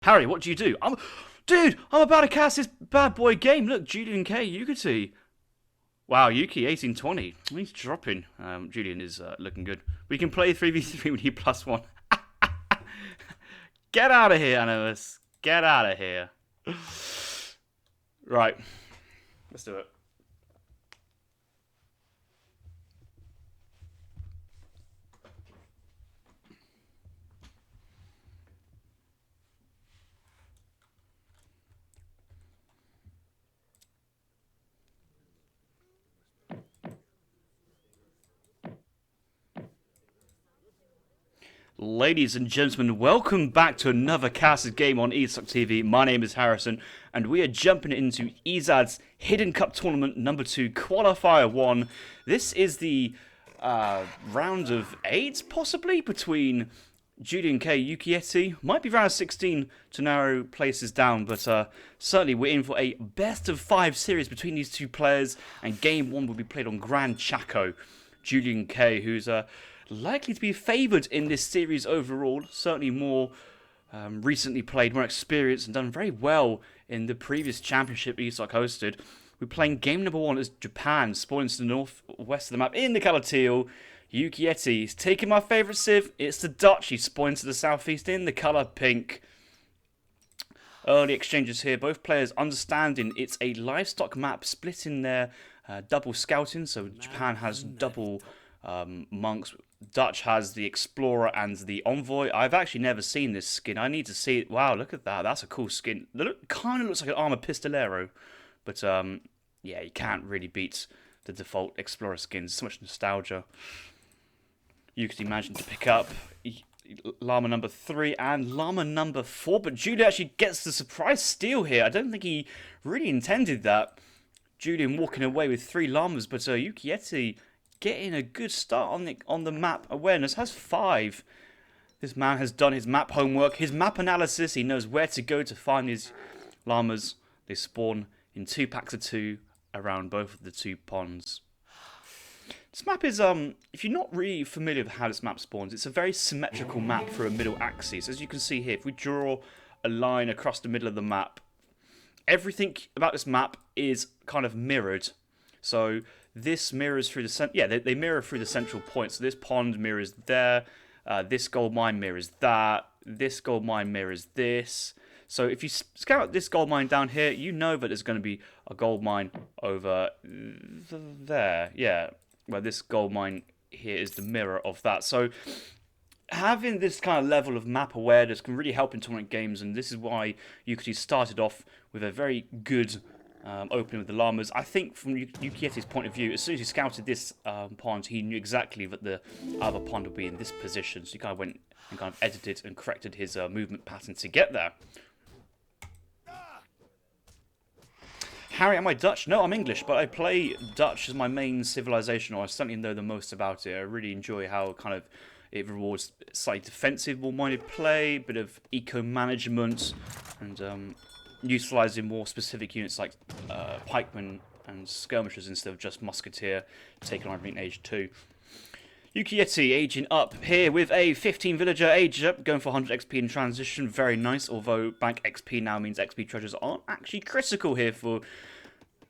Harry, what do you do? I'm about to cast this bad boy game. Look, JulianK, Yukietty. Wow, Yuki, 1820. He's dropping. Julian is looking good. We can play 3v3 with you +1. Get out of here, Animus. Get out of here. Right. Let's do it. Ladies and gentlemen, welcome back to another casted game on eSoc TV. My name is Harrison, and we are jumping into EZAD's Hidden Cup Tournament number 2, Qualifier 1. This is the round of 8, possibly, between JulianK, Yukietty. Might be round of 16 to narrow places down, but certainly we're in for a best-of-5 series between these two players, and game 1 will be played on Grand Chaco. JulianK, who's likely to be favoured in this series overall. Certainly more recently played, more experienced, and done very well in the previous championship ESOC hosted. We're playing game number 1 as Japan, spawning to the northwest of the map in the colour teal. Yukietty is taking my favourite civ. It's the Dutch. He's spawning to the southeast in the colour pink. Early exchanges here. Both players understanding it's a livestock map, splitting their double scouting. So Japan has double monks. Dutch has the Explorer and the Envoy. I've actually never seen this skin. I need to see it. Wow, look at that. That's a cool skin. It kind of looks like an Armor Pistolero. But, yeah, you can't really beat the default Explorer skins. So much nostalgia. You could imagine to pick up Llama number 3 and Llama number 4. But Julian actually gets the surprise steal here. I don't think he really intended that. Julian walking away with 3 Llamas. But Yukietty getting a good start on the map awareness, has 5. This man has done his map homework, his map analysis. He knows where to go to find these llamas. They spawn in 2 packs of 2 around both of the 2 ponds. This map is, if you're not really familiar with how this map spawns, it's a very symmetrical map for a middle axis. As you can see here, if we draw a line across the middle of the map, everything about this map is kind of mirrored. So this mirrors through the they mirror through the central point. So this pond mirrors there. This gold mine mirrors that. This gold mine mirrors this. So if you scout this gold mine down here, you know that there's going to be a gold mine over there. Yeah, well, this gold mine here is the mirror of that. So having this kind of level of map awareness can really help in tournament games, and this is why Yukietty started off with a very good opening with the llamas. I think from Yukietty's point of view, as soon as he scouted this pond, he knew exactly that the other pond would be in this position. So he kind of went and kind of edited and corrected his movement pattern to get there. Harry, am I Dutch? No, I'm English, but I play Dutch as my main civilization, or I certainly know the most about it. I really enjoy how kind of it rewards slightly defensive, more-minded play, a bit of eco-management, and utilising more specific units like pikemen and skirmishers instead of just musketeer, taking on everything age 2. Yukietty aging up here with a 15 villager age up, going for 100 XP in transition. Very nice, although bank XP now means XP treasures aren't actually critical here for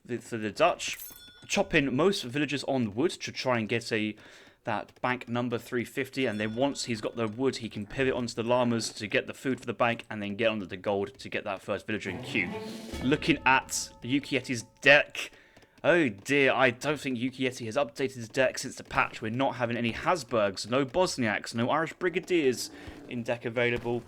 the Dutch. Chopping most villagers on wood to try and get that bank number 350, and then once he's got the wood, he can pivot onto the llamas to get the food for the bank, and then get onto the gold to get that first villager in queue. Looking at Yukietty's deck, oh dear, I don't think Yukietty has updated his deck since the patch. We're not having any Habsburgs, no Bosniaks, no Irish Brigadiers in deck available.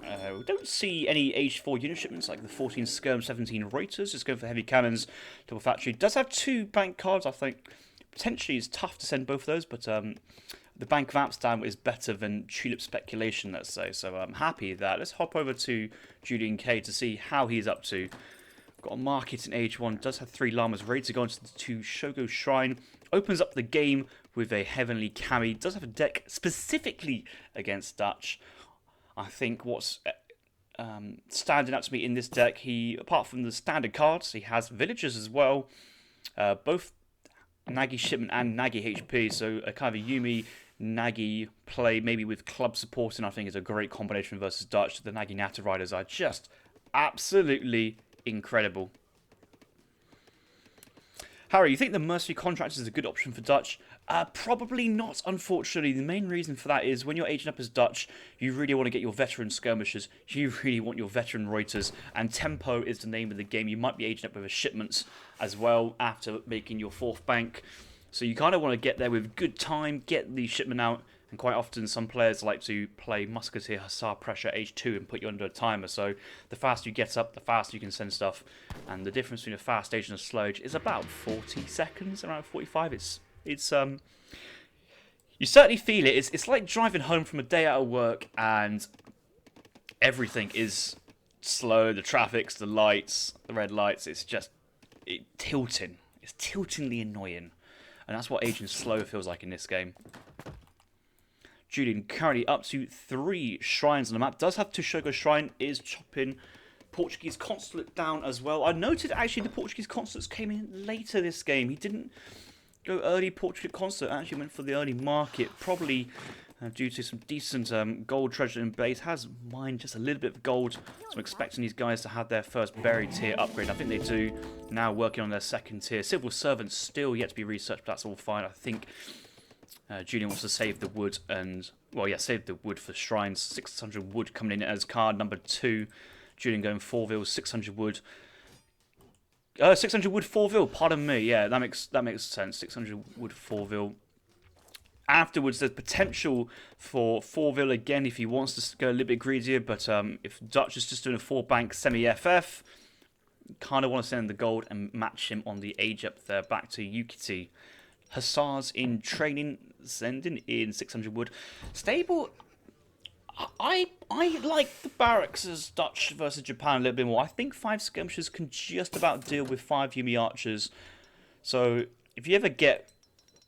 We don't see any age 4 unit shipments like the 14 Skirm, 17 Reuters. Just going for heavy cannons. Double factory does have 2 bank cards, I think. Potentially it's tough to send both of those, but the Bank of Amsterdam is better than Tulip Speculation, let's say. So I'm happy with that. Let's hop over to JulianK to see how he's up to. Got a market in age 1. Does have 3 llamas ready to go into the 2 Shogo Shrine. Opens up the game with a Heavenly Kami. Does have a deck specifically against Dutch. I think what's standing out to me in this deck, apart from the standard cards, he has villagers as well. Both Nagi Shipment and Nagi HP, so a kind of a Yumi Nagi play, maybe with club support, and I think is a great combination versus Dutch. The Nagi Natter riders are just absolutely incredible. Harry, you think the Mercenary Contractors is a good option for Dutch? Probably not, unfortunately. The main reason for that is when you're aging up as Dutch, you really want to get your veteran skirmishers, you really want your veteran Reuters, and tempo is the name of the game. You might be aging up with a shipment as well after making your 4th bank. So you kind of want to get there with good time, get the shipment out, and quite often some players like to play Musketeer Hussar Pressure H2 and put you under a timer. So the faster you get up, the faster you can send stuff. And the difference between a fast age and a slow age is about 40 seconds, around 45. It's you certainly feel it. It's like driving home from a day out of work and everything is slow. The traffic's, the lights, the red lights. It's just tilting. It's tiltingly annoying. And that's what aging slow feels like in this game. Julian currently up to 3 shrines on the map. Does have Tushogo Shrine, is chopping Portuguese Consulate down as well. I noted actually the Portuguese Consulates came in later this game. He didn't go early Portuguese Consulate, actually went for the early market. Probably due to some decent gold treasure in base. Has mined just a little bit of gold. So I'm expecting these guys to have their first buried tier upgrade. I think they do. Now working on their 2nd tier. Civil Servants still yet to be researched, but that's all fine. I think Julian wants to save the wood and, well, yeah, save the wood for shrines. 600 wood coming in as card number 2. Julian going 4-ville, 600 wood. 600 wood 4-ville, pardon me. Yeah, that makes sense. 600 wood 4-ville. Afterwards, there's potential for 4-ville again if he wants to go a little bit greedier, but if Dutch is just doing a 4-bank semi-FF, kind of want to send the gold and match him on the age up there. Back to Yukietty. Hussars in training, sending in 600 wood. Stable, I like the barracks as Dutch versus Japan a little bit more. I think 5 skirmishers can just about deal with 5 Yumi archers. So if you ever get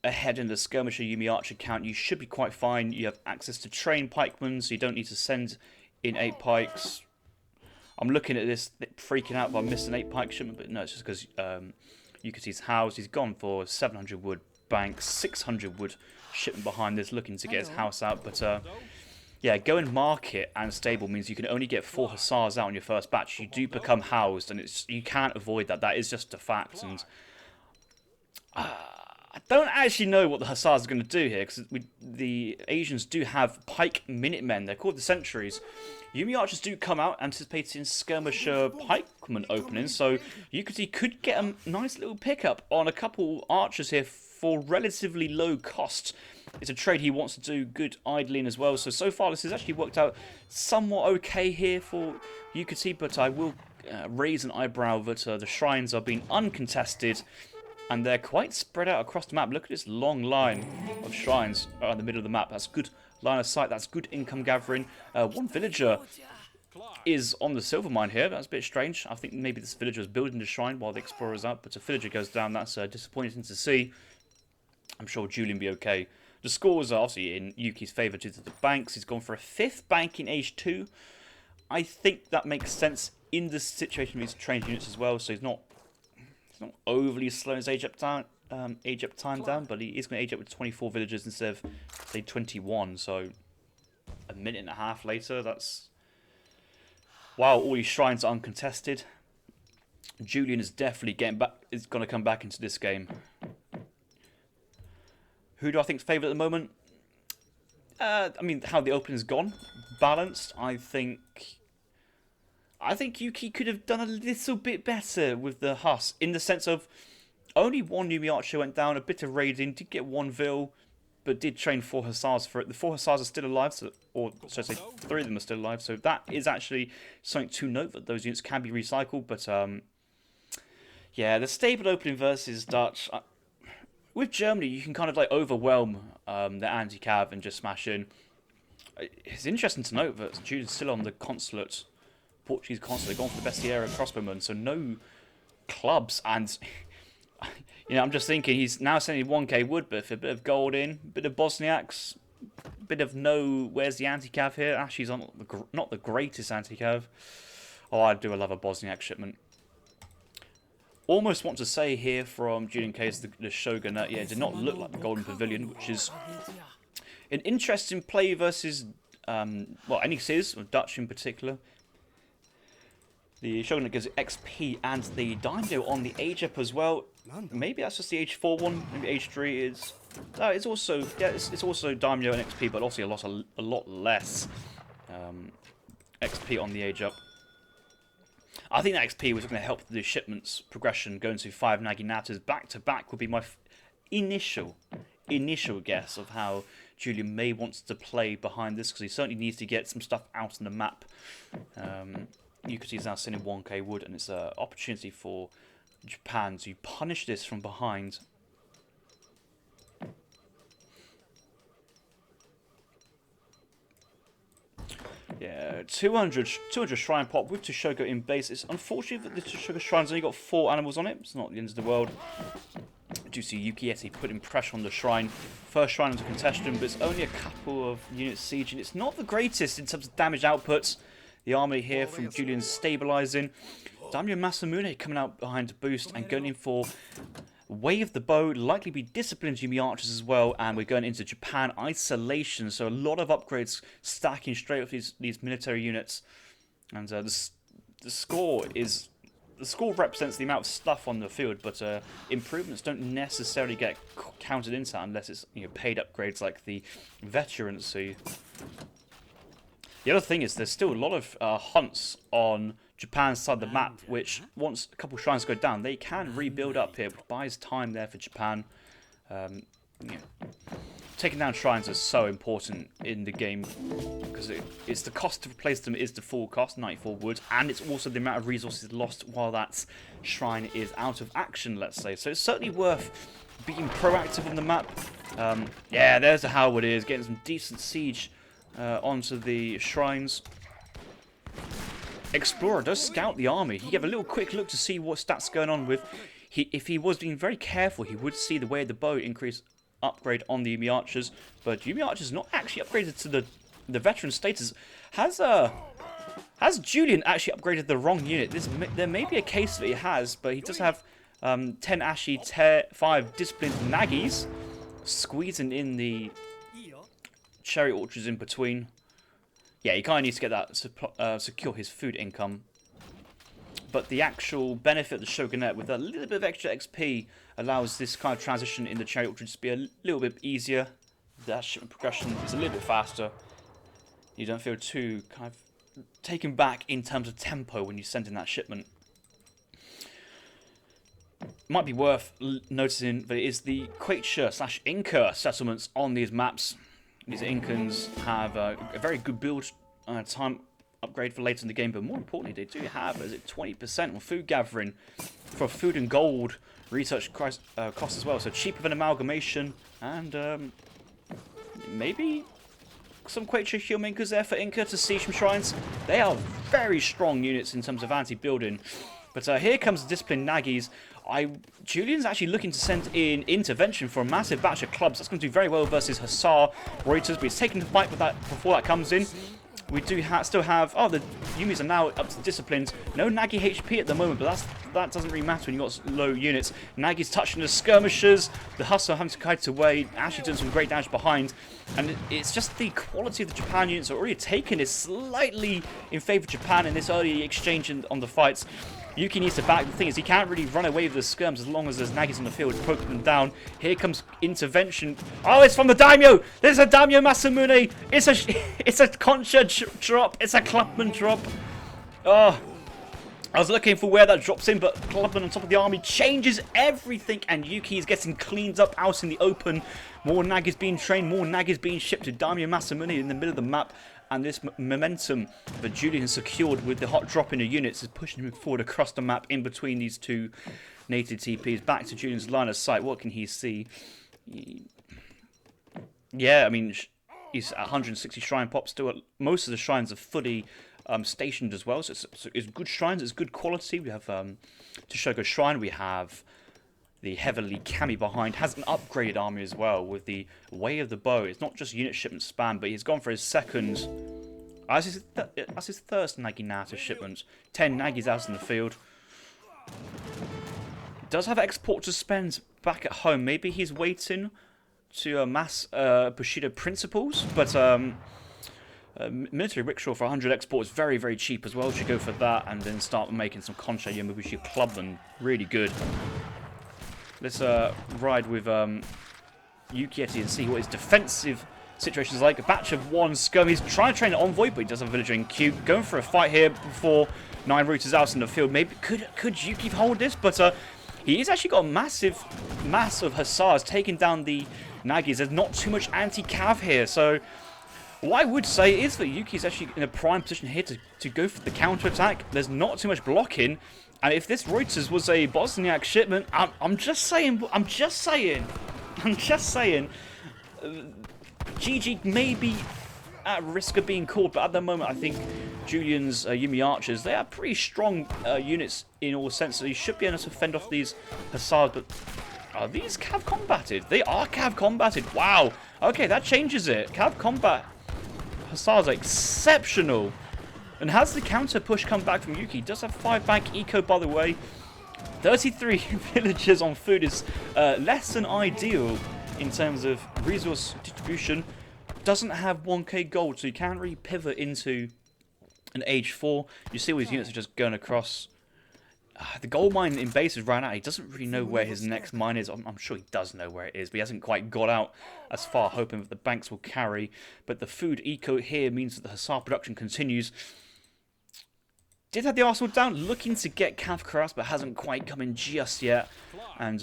ahead in the skirmisher Yumi archer count, you should be quite fine. You have access to train pikemen, so you don't need to send in 8 pikes. I'm looking at this freaking out by missing 8 pike shipment, but no, it's just because Yukietty's house. He's gone for 700 wood bank, 600 wood shipment behind this, looking to get his house out. But yeah, going market and stable means you can only get 4 hussars out on your first batch. You do become housed, and you can't avoid that. That is just a fact. And I don't actually know what the hussars are going to do here, because the Asians do have pike minutemen. They're called the sentries. Yumi archers do come out anticipating skirmisher pikemen openings, so Yukietty could get a nice little pickup on a couple archers here for relatively low cost. It's a trade he wants to do good idling as well. So far this has actually worked out somewhat okay here for Yukietty, but I will raise an eyebrow that the shrines are being uncontested and they're quite spread out across the map. Look at this long line of shrines in the middle of the map. That's good line of sight. That's good income gathering. One villager is on the silver mine here. That's a bit strange. I think maybe this villager was building the shrine while the explorer's up, but a villager goes down. That's disappointing to see. I'm sure Julian will be okay. The scores are obviously in Yuki's favour due to the banks. He's gone for a 5th bank in age 2. I think that makes sense in this situation with his trained units as well, so he's not overly slowing his age up time down, but he is going to age up with 24 villagers instead of, say, 21, so a minute and a half later, that's... Wow, all these shrines are uncontested. Julian is definitely going to come back into this game. Who do I think is favourite at the moment? I mean, how the opening's gone. Balanced, I think Yuki could have done a little bit better with the Huss, in the sense of only 1 Yumi archer went down, a bit of raiding, did get 1 Vil, but did train 4 hussars for it. The 4 hussars are still alive, or should I say 3 of them are still alive, so that is actually something to note, that those units can be recycled, but yeah, the stable opening versus Dutch... with Germany, you can kind of like overwhelm the anti-cav and just smash in. It's interesting to note that Julian's still on the consulate, Portuguese consulate, gone for the Bestiaria crossbowmen, so no clubs, and you know, I'm just thinking he's now sending 1k wood, but a bit of gold in, a bit of Bosniaks, a bit of where's the anti-cav here? Actually, he's not the greatest anti-cav. Oh, I do love a Bosniak shipment. Almost want to say here from JulianK, the Shogun, that yeah, it did not look like the Golden Pavilion, which is An interesting play versus, well, any series, or Dutch in particular. The Shogun gives XP and the Daimyo on the age up as well. Maybe that's just the age 4 one. Maybe age 3 is. It's also it's also Daimyo and XP, but also a lot less XP on the age up. I think that XP was going to help the shipments progression going to 5 Naginatas back to back would be my initial guess of how Julian may want to play behind this, because he certainly needs to get some stuff out on the map. Yukietty is now sitting in 1k wood, and it's an opportunity for Japan to punish this from behind. Yeah, 200 shrine pop with Toshogo in base. It's unfortunate that the Toshogo shrine's only got 4 animals on it. It's not the end of the world. I do see Yukietty putting pressure on the shrine. First shrine into contention, but it's only a couple of units sieging. It's not the greatest in terms of damage outputs. The army here from Julian stabilising. Daimyo Masamune coming out behind to boost and going in for Way of the Bow. Likely be disciplined Yumi archers as well. And we're going into Japan isolation. So a lot of upgrades stacking straight off these military units. And the score represents the amount of stuff on the field, but improvements don't necessarily get counted into that unless it's paid upgrades like the veterancy. The other thing is there's still a lot of hunts on Japan's side of the map, which once a couple of shrines go down, they can rebuild up here, which buys time there for Japan. Taking down shrines is so important in the game because it's the cost to replace them is the full cost, 94 wood, and it's also the amount of resources lost while that shrine is out of action, let's say. So it's certainly worth being proactive on the map. Yeah, there's how it is, getting some decent siege onto the shrines. Explorer does scout the army. He gave a little quick look to see what stats going on with. If he was being very careful, he would see the Way of the Bow increase upgrade on the Yumi archers, but Yumi archers not actually upgraded to the veteran status. Has Julian actually upgraded the wrong unit? There may be a case that he has, but he does have 10 Ashi, 5 disciplined Nagis, squeezing in the cherry orchards in between. Yeah, he kind of needs to get that secure his food income. But the actual benefit of the Shogunate with a little bit of extra XP allows this kind of transition in the cherry orchards to be a little bit easier. That shipment progression is a little bit faster. You don't feel too kind of taken back in terms of tempo when you send in that shipment. Might be worth noticing that it is the Qualifier/Inca settlements on these maps. These Incans have a very good build time upgrade for later in the game, but more importantly, they do have 20% on food gathering for food and gold research cost as well. So cheaper than amalgamation, and maybe some Qualifier Hillmakers there for Inca to siege some shrines. They are very strong units in terms of anti-building. But here comes the disciplined Nagis. Julian's actually looking to send in intervention for a massive batch of clubs. That's going to do very well versus Hussar Reuters, but he's taking the fight with that before that comes in. We do still have... Oh, the Yumis are now up to disciplines. No Nagi HP at the moment, but that doesn't really matter when you've got low units. Nagi's touching the skirmishers. The Hussar having to kite away. Actually doing some great damage behind. And it's just the quality of the Japan units that are already taken is slightly in favour of Japan in this early exchange on the fights. Yuki needs to back. The thing is, he can't really run away with the skirms as long as there's Nagis on the field poking them down. Here comes intervention. Oh, it's from the Daimyo! There's a Daimyo Masamune! It's a Concha drop. It's a Clubman drop. Oh, I was looking for where that drops in, but Clubman on top of the army changes everything, and Yuki is getting cleaned up out in the open. More Nagis being trained, more Nagis being shipped to Daimyo Masamune in the middle of the map. And this momentum that Julian has secured with the hot drop in the units is pushing him forward across the map in between these two native TPs. Back to Julian's line of sight. What can he see? Yeah, I mean, he's at 160 shrine pop still. Most of the shrines are fully stationed as well. So it's good shrines. It's good quality. We have Toshogo Shrine. We have the heavily cami behind. Has an upgraded army as well with the Way of the Bow. It's not just unit shipment spam, but he's gone for his second. That's his first Naginata shipment. 10 Nagis out in the field. Does have export to spend back at home. Maybe he's waiting to mass Bushido principles, but military rickshaw for 100 export is very, very cheap as well. We should go for that and then start making some Concha Yamabushi Clubman really good. Let's ride with Yukietty and see what his defensive situation is like. A batch of 1 scum. He's trying to train an envoy, but he does have a villager in queue. Going for a fight here before 9 routers out in the field. Maybe could Yuki hold this, but he's actually got a massive mass of Hussars taking down the Nagis. There's not too much anti-cav here, so what I would say is that Yuki's actually in a prime position here to go for the counter-attack. There's not too much blocking, and if this Reuters was a Bosniak shipment, I'm just saying, GG may be at risk of being called, but at the moment I think Julian's Yumi Archers, they are pretty strong units in all senses. He should be able to fend off these Hussars, but are these cav combated? They are cav combated. Wow. Okay, that changes it. Cav combat Hussars are exceptional. And has the counter push come back from Yuki? Does have 5 bank eco, by the way. 33 villagers on food is less than ideal in terms of resource distribution. Doesn't have 1k gold, so you can't really pivot into an age 4. You see all these units are just going across. The gold mine in base is ran out. He doesn't really know where his next mine is. I'm sure he does know where it is, but he hasn't quite got out as far, hoping that the banks will carry. But the food eco here means that the Hussar production continues. Did have the arsenal down, looking to get cav Karas, but hasn't quite come in just yet. And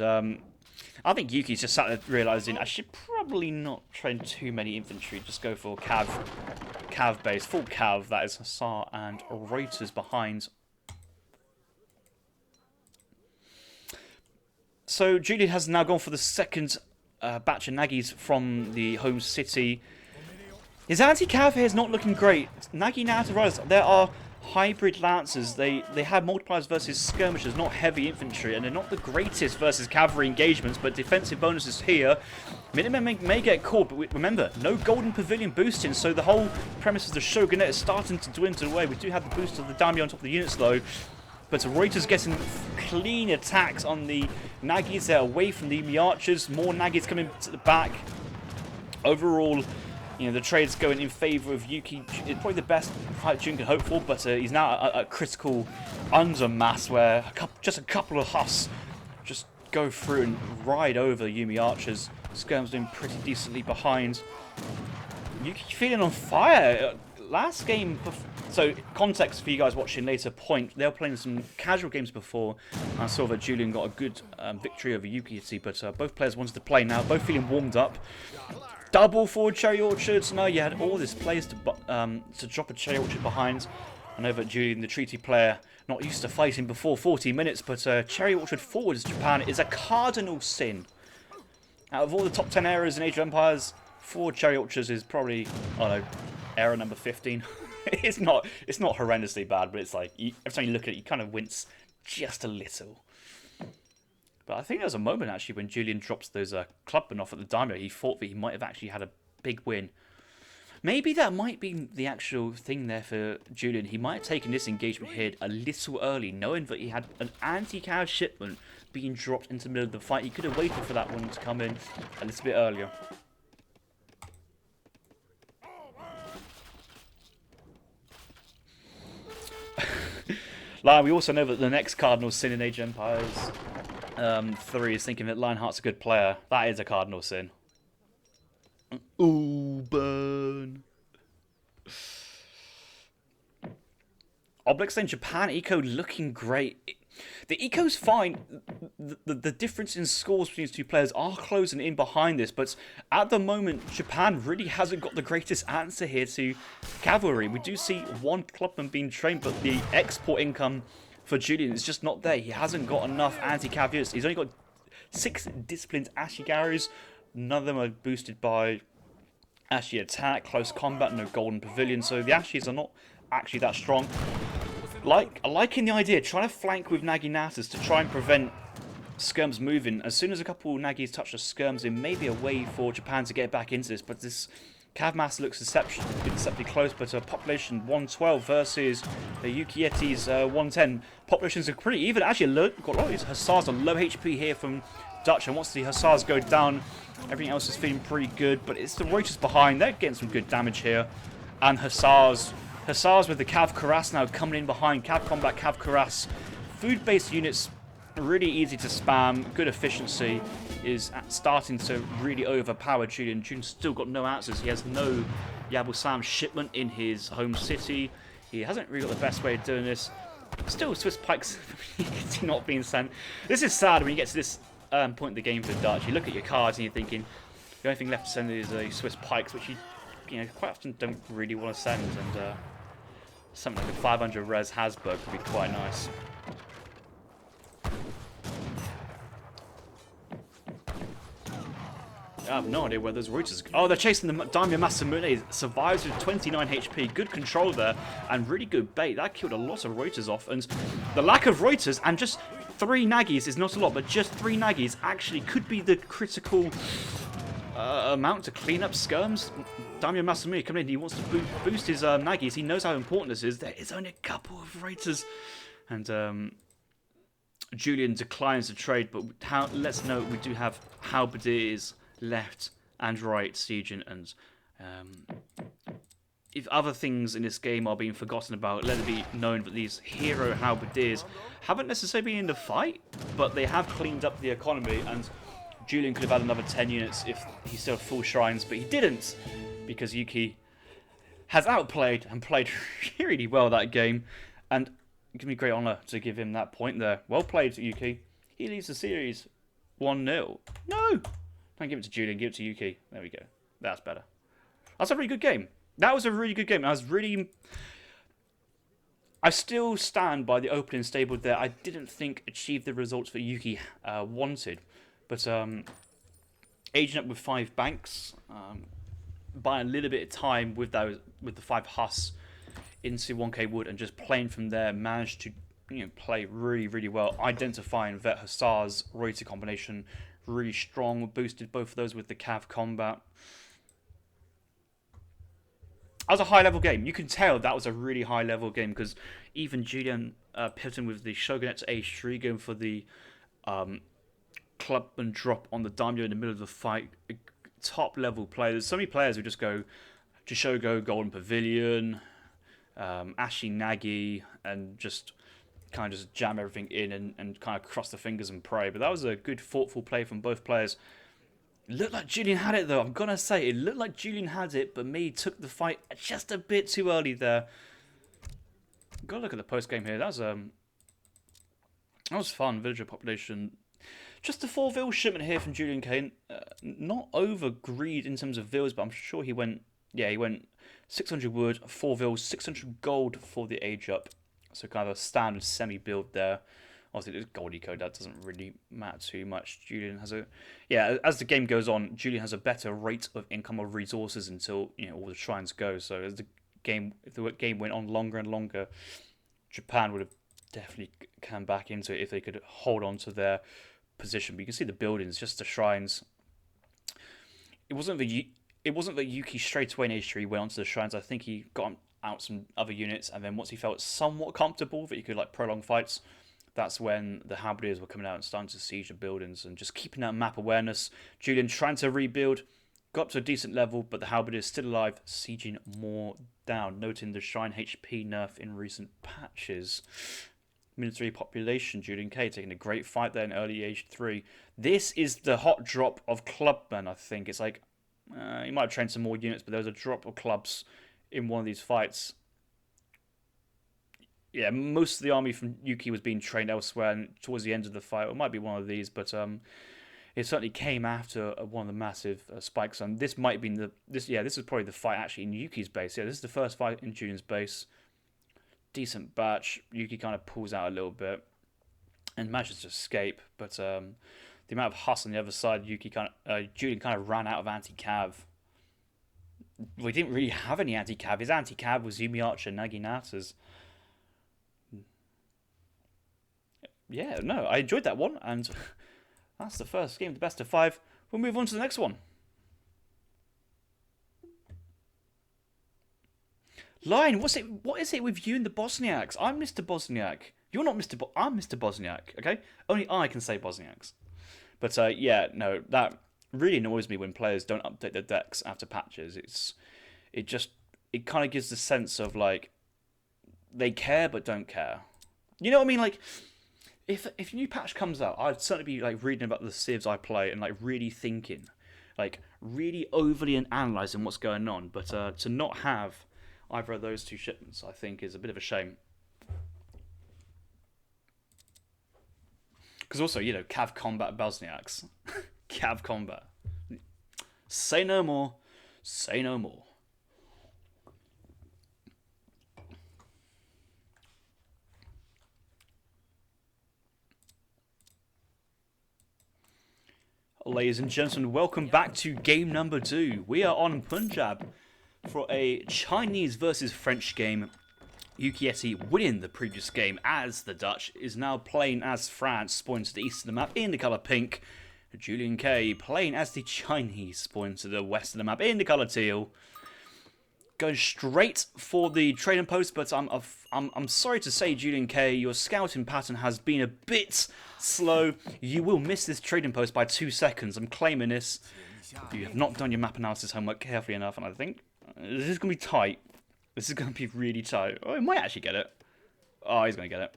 I think Yuki's just sat there realising I should probably not train too many infantry, just go for cav base, full cav, that is Hussar and Reuters behind. So Julian has now gone for the second batch of Nagis from the home city. His anti-cav here is not looking great. Nagi now to rise. There are hybrid lancers. They have multipliers versus skirmishers, not heavy infantry, and they're not the greatest versus cavalry engagements, but defensive bonuses here. Minutemen may get caught, but remember, no golden pavilion boosting, so the whole premise of the shogunate is starting to dwindle away. We do have the boost of the daimyo on top of the units though. But Reuters getting clean attacks on the Nagis. They're away from the Yumi Archers. More Nagis coming to the back. Overall, you know, the trade's going in favour of Yuki. It's probably the best fight Julian can hope for, but he's now at a critical undermass where just a couple of Huss just go through and ride over the Yumi Archers. Skirm's doing pretty decently behind. Yuki feeling on fire. Last game, so context for you guys watching later point, they were playing some casual games before. I saw that Julian got a good victory over Yukietty, but both players wanted to play now, both feeling warmed up. Double forward cherry orchards. No, you had all these players to drop a cherry orchard behind. I know that Julian, the treaty player, not used to fighting before 40 minutes, but cherry orchard forwards Japan is a cardinal sin. Out of all the top 10 errors in Age of Empires, forward cherry orchards is probably, I don't know, error number 15. it's not horrendously bad, but it's like every time you look at it, you kind of wince just a little. But I think there was a moment actually when Julian drops those clubmen off at the daimyo. He thought that he might have actually had a big win. Maybe that might be the actual thing there for Julian. He might have taken this engagement here a little early, knowing that he had an anti-cav shipment being dropped into the middle of the fight. He could have waited for that one to come in a little bit earlier. We also know that the next cardinal sin in Age of Empires 3 is thinking that Lionheart's a good player. That is a cardinal sin. Ooh, burn. Oblix in Japan, eco looking great. The eco's fine. The difference in scores between these two players are closing in behind this, but at the moment, Japan really hasn't got the greatest answer here to cavalry. We do see one clubman being trained, but the export income for Julian is just not there. He hasn't got enough anti-cav units. He's only got 6 disciplined Ashigarus. None of them are boosted by Ashi attack, close combat, no golden pavilion, so the Ashis are not actually that strong. Liking the idea, trying to flank with Nagi Natas to try and prevent skirms moving. As soon as a couple Nagis touch the skirms, it may be a way for Japan to get back into this, but this Cav mass looks deceptively close, but population 112 versus Yukietty's 110. Populations are pretty even. Actually, got a lot of these Hussars on low HP here from Dutch, and once the Hussars go down, everything else is feeling pretty good. But it's the Reuters behind. They're getting some good damage here. And Hussars with the Cav Cuirass now coming in behind. Cav Combat, Cav Cuirass. Food-based units, really easy to spam. Good efficiency is starting to really overpower Julian. Julian's still got no answers. He has no Yabul Sam shipment in his home city. He hasn't really got the best way of doing this. Still, Swiss pikes not being sent. This is sad when you get to this point in the game for Dutch. You look at your cards and you're thinking the only thing left to send is Swiss pikes, which you quite often don't really want to send. And something like a 500 res Hasburg would be quite nice. I have no idea where those Reuters. Oh, they're chasing the Daimyo Masamune. Survives with 29 HP. Good control there and really good bait. That killed a lot of Reuters off. And the lack of Reuters and just 3 Nagis is not a lot, but just 3 Nagis actually could be the critical amount to clean up skirms. Daimyo Masamune coming in. He wants to boost his Nagis. He knows how important this is. There is only a couple of Reuters. And Julian declines the trade, but let's note we do have halberdiers left and right sieging, and if other things in this game are being forgotten about, let it be known that these hero halberdiers haven't necessarily been in the fight, but they have cleaned up the economy, and Julian could have had another 10 units if he still had full shrines, but he didn't, because Yuki has outplayed and played really well that game, and it gives me great honour to give him that point there. Well played, Yuki. He leads the series 1-0. No! Don't give it to Julian, give it to Yuki. There we go. That's better. That's a really good game. That was a really good game. I still stand by the opening stable there. I didn't think achieved the results that Yuki wanted. But aging up with 5 banks, buying a little bit of time with the 5 Huss into 1k wood and just playing from there, managed to play really, really well. Identifying Vet Hussars, Reuter combination, really strong, boosted both of those with the Cav combat. That was a high level game. You can tell that was a really high level game because even Julian pivoting with the Shogunate to H3, going for the clubman drop on the Daimyo in the middle of the fight. Top level players. There's so many players who just go Jishogo, Golden Pavilion, Ashi Nagi, and just kind of just jam everything in and kind of cross the fingers and pray. But that was a good, thoughtful play from both players. It looked like Julian had it, though. I'm going to say, it looked like Julian had it, but me took the fight just a bit too early there. Got to look at the post-game here. That was fun. Villager population. Just a 4 Vil shipment here from JulianK. Not over greed in terms of Vils, but I'm sure he went 600 wood, 4 Vils, 600 gold for the age up. So kind of a standard semi-build there. Obviously, it's gold eco, that doesn't really matter too much. Julian has as the game goes on, Julian has a better rate of income of resources until all the shrines go. So as if the game went on longer and longer, Japan would have definitely come back into it if they could hold on to their position. But you can see the buildings, just the shrines. It wasn't that Yuki straight away in H3 went onto the shrines. I think he got out some other units, and then once he felt somewhat comfortable that he could prolong fights, that's when the halberdiers were coming out and starting to siege the buildings and just keeping that map awareness. Julian trying to rebuild, got up to a decent level, but the halberdiers still alive, sieging more down, noting the shrine HP nerf in recent patches. Military population, JulianK taking a great fight there in early age 3. This is the hot drop of clubmen, I think. It's like, he might have trained some more units, but there was a drop of clubs in one of these fights. Yeah, most of the army from Yuki was being trained elsewhere, and towards the end of the fight, it might be one of these, but it certainly came after one of the massive spikes. And this might be this is probably the fight actually in Yuki's base. Yeah, this is the first fight in Julian's base. Decent batch. Yuki kind of pulls out a little bit and manages to escape, but the amount of Huss on the other side, Julian kind of ran out of anti-cav. We didn't really have any anti-cav. His anti-cav was Yumi Archer and Naginatas. Yeah, no, I enjoyed that one, and that's the first game, the best of 5. We'll move on to the next one. Lion, what is it with you and the Bosniaks? I'm Mr. Bosniak. You're not I'm Mr. Bosniak, okay? Only I can say Bosniaks. But yeah, no, that really annoys me when players don't update their decks after patches. It kind of gives the sense of like they care but don't care. You know what I mean? Like if a new patch comes out, I'd certainly be like reading about the civs I play and like really thinking, like really overly and analysing what's going on. But to not have either of those two shipments, I think, is a bit of a shame. Because also, you know, Cav Combat Bosniaks. Cav Combat. Say no more. Say no more. Ladies and gentlemen, welcome back to game number 2. We are on Punjab for a Chinese versus French game. Yukietty winning the previous game as the Dutch is now playing as France, spawned to the east of the map in the colour pink. JulianK playing as the Chinese, spawned to the west of the map in the colour teal. Going straight for the trading post, but I'm sorry to say, JulianK, your scouting pattern has been a bit slow. You will miss this trading post by 2 seconds. I'm claiming this. You have not done your map analysis homework carefully enough, and I think this is going to be tight. This is going to be really tight. Oh, he might actually get it. Oh, he's going to get it.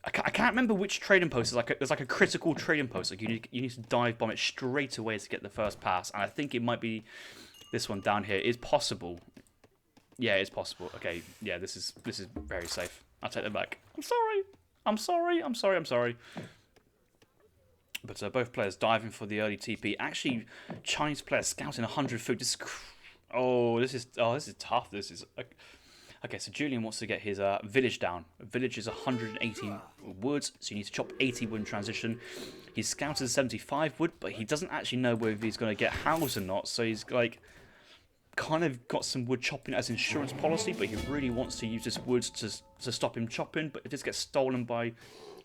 I can't remember which trading post. There's like a critical trading post. Like you need to dive bomb it straight away to get the first pass, and I think it might be this one down here. Is possible. Yeah, it's possible. Okay, yeah, this is very safe. I'll take that back. I'm sorry. I'm sorry. I'm sorry. I'm sorry. But both players diving for the early TP. Actually, Chinese player scouting 100 food. This is tough. This is okay. So Julian wants to get his village down. Village is 180 wood, so you need to chop 80 wood in transition. He's scouted 75 wood, but he doesn't actually know whether he's going to get housed or not. So he's like kind of got some wood chopping as insurance policy, but he really wants to use this wood to stop him chopping. But if this gets stolen by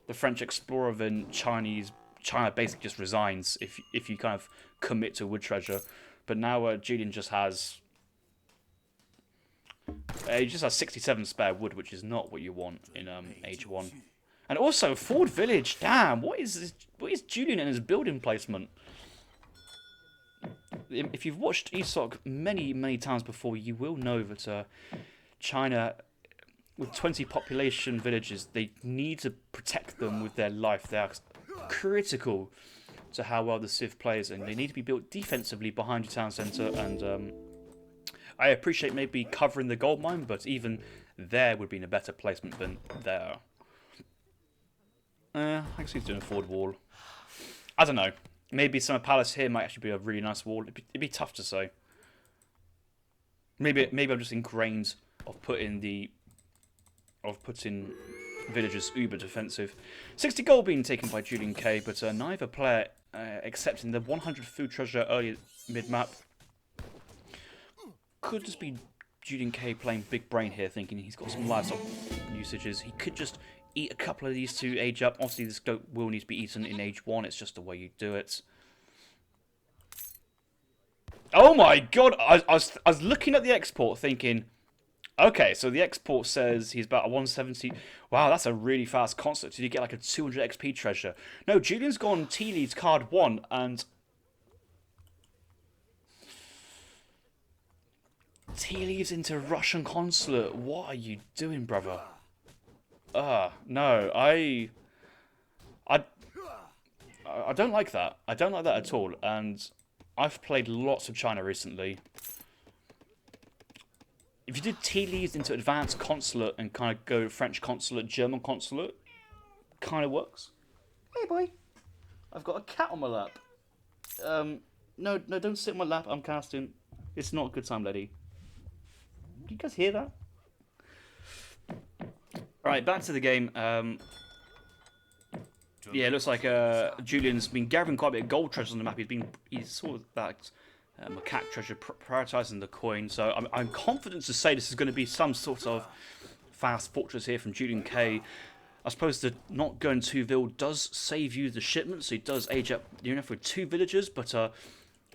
the French explorer, then China basically just resigns if you kind of commit to wood treasure. But now Julian just has 67 spare wood, which is not what you want in Age 1. And also Ford Village. Damn, what is Julian and his building placement? If you've watched ESOC many times before, you will know that China, with 20 population villages, they need to protect them with their life. They are critical to how well the Civ plays, and they need to be built defensively behind your town centre. And I appreciate maybe covering the gold mine, but even there would be in a better placement than there. I guess he's doing a forward wall. I don't know. Maybe Summer Palace here might actually be a really nice wall. It'd be tough to say. Maybe I'm just ingrained of putting villagers uber defensive. 60 gold being taken by JulianK, but neither player accepting the 100 food treasure early mid map. Could just be JulianK playing big brain here, thinking he's got some livestock usages. He could just eat a couple of these to age up. Obviously, this goat will need to be eaten in Age 1. It's just the way you do it. Oh my god! I was looking at the export thinking, okay, so the export says he's about a 170. Wow, that's a really fast concert. Did you get like a 200 XP treasure? No, Julian's gone Tea Leaves card 1 and Tea Leaves into Russian consulate. What are you doing, brother? No, I don't like that. I don't like that at all. And I've played lots of China recently. If you did Tea Leaves into Advanced Consulate and kind of go French Consulate, German Consulate, kind of works. Hey, boy. I've got a cat on my lap. No, don't sit on my lap. I'm casting. It's not a good time, lady. Do you guys hear that? Alright, back to the game. Yeah, it looks like Julian's been gathering quite a bit of gold treasures on the map. He's sort of that macaque treasure, prioritising the coin. So I'm confident to say this is going to be some sort of fast fortress here from JulianK. I suppose the not going to Ville does save you the shipment, so he does age up near enough with 2 villagers, but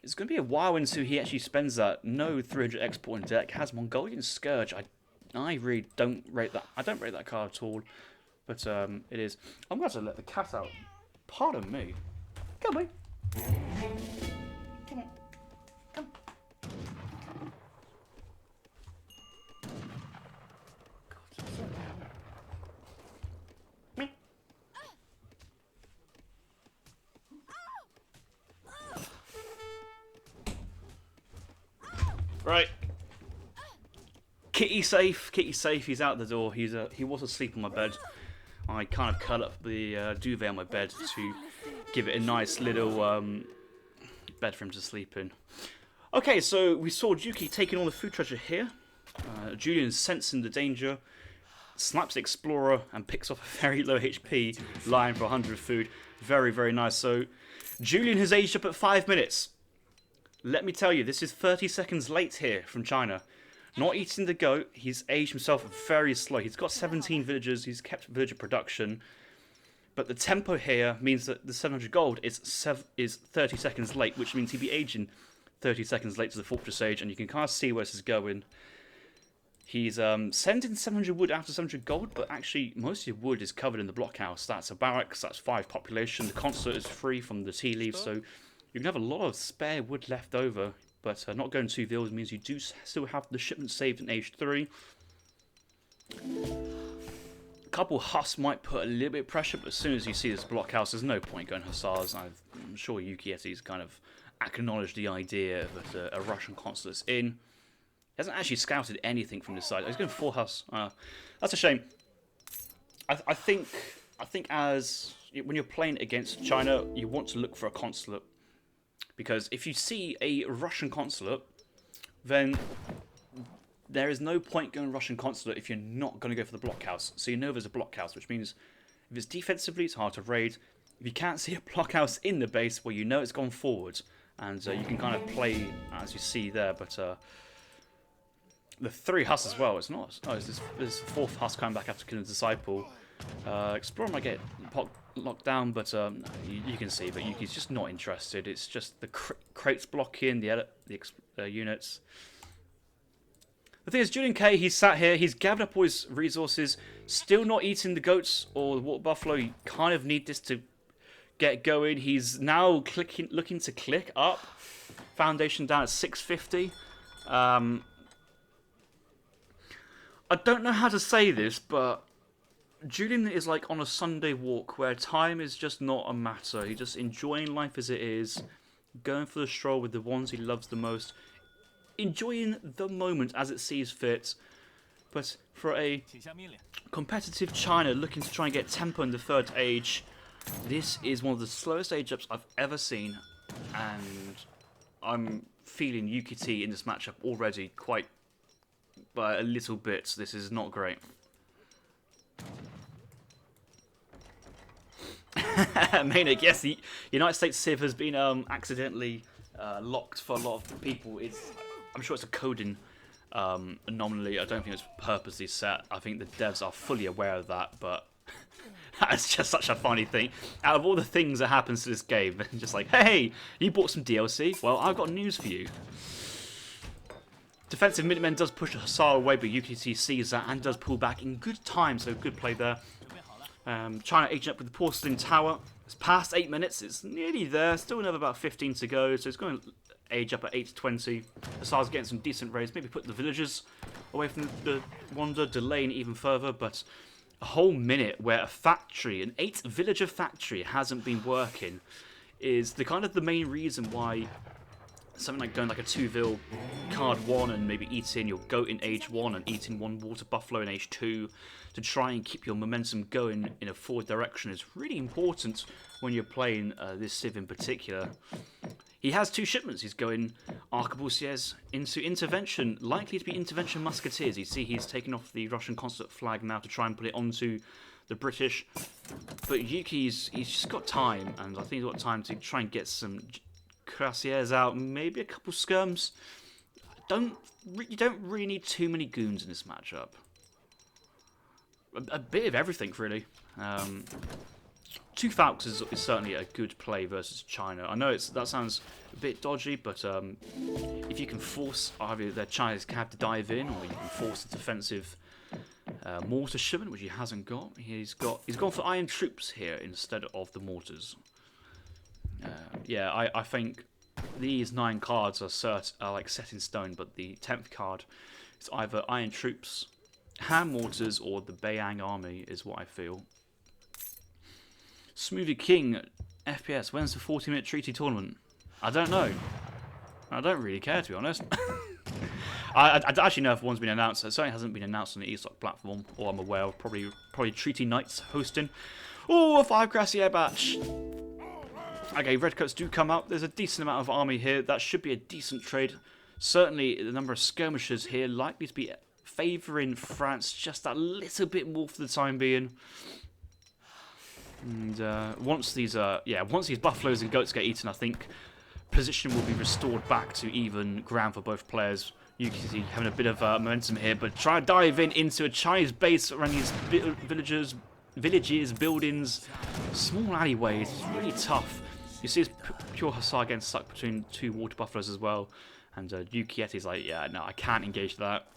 It's going to be a while until he actually spends that. No 300 export in deck. Has Mongolian Scourge. I really don't rate that. I don't rate that card at all. But it is. I'm going to let the cat out. Pardon me. Come on. Come on. Come. Right. Kitty safe. Kitty safe. He's out the door. He was asleep on my bed. I kind of cut up the duvet on my bed to give it a nice little bed for him to sleep in. Okay, so we saw Yuki taking all the food treasure here. Julian sensing the danger, slaps the explorer and picks off a very low HP lion for 100 food. Very, very nice. So Julian has aged up at 5 minutes. Let me tell you, this is 30 seconds late here from China. Not eating the goat, he's aged himself very slow. He's got 17 villagers, he's kept villager production. But the tempo here means that the 700 gold is 30 seconds late, which means he'd be aging 30 seconds late to the Fortress Age, and you can kind of see where this is going. He's sending 700 wood after 700 gold, but actually most of your wood is covered in the blockhouse. That's a barracks, that's 5 population, the consulate is free from the tea leaves, so you can have a lot of spare wood left over. But not going 2 villas means you do still have the shipment saved in age 3. A couple Huss might put a little bit of pressure, but as soon as you see this blockhouse, there's no point going Hussars. I'm sure Yukietty's kind of acknowledged the idea that a Russian consulate's in. He hasn't actually scouted anything from this side. He's going 4 Huss. That's a shame. I think as when you're playing against China, you want to look for a consulate. Because if you see a Russian consulate, then there is no point going Russian consulate if you're not going to go for the blockhouse. So you know there's a blockhouse, which means if it's defensively, it's hard to raid. If you can't see a blockhouse in the base, well, you know it's gone forward. And you can kind of play as you see there. But the 3 Huss as well, it's not. Oh, it's this 4th Huss coming back after killing the Disciple. Explorer might get locked down, but you can see that Yuki's just not interested. It's just the crates blocking the units. The thing is, JulianK, he's sat here, he's gathered up all his resources, still not eating the goats or the water buffalo. You kind of need this to get going. He's now looking to click up. Foundation down at 650. I don't know how to say this, but Julian is like on a Sunday walk where time is just not a matter. He's just enjoying life as it is, going for the stroll with the ones he loves the most, enjoying the moment as it sees fit. But for a competitive China looking to try and get tempo in the 3rd age, this is one of the slowest age ups I've ever seen, and I'm feeling Yukietty in this matchup already quite by a little bit. This is not great. Maynard, yes, the United States Civ has been accidentally locked for a lot of people. I'm sure it's a coding anomaly. I don't think it's purposely set. I think the devs are fully aware of that, but that's just such a funny thing. Out of all the things that happens to this game, just like, hey, you bought some DLC? Well, I've got news for you. Defensive Minutemen does push a Hussar away, but Yukietty sees that and does pull back in good time, so good play there. China aging up with the Porcelain Tower. It's past 8 minutes, it's nearly there, still another about 15 to go, so it's going to age up at 8:20. Hussar's getting some decent raids, maybe put the villagers away from the Wander, delaying even further, but a whole minute where a factory, an 8 villager factory, hasn't been working is the kind of the main reason why something like going like a 2-vil card 1 and maybe eating your goat in age 1 and eating 1 water buffalo in age 2 to try and keep your momentum going in a forward direction is really important when you're playing this Civ in particular. He has 2 shipments. He's going Arquebusiers into Intervention, likely to be Intervention Musketeers. You see he's taken off the Russian consulate flag now to try and put it onto the British. But Yuki's just got time, and I think he's got time to try and get some Cuirassiers out, maybe a couple skirms. You don't really need too many goons in this matchup. A bit of everything, really. Two Falcons is certainly a good play versus China. I know that sounds a bit dodgy, but if you can force either their Chinese cab to dive in, or you can force a defensive mortar shipment, which he hasn't got. He's gone for iron troops here instead of the mortars. Yeah, I think these 9 cards are like set in stone, but the 10th card is either iron troops, hand mortars, or the Beiyang army is what I feel. Smoothie King FPS. When's the 40-minute treaty tournament? I don't know. I don't really care, to be honest. I actually know if one's been announced. It certainly hasn't been announced on the eStock platform, or I'm aware of. Probably Treaty Knights hosting. Oh, a 5 Gracier batch. Okay, Redcoats do come out. There's a decent amount of army here. That should be a decent trade. Certainly, the number of skirmishers here likely to be favouring France just a little bit more for the time being. And once these buffaloes and goats get eaten, I think position will be restored back to even ground for both players. Yuki having a bit of momentum here, but try to dive into a Chinese base around these villages, buildings, small alleyways. It's really tough. You see his pure Hussar getting stuck between 2 water buffaloes as well, and Yukietty's like, yeah, no, I can't engage that.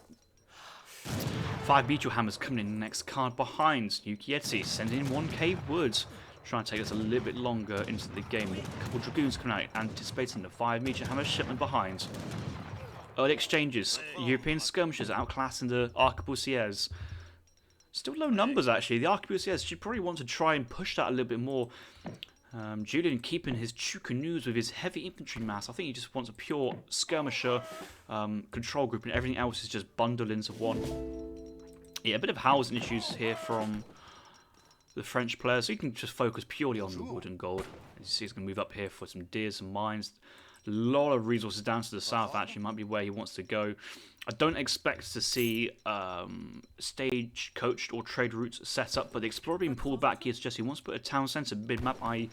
5 Beetle Hammers coming in the next card behind. Yukietty sending in 1k wood. Trying to take us a little bit longer into the game. A couple Dragoons coming out, anticipating the 5 Beetle Hammer shipment behind. Early exchanges. European skirmishers outclassing the arquebusiers. Still low numbers, actually. The arquebusiers should probably want to try and push that a little bit more. Julian keeping his true canoes with his heavy infantry mass. I think he just wants a pure skirmisher control group, and everything else is just bundled into one. Yeah, a bit of housing issues here from the French players, so you can just focus purely on the wood and gold. As you see, he's going to move up here for some deers, some mines. A lot of resources down to the south, actually, might be where he wants to go. I don't expect to see stage coached or trade routes set up, but the explorer being pulled back is just he wants to put a town centre mid-map. I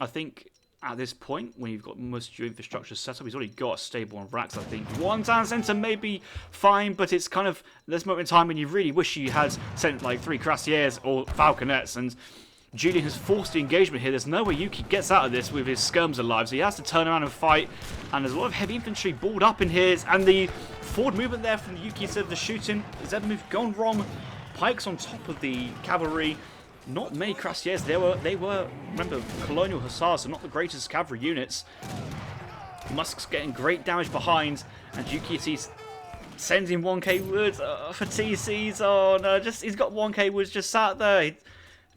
think at this point, when you've got most of your infrastructure set up, he's already got a stable on racks, I think. One town centre may be fine, but it's kind of this moment in time when you really wish you had sent like 3 Cuirassiers or Falconets, and Julian has forced the engagement here. There's no way Yuki gets out of this with his skirms alive, so he has to turn around and fight, and there's a lot of heavy infantry balled up in here, and the forward movement there from Yuki instead of the shooting. Is that move gone wrong? Pikes on top of the cavalry. Not many Cuirassiers. They were, remember, colonial hussars, so not the greatest cavalry units. Musk's getting great damage behind, and Yukietty's sending 1k wood for TCs. Oh no, he's got 1k wood just sat there. He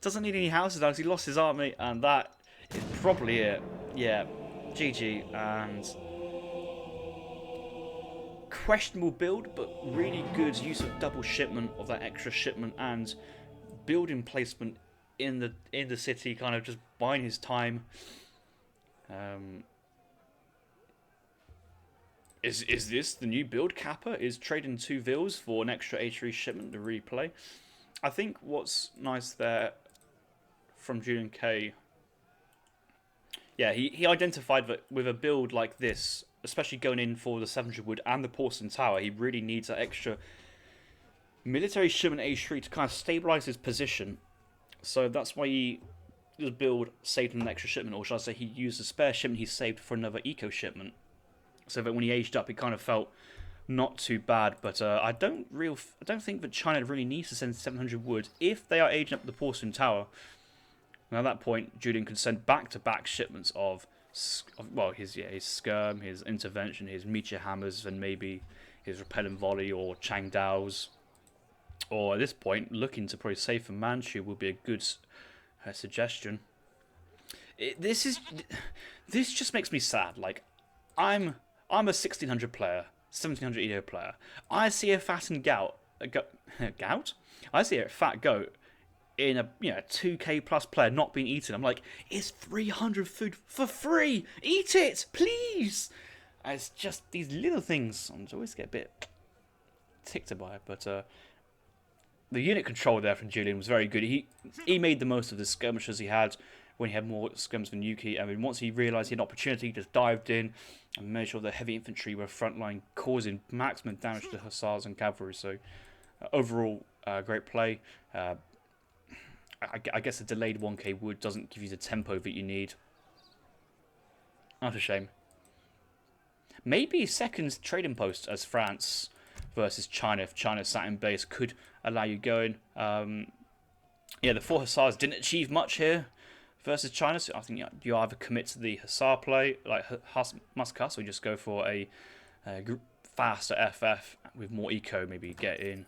doesn't need any houses now because he lost his army, and that is probably it. Yeah, GG, and questionable build, but really good use of double shipment of that extra shipment and building placement in the city, kind of just buying his time. Is this the new build? Kappa is trading 2 Vils for an extra H3 shipment to replay. I think what's nice there from JulianK, yeah, he identified that with a build like this, especially going in for the 700 wood and the porcelain tower, he really needs that extra military shipment H3 to kind of stabilize his position. So that's why he this build saved him an extra shipment, or should I say he used the spare shipment he saved for another eco shipment, so that when he aged up, it kind of felt not too bad. But I don't think that China really needs to send 700 wood if they are aging up the porcelain tower. And at that point, Julian could send back-to-back shipments of his skirm, his intervention, his meteor hammers, and maybe his repellent volley or Changdao's. Or at this point, looking to probably save for Manchu would be a good suggestion. This just makes me sad. Like, I'm a 1600 player, 1700 Edo player. I see a fattened gout. I see a fat goat in a 2k plus player not being eaten. I'm like, it's 300 food for free. Eat it, please. And it's just these little things. I always get a bit ticked by it, but the unit control there from Julian was very good. He made the most of the skirmishers he had when he had more skirms than Yuki. I mean, once he realised he had an opportunity, he just dived in and made sure the heavy infantry were frontline, causing maximum damage to hussars and cavalry. So overall, great play. I guess a delayed 1k wood doesn't give you the tempo that you need. That's a shame. Maybe second trading post as France versus China, if China sat in base, could allow you going. Yeah, the 4 Hussars didn't achieve much here versus China, so I think you either commit to the Hussar play, like Muscus, or just go for a faster FF with more eco, maybe get in.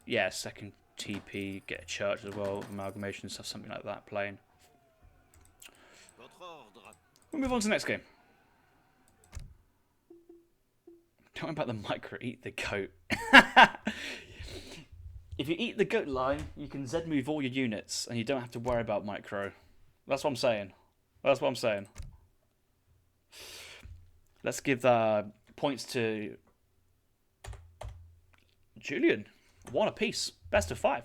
Yeah, second TP, get a church as well, amalgamation stuff, something like that playing. We'll move on to the next game. Don't worry about the micro, eat the goat. If you eat the goat line, you can Z move all your units and you don't have to worry about micro. That's what I'm saying. That's what I'm saying. Let's give points to Julian. 1 apiece. Best of 5.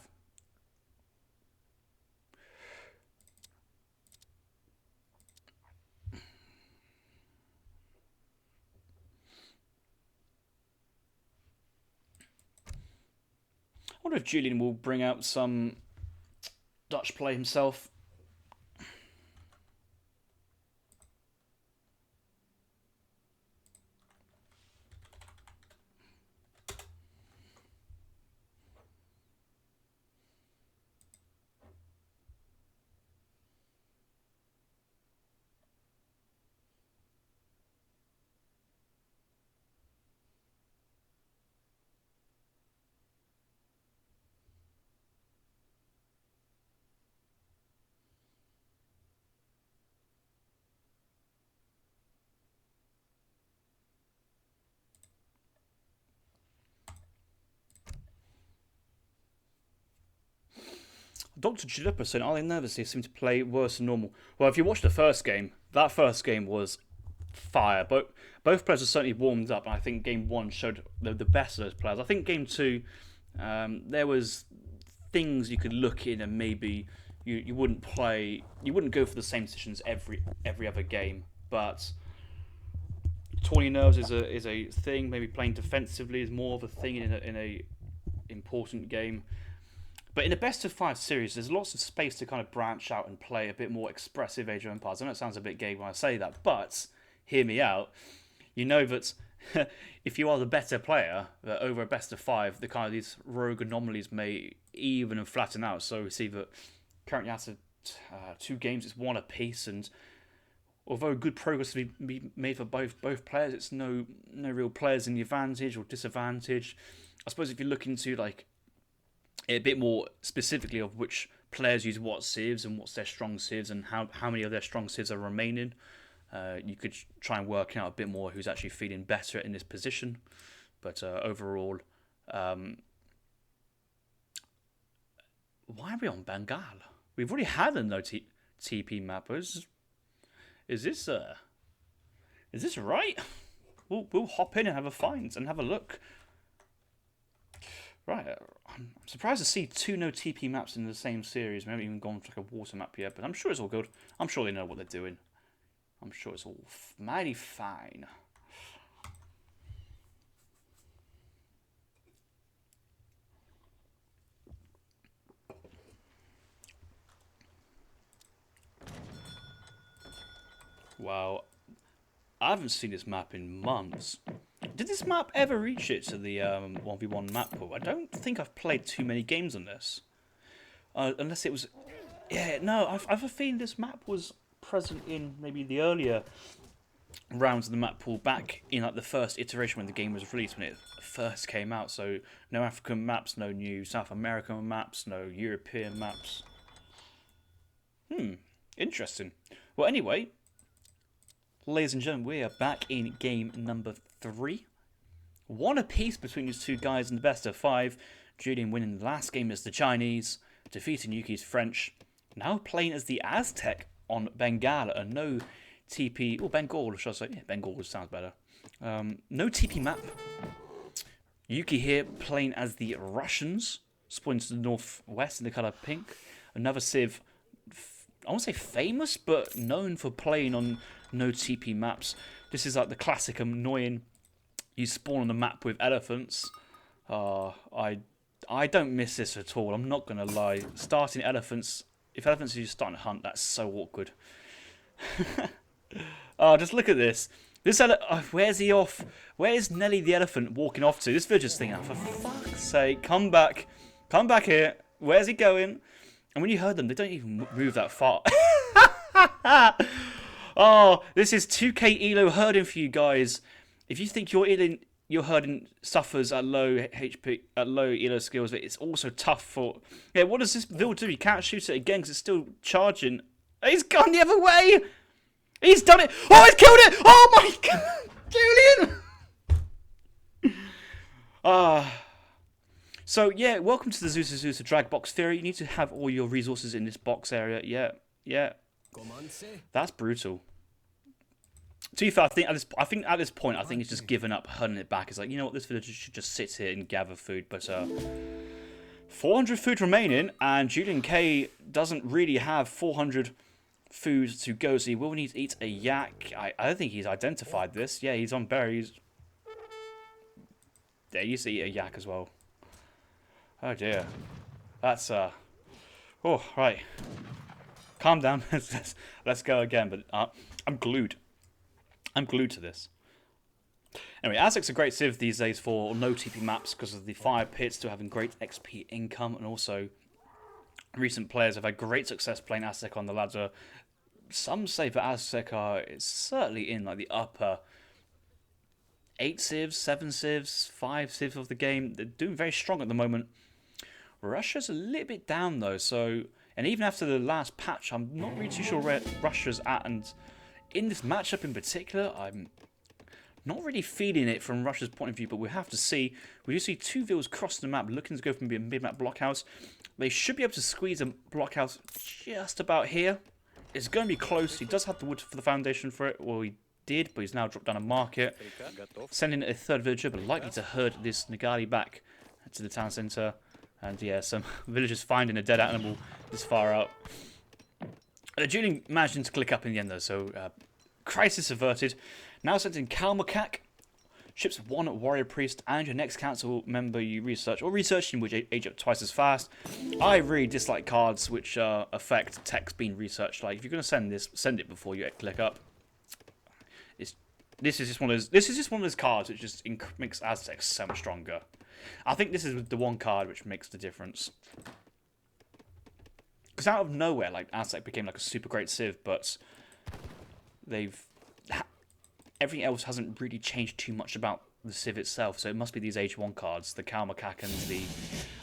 I wonder if Julian will bring out some Dutch play himself. Dr. Jalipper said, are they nervous? They seem to play worse than normal. Well, if you watch the first game, that first game was fire. Both players were certainly warmed up, and I think game 1 showed the best of those players. I think game 2, there was things you could look in, and maybe you wouldn't go for the same positions every other game. But tawny nerves is a thing. Maybe playing defensively is more of a thing in a important game. But in a best of 5 series, there's lots of space to kind of branch out and play a bit more expressive Age of Empires. I know it sounds a bit gay when I say that, but hear me out. You know that if you are the better player, that over a best of 5, the kind of these rogue anomalies may even and flatten out. So we see that currently after 2 games, it's 1 apiece, and although good progress has been made for both players, it's no real players in the advantage or disadvantage. I suppose if you look into like a bit more specifically of which players use what civs and what's their strong civs and how many of their strong civs are remaining, you could try and work out a bit more who's actually feeling better in this position. But overall, why are we on Bengal? We've already had a no TP map. Is this right? We'll hop in and have a find and have a look. Right, I'm surprised to see 2 no TP maps in the same series. We haven't even gone for like a water map yet, but I'm sure it's all good. I'm sure they know what they're doing. I'm sure it's all mighty fine. Wow, I haven't seen this map in months. Did this map ever reach it to the 1v1 map pool? I don't think I've played too many games on this. Unless it was... Yeah, no, I've a feeling this map was present in maybe the earlier rounds of the map pool back in like the first iteration when the game was released, when it first came out. So no African maps, no new South American maps, no European maps. Interesting. Well, anyway, ladies and gentlemen, we are back in game number 3. 1 apiece between these 2 guys in the best of 5. Julian winning the last game as the Chinese, defeating Yuki's French. Now playing as the Aztec on Bengal, a no TP... Oh, Bengal, should I say? Yeah, Bengal sounds better. No TP map. Yuki here playing as the Russians, spawning to the northwest in the colour pink. Another civ, I won't say famous, but known for playing on no TP maps. This is like the classic annoying, you spawn on the map with elephants. I I don't miss this at all. I'm not going to lie. Starting elephants. If elephants are just starting to hunt, that's so awkward. Oh, just look at this. This where's he off? Where's Nelly the elephant walking off to? This villager's thinking, oh, for fuck's sake, come back. Come back here. Where's he going? And when you heard them, they don't even move that far. Oh, this is 2k elo herding for you guys. If you think your herding suffers at low HP, at low elo skills, but it's also tough for... Yeah, what does this build do? You can't shoot it again because it's still charging. He's gone the other way! He's done it! Oh, he's killed it! Oh my god! Julian! So, yeah, welcome to the Zeus drag box theory. You need to have all your resources in this box area. Yeah. That's brutal. To be fair, I think at this point, he's just given up, hunting it back. It's like, you know what, this villager should just sit here and gather food. But 400 food remaining, and JulianK doesn't really have 400 food to go, so he will need to eat a yak. I don't think he's identified this. Yeah, he's on berries. Yeah, he used to eat a yak as well. Oh dear. That's oh, right. Calm down. Let's go again. But I'm glued. I'm glued to this. Anyway, Aztek's a great civ these days for no TP maps because of the fire pits, still having great XP income, and also recent players have had great success playing Aztek on the ladder. Some say that Aztek are certainly in like the upper 8 civs, 7 civs, 5 civs of the game. They're doing very strong at the moment. Russia's a little bit down though, so, and even after the last patch, I'm not really too sure where Russia's at, and in this matchup in particular, I'm not really feeling it from Russia's point of view, but we have to see. We do see 2 villas crossing the map, looking to go from a mid-map blockhouse. They should be able to squeeze a blockhouse just about here. It's going to be close. He does have the wood for the foundation for it, well, he did, but he's now dropped down a market. Sending a 3rd villager, but likely to herd this Nagali back to the town centre. And yeah, some villagers finding a dead animal this far out. Julian managing to click up in the end though, so crisis averted. Now sent in Kalmakak, ships 1 warrior priest, and your next council member you research, or researching which age up twice as fast. I really dislike cards which affect text being researched. Like if you're going to send this, send it before you click up. This is just one of those cards which just makes Aztec so much stronger. I think this is the one card which makes the difference. Because out of nowhere, like Aztec became like a super great civ, but everything else hasn't really changed too much about the civ itself. So it must be these H1 cards, the Kalmakak and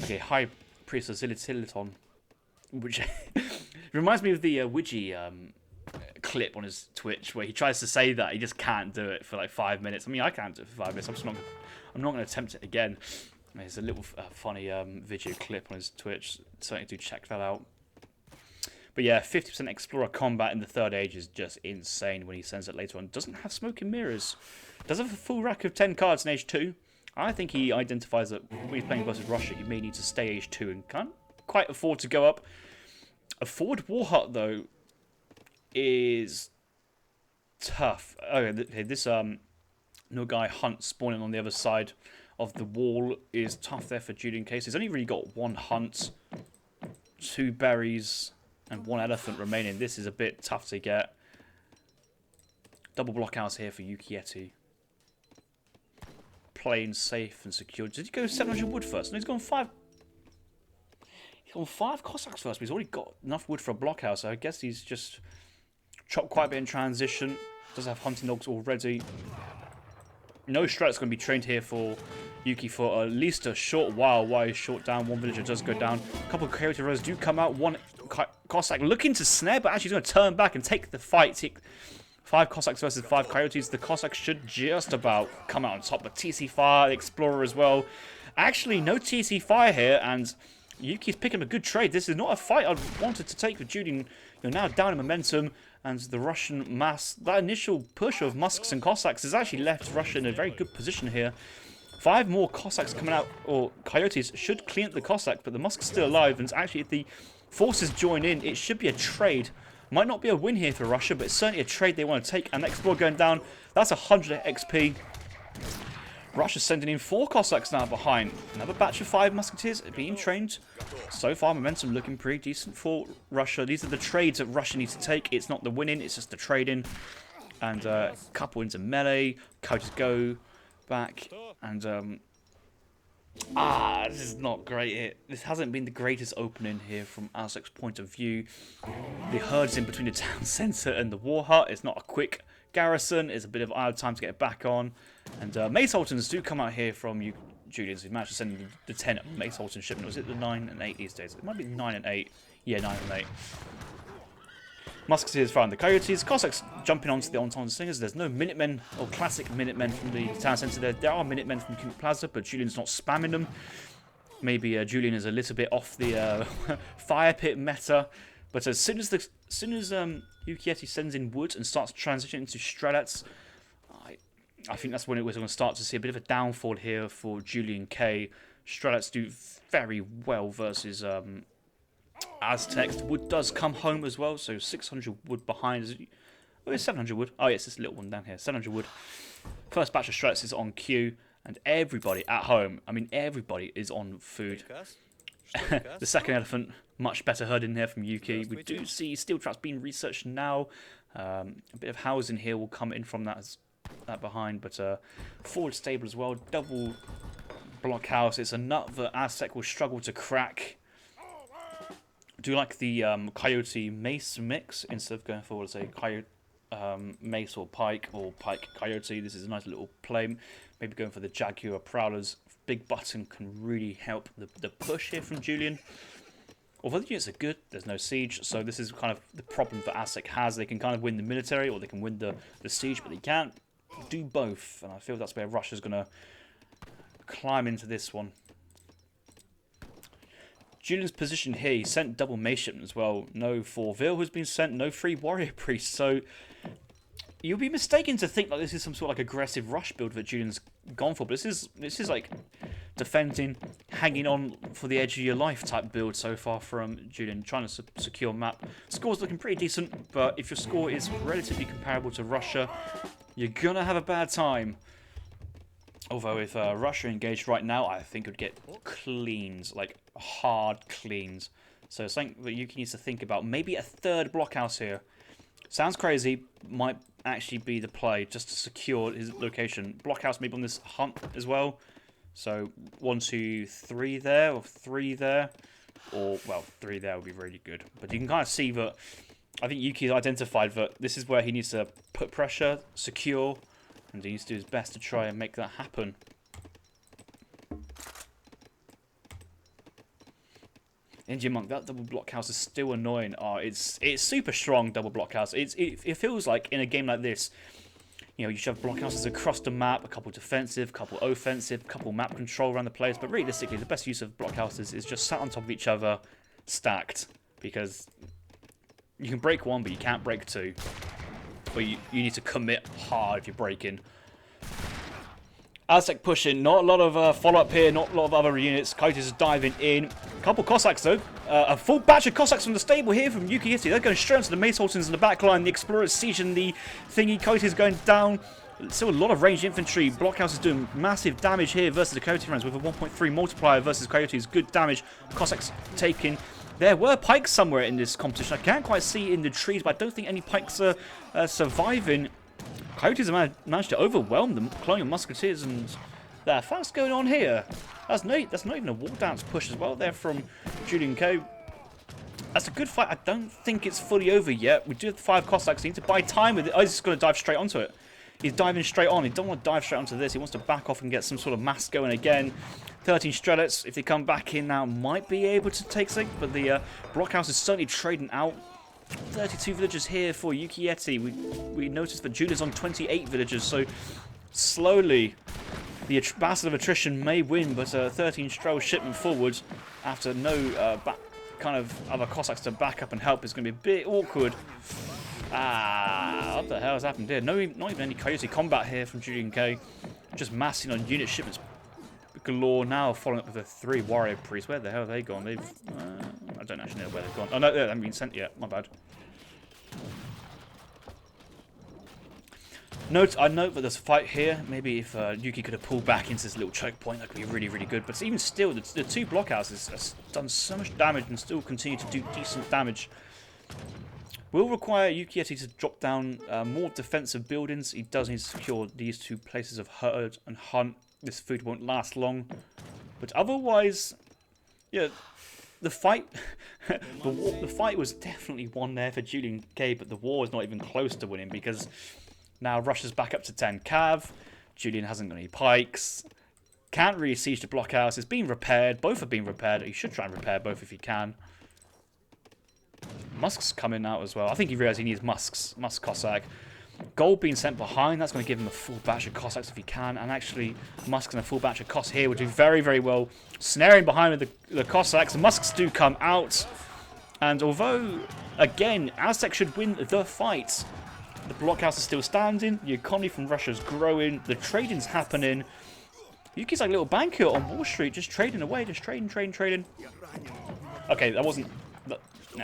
the High Priest of Zilitiliton, which reminds me of the Widgie clip on his Twitch where he tries to say that he just can't do it for like 5 minutes. I mean, I can't do it for 5 minutes. I'm not going to attempt it again. There's a little funny video clip on his Twitch. Certainly do check that out. But yeah, 50% Explorer combat in the 3rd age is just insane when he sends it later on. Doesn't have smoking mirrors. Does have a full rack of 10 cards in age 2. I think he identifies that when he's playing versus Russia, he may need to stay age 2 and can't quite afford to go up. A forward war hut, though, is tough. Okay, this no guy hunt spawning on the other side of the wall is tough there for JulianK. He's only really got 1 hunt, 2 berries, and 1 elephant remaining. This is a bit tough to get. Double blockhouse here for Yukietty. Playing safe and secure. Did he go 700 wood first? No, he's gone 5. He's gone 5 Cossacks first, but he's already got enough wood for a blockhouse. So I guess he's just chopped quite a bit in transition. Does have hunting dogs already. No strat's going to be trained here for Yuki for at least a short while. While he's short down, 1 villager does go down. A couple of coyote runners do come out. 1 Cossack looking to snare, but actually he's going to turn back and take the fight. 5 Cossacks versus 5 coyotes. The Cossacks should just about come out on top. But TC Fire, the Explorer as well. Actually, no TC Fire here, and Yuki's picking a good trade. This is not a fight I wanted to take with Julian. You're now down in momentum, and the Russian mass, that initial push of Musks and Cossacks has actually left Russia in a very good position here. 5 more Cossacks coming out, or coyotes, should clean up the Cossacks, but the Musk's still alive, and actually if the forces join in, it should be a trade. Might not be a win here for Russia, but it's certainly a trade they want to take, and the Explorer going down, that's 100 XP. Russia's sending in 4 Cossacks now behind. Another batch of 5 musketeers being trained. So far, momentum looking pretty decent for Russia. These are the trades that Russia needs to take. It's not the winning, it's just the trading. And a couple into melee. Coaches go back. And, this is not great. This hasn't been the greatest opening here from Aztek's point of view. The herds in between the town centre and the war hut. It's not a quick garrison. It's a bit of idle time to get it back on. And Mace Sultans do come out here from Julian. So we've managed to send the 10 Mace Sultan shipment. Was it the 9 and 8 these days? It might be 9 and 8. Yeah, 9 and 8. Musketeers firing the Coyotes. Cossacks jumping onto the Entente Slingers. There's no Minutemen or classic Minutemen from the town centre there. There are Minutemen from King Plaza, but Julian's not spamming them. Maybe Julian is a little bit off the fire pit meta. But as soon as Yukietty sends in wood and starts transitioning into Strelets, I think that's when we're going to start to see a bit of a downfall here for JulianK. Strelets do very well versus Aztecs. Wood does come home as well, so 600 wood behind. Oh, it's 700 wood. Oh, yes, this little one down here. 700 wood. First batch of Strelets is on queue, and everybody at home, I mean, everybody is on food. The second elephant, much better herd in here from Yuki. We do see steel traps being researched now. A bit of housing here will come in from that behind, but forward stable as well. Double blockhouse. It's a nut that Aztec will struggle to crack. I do like the Coyote Mace mix instead of going forward as a Coyote Mace or Pike Coyote. This is a nice little play. Maybe going for the Jaguar Prowlers. Big button can really help the push here from Julian. Although the units are good, there's no siege, so this is kind of the problem that Aztec has. They can kind of win the military or they can win the siege, but they can't do both. And I feel that's where Russia's going to climb into this one. Julian's position here, he sent double Mace shipment as well. No Forville has been sent, no free warrior priest. So you'll be mistaken to think that this is some sort of like aggressive rush build that Julian's gone for. But this is like defending, hanging on for the edge of your life type build so far from Julian. Trying to secure map. Score's looking pretty decent, but if your score is relatively comparable to Russia, you're going to have a bad time. Although if Russia engaged right now, I think it would get cleans, like hard cleans. So something that Yuki needs to think about. Maybe a third blockhouse here. Sounds crazy, might actually be the play just to secure his location. Blockhouse maybe on this hunt as well. So 1, 2, 3 there, or 3 there. Or, well, 3 there would be really good. But you can kind of see that I think Yuki's identified that this is where he needs to put pressure, secure, and he needs to do his best to try and make that happen. Indian Monk, that double blockhouse is still annoying. Oh, it's super strong double blockhouse. It feels like in a game like this, you know, you should have blockhouses across the map, a couple defensive, a couple offensive, a couple map control around the place. But realistically, the best use of blockhouses is just sat on top of each other, stacked, because you can break one, but you can't break two. But you need to commit hard if you're breaking. Aztec pushing, not a lot of follow-up here, not a lot of other units. Coyotes is diving in. A couple Cossacks though. A full batch of Cossacks from the stable here from Yukietty. They're going straight into the Mace Sultans in the back line. The Explorers sieging the thingy. Coyotes going down. Still a lot of ranged infantry. Blockhouse is doing massive damage here versus the Coyote friends with a 1.3 multiplier versus Coyotes. Good damage. Cossacks taking. There were pikes somewhere in this competition. I can't quite see in the trees, but I don't think any pikes are surviving. Coyotes have managed to overwhelm them, Colonial Musketeers, and there. What's going on here? That's not even a war dance push as well there from JulianK. That's a good fight. I don't think it's fully over yet. We do have the 5 Cossacks. Need to buy time with it. Oh, he's just going to dive straight onto it. He's diving straight on. He don't want to dive straight onto this. He wants to back off and get some sort of mass going again. 13 Strelets, if they come back in now, might be able to take something, but the blockhouse is certainly trading out. 32 villagers here for Yukietty. We noticed that Julian's on 28 villagers, so slowly the battle of attrition may win, but 13 Stroll shipment forward after no kind of other Cossacks to back up and help is going to be a bit awkward. What the hell has happened here? Not even any Coyote combat here from JulianK. Just massing on unit shipments galore now, following up with the 3 warrior priests. Where the hell have they gone? They've I don't actually know where they've gone. Oh no, they haven't been sent yet. My bad. I note that there's a fight here. Maybe if Yuki could have pulled back into this little choke point, that could be really, really good. But even still, the two blockhouses have done so much damage and still continue to do decent damage. Will require Yukietty to drop down more defensive buildings. He does need to secure these two places of herd and hunt. This food won't last long. But otherwise, yeah, the fight the fight was definitely won there for JulianK, but the war is not even close to winning because now Russia's back up to 10 cav. Julian hasn't got any pikes. Can't really siege the blockhouse. It's been repaired. Both have been repaired. You should try and repair both if you can. Musk's coming out as well. I think he realised he needs Musk Cossack. Gold being sent behind, that's going to give him a full batch of Cossacks if he can. And actually, Musk and a full batch of Coss here would do very, very well. Snaring behind with the Cossacks. The Musks do come out. And although, again, Aztec should win the fight, the blockhouse is still standing. The economy from Russia is growing. The trading's happening. Yuki's like a little banker on Wall Street, just trading away, just trading. Okay, that wasn't...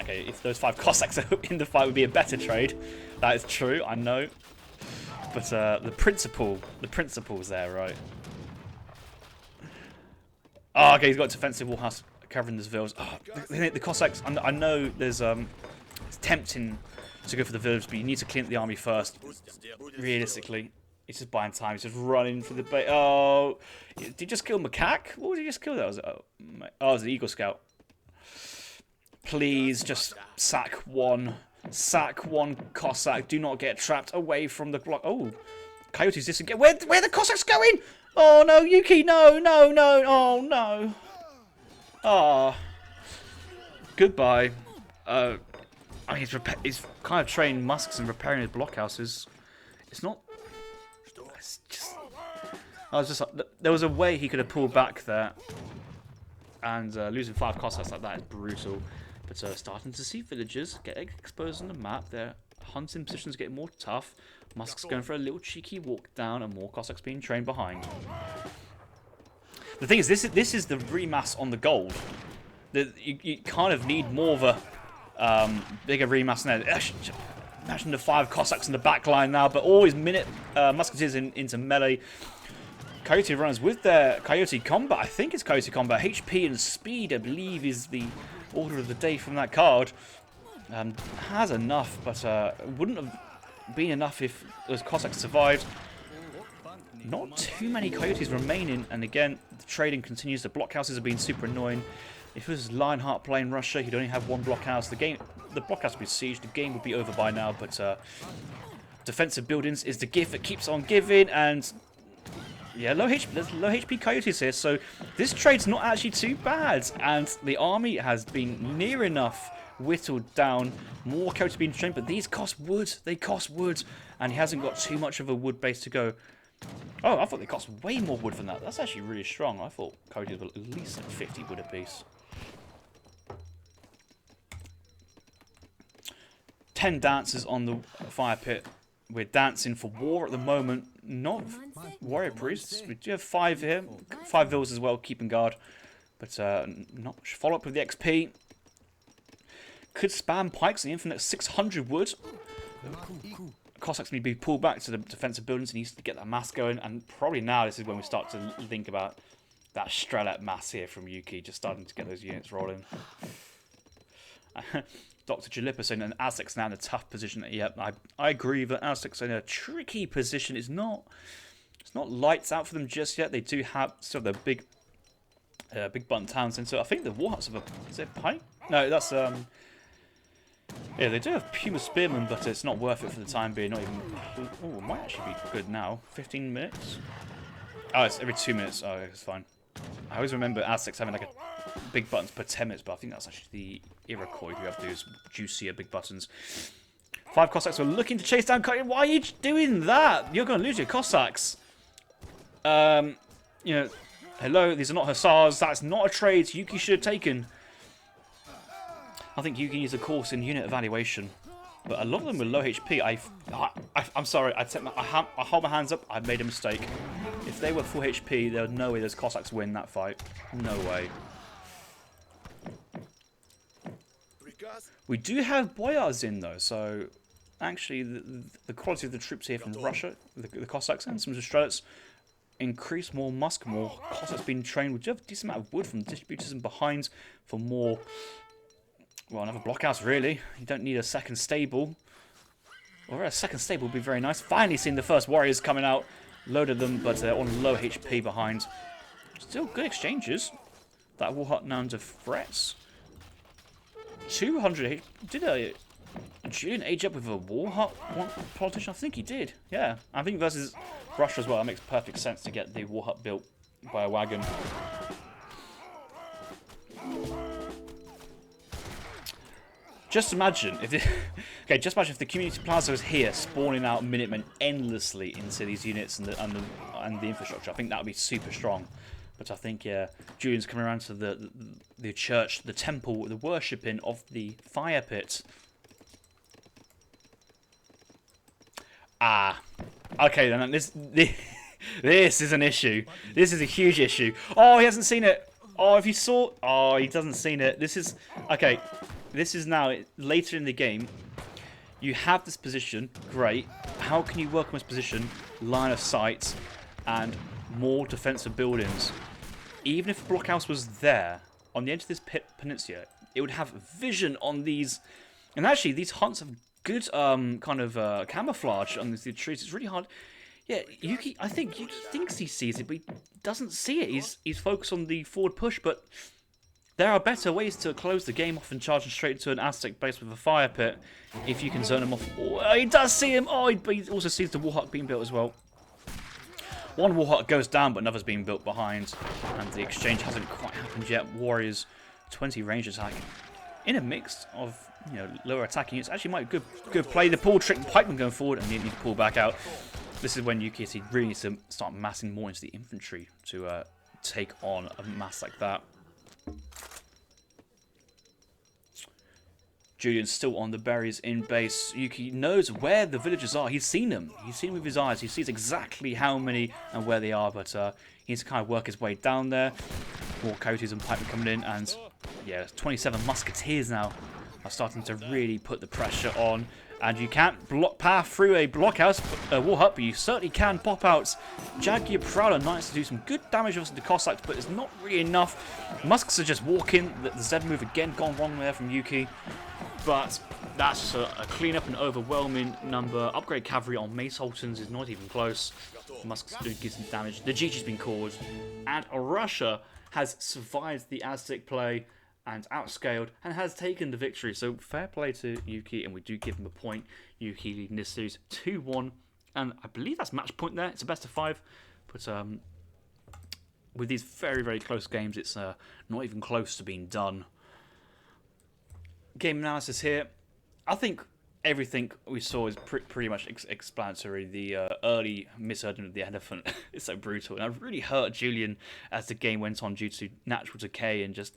Okay, if those 5 Cossacks in the fight would be a better trade. That is true, I know. But the principle's there, right? Oh, okay, he's got a defensive wall house covering the villas. Oh, the Cossacks, I know there's it's tempting to go for the village, but you need to clean up the army first. Realistically, he's just buying time. He's just running for the bait. Oh, did he just kill Macaque? What did he just kill? That was it was the Eagle Scout. Please just sack one Cossack. Do not get trapped away from the block. Oh, Coyote's disengaged. Where are the Cossacks going? Oh no, Yuki, no. Oh no. Ah. Goodbye. I mean, he's kind of trained Musks and repairing his blockhouses. It's not. It's just. There was a way he could have pulled back there, and losing 5 Cossacks like that is brutal. But starting to see villagers get exposed on the map. Their hunting positions get more tough. Musk's going for a little cheeky walk down, and more Cossacks being trained behind. The thing is, this is the remass on the gold. You kind of need more of a bigger remass in there. Imagine the 5 Cossacks in the back line now, but always minute musketeers into melee. Coyote runs with their Coyote combat. I think it's Coyote combat. HP and speed, I believe, is the order of the day from that card. Has enough, but wouldn't have been enough if those Cossacks survived. Not too many Coyotes remaining, and again, the trading continues. The blockhouses have been super annoying. If it was Lionheart playing Russia, he'd only have 1 blockhouse. The blockhouse would be sieged. The game would be over by now, but defensive buildings is the gift that keeps on giving, and yeah, there's low HP Coyotes here, so this trade's not actually too bad, and the army has been near enough whittled down. More Coyotes being trained, but these cost wood. They cost wood, and he hasn't got too much of a wood base to go. Oh, I thought they cost way more wood than that. That's actually really strong. I thought Coyotes were at least like 50 wood apiece. 10 dancers on the fire pit. We're dancing for war at the moment, not warrior priests. We do have 5 here, 5 villas as well, keeping guard. But not much follow-up with the XP. Could spam pikes and infinite 600 wood. Cossacks need to be pulled back to the defensive buildings. He needs to get that mass going. And probably now this is when we start to think about that Strelet mass here from Yuki. Just starting to get those units rolling. Dr. Jalippa saying that Aztec's now in a tough position. Yep, I agree that Aztec's in a tricky position. It's not lights out for them just yet. They do have still the big button towns, and so I think the Warhuts have a... Is it Pike? No, that's yeah, they do have Puma Spearmen, but it's not worth it for the time being. Not even... Oh, it might actually be good now. 15 minutes? Oh, it's every 2 minutes. Oh, it's fine. I always remember Aztecs having like a big buttons per 10 minutes, but I think that's actually the Iroquois who have to do is juicier big buttons. 5 Cossacks were looking to chase down Coyote. Why are you doing that? You're going to lose your Cossacks. You know, hello, these are not Hussars. That's not a trade Yuki should have taken. I think Yuki needs a course in unit evaluation. But a lot of them were low HP. I'm sorry, I hold my hands up. I made a mistake. If they were full HP, there was no way those Cossacks win that fight. No way. We do have Boyars in though, so actually the quality of the troops here from Russia, the Cossacks and some Strelets, increase more musk, more Cossacks being trained with just a decent amount of wood from distributors and behinds for more. Well, another blockhouse really. You don't need a second stable. Or a second stable would be very nice. Finally seeing the first warriors coming out. Loaded them, but they're on low HP behind. Still good exchanges. That war hut now under threats. 200 Did Julian age up with a war hut politician? I think he did. Yeah. I think versus Russia as well. It makes perfect sense to get the war hut built by a wagon. Just imagine if just imagine if the community plaza was here, spawning out Minutemen endlessly into these units and the infrastructure. I think that would be super strong. But I think Julian's coming around to the church, the temple, the worshipping of the fire pit. Okay then. This is an issue. This is a huge issue. Oh, he hasn't seen it. Oh, if you saw, oh, he doesn't seen it. This is okay. This is now later in the game. You have this position, great. How can you work on this position? Line of sight and more defensive buildings. Even if a blockhouse was there on the edge of this peninsula, it would have vision on these. And actually, these hunts have good kind of camouflage on these trees. It's really hard. Yeah, Yuki. I think Yuki thinks he sees it, but he doesn't see it. He's focused on the forward push, but. There are better ways to close the game off than charging straight into an Aztec base with a fire pit if you can zone him off. Oh, he does see him! Oh, but he also sees the war hut being built as well. One war hut goes down, but another's being built behind. And the exchange hasn't quite happened yet. Warriors, 20 range attack. In a mix of lower attacking units. Actually might be good play. The pull trick pikeman going forward, and you need to pull back out. This is when Yukietty really needs to start massing more into the infantry to take on a mass like that. Julian's still on the berries in base. Yuki knows where the villagers are. He's seen them. He's seen them with his eyes. He sees exactly how many and where they are, but he needs to kind of work his way down there. More coyotes and pikemen coming in, and yeah, 27 musketeers now are starting to really put the pressure on. And you can't path through a blockhouse, war hut, but you certainly can pop out Jaguar Prowler Knights to do some good damage to the Cossacks, but it's not really enough. Musks are just walking. The Z move again gone wrong there from Yuki. But that's a clean-up and overwhelming number. Upgrade cavalry on Mace Holtons is not even close. Musks do give some damage. The GG's been called. And Russia has survived the Aztec play and outscaled and has taken the victory. So fair play to Yuki, and we do give him a point. Yuki leading this series 2-1. And I believe that's match point there. It's a best of 5. But with these very, very close games, it's not even close to being done. Game analysis here. I think everything we saw is pretty much explanatory. The early misherding of the elephant is so brutal, and it really hurt Julian as the game went on due to natural decay and just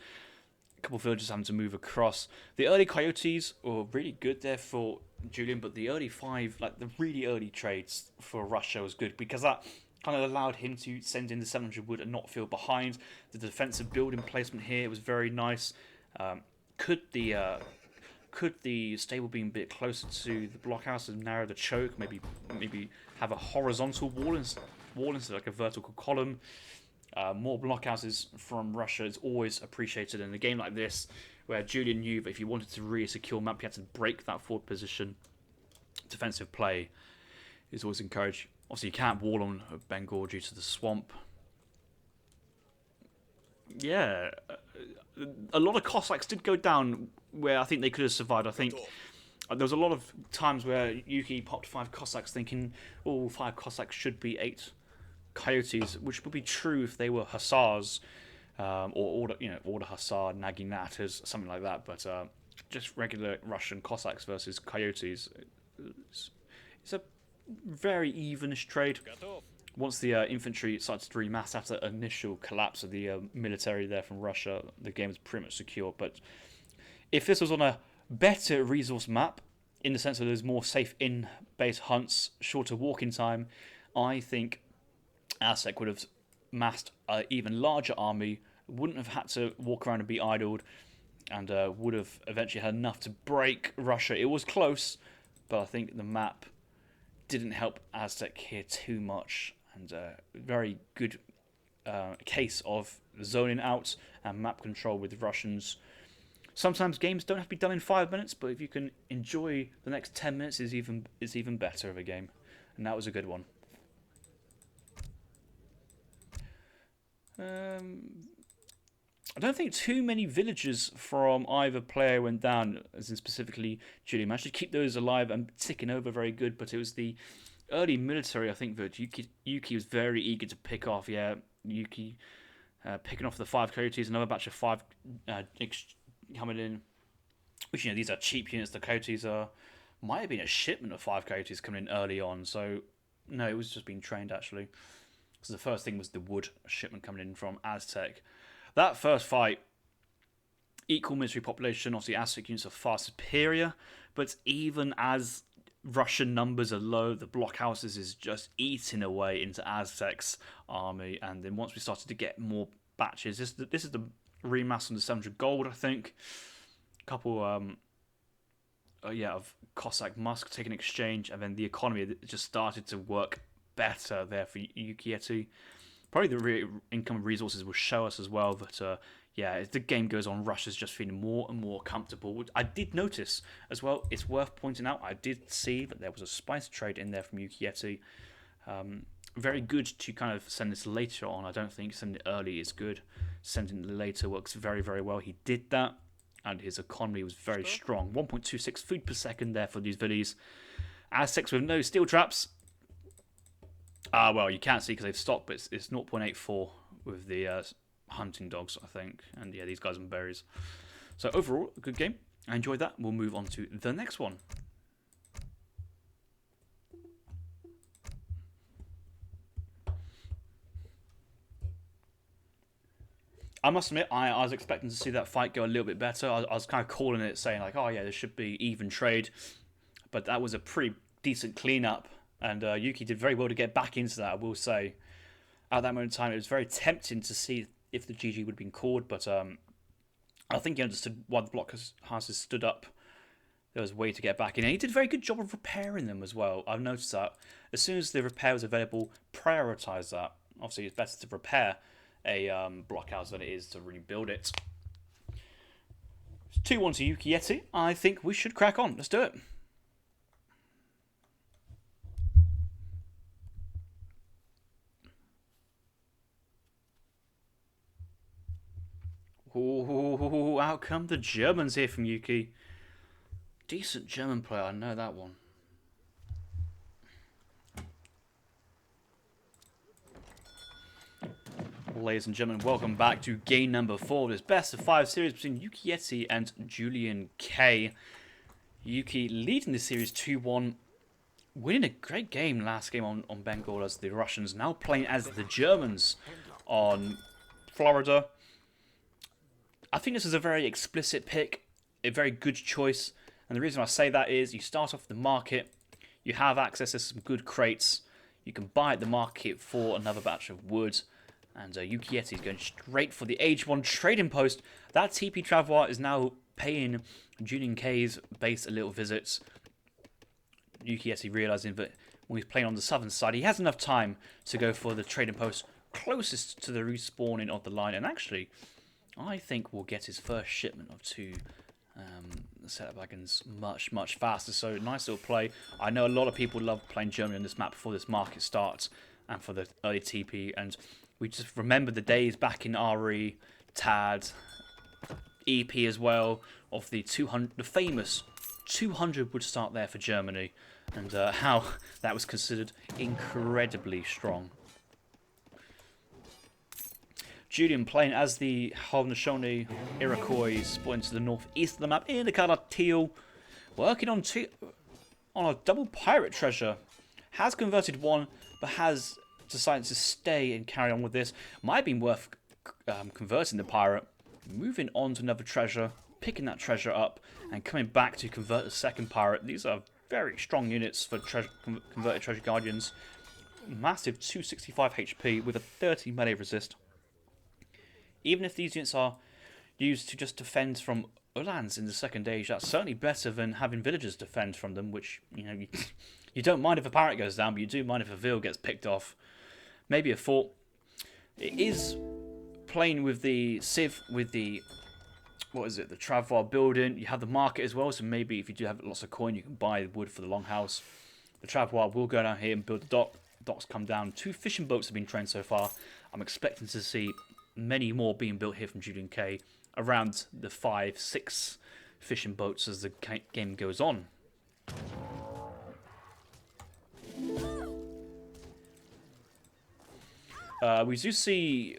a couple of villagers having to move across. The early coyotes were really good there for Julian, but the early 5, like the really early trades for Russia was good because that kind of allowed him to send in the 700 wood and not feel behind. The defensive building placement here was very nice. Could the stable be a bit closer to the blockhouse and narrow the choke? Maybe have a horizontal wall instead of like a vertical column. More blockhouses from Russia is always appreciated in a game like this, where Julian knew that if you wanted to really secure map, you had to break that forward position. Defensive play is always encouraged. Obviously, you can't wall on Bengal due to the swamp. Yeah. A lot of Cossacks did go down where I think they could have survived. I think there was a lot of times where Yuki popped 5 Cossacks thinking, oh, 5 Cossacks should be 8 coyotes, which would be true if they were hussars, or order hussar, naginators, something like that. But just regular Russian Cossacks versus coyotes, it's a very evenish trade. Once the infantry started to remass after the initial collapse of the military there from Russia, the game was pretty much secure. But if this was on a better resource map, in the sense that there's more safe in-base hunts, shorter walking time, I think Aztec would have massed an even larger army, wouldn't have had to walk around and be idled, and would have eventually had enough to break Russia. It was close, but I think the map didn't help Aztec here too much, and very good case of zoning out and map control with Russians. Sometimes games don't have to be done in 5 minutes, but if you can enjoy the next 10 minutes, is even better of a game, and that was a good one. I don't think too many villagers from either player went down, as in specifically Julian. Managed to keep those alive and ticking over very good, but it was the early military, I think, that Yuki was very eager to pick off. Yeah, Yuki picking off the 5 coyotes, another batch of 5 coming in. Which, these are cheap units. The coyotes might have been a shipment of 5 coyotes coming in early on. So, no, it was just being trained, actually. Because the first thing was the wood shipment coming in from Aztec. That first fight, equal military population, obviously Aztec units are far superior, but even as Russian numbers are low, the blockhouses is just eating away into Aztec's army, and then once we started to get more batches, this is the remass on the 700 gold, I think. A couple of Cossack Musk taking exchange, and then the economy just started to work better there for Yukietty. Probably the income resources will show us as well that, as the game goes on, Russia's just feeling more and more comfortable. I did notice as well, it's worth pointing out, I did see that there was a spice trade in there from Yukietty. Very good to kind of send this later on. I don't think sending it early is good. Sending it later works very, very well. He did that, and his economy was very strong. 1.26 food per second there for these villies. Aztecs with no steel traps. Well, you can't see because they've stopped, but it's 0.84 with the hunting dogs, I think. And yeah, these guys on berries. So overall, a good game. I enjoyed that. We'll move on to the next one. I must admit, I was expecting to see that fight go a little bit better. I was kind of calling it, saying like, oh yeah, there should be even trade. But that was a pretty decent cleanup. And Yuki did very well to get back into that, I will say. At that moment in time, it was very tempting to see if the GG would have been called, but I think he understood why the blockhouses stood up. There was a way to get back in. And he did a very good job of repairing them as well. I've noticed that. As soon as the repair was available, prioritise that. Obviously, it's better to repair a blockhouse than it is to rebuild it. 2-1 to Yukietty. I think we should crack on. Let's do it. Ooh, out come the Germans here from Yuki. Decent German player, I know that one. Ladies and gentlemen, welcome back to game number 4 of this best of 5 series between Yukietty and JulianK. Yuki leading the series 2-1, winning a great game last game on Bengal as the Russians, now playing as the Germans on Florida. I think this is a very explicit pick, a very good choice, and the reason I say that is you start off the market, you have access to some good crates, you can buy at the market for another batch of wood, and Yukietty is going straight for the H1 trading post. That TP Traveler is now paying JulianK's base a little visit. Yukietty realising that when he's playing on the southern side, he has enough time to go for the trading post closest to the respawning of the line, and actually I think we'll get his first shipment of 2 setup wagons much, much faster. So nice little play. I know a lot of people love playing Germany on this map before this market starts and for the early TP. And we just remember the days back in RE, TAD, EP as well, of the famous 200 would start there for Germany. And how that was considered incredibly strong. Julian playing as the Haudenosaunee Iroquois, spawning to the northeast of the map in the colour teal, working on a double pirate treasure. Has converted one, but has decided to stay and carry on with this. Might have been worth converting the pirate, moving on to another treasure, picking that treasure up, and coming back to convert the second pirate. These are very strong units for converted treasure guardians. Massive 265 HP with a 30 melee resist. Even if these units are used to just defend from Uhlans in the second age. That's certainly better than having villagers defend from them, which, you know, you don't mind if a parrot goes down, but you do mind if a veal gets picked off. Maybe a fort. It is playing with the Civ, with the, what is it, the Travois building. You have the market as well, so maybe if you do have lots of coin, you can buy wood for the longhouse. The Travois will go down here and build the dock. Docks come down. 2 fishing boats have been trained so far. I'm expecting to see many more being built here from JulianK. Around the 5, 6 fishing boats as the game goes on. We do see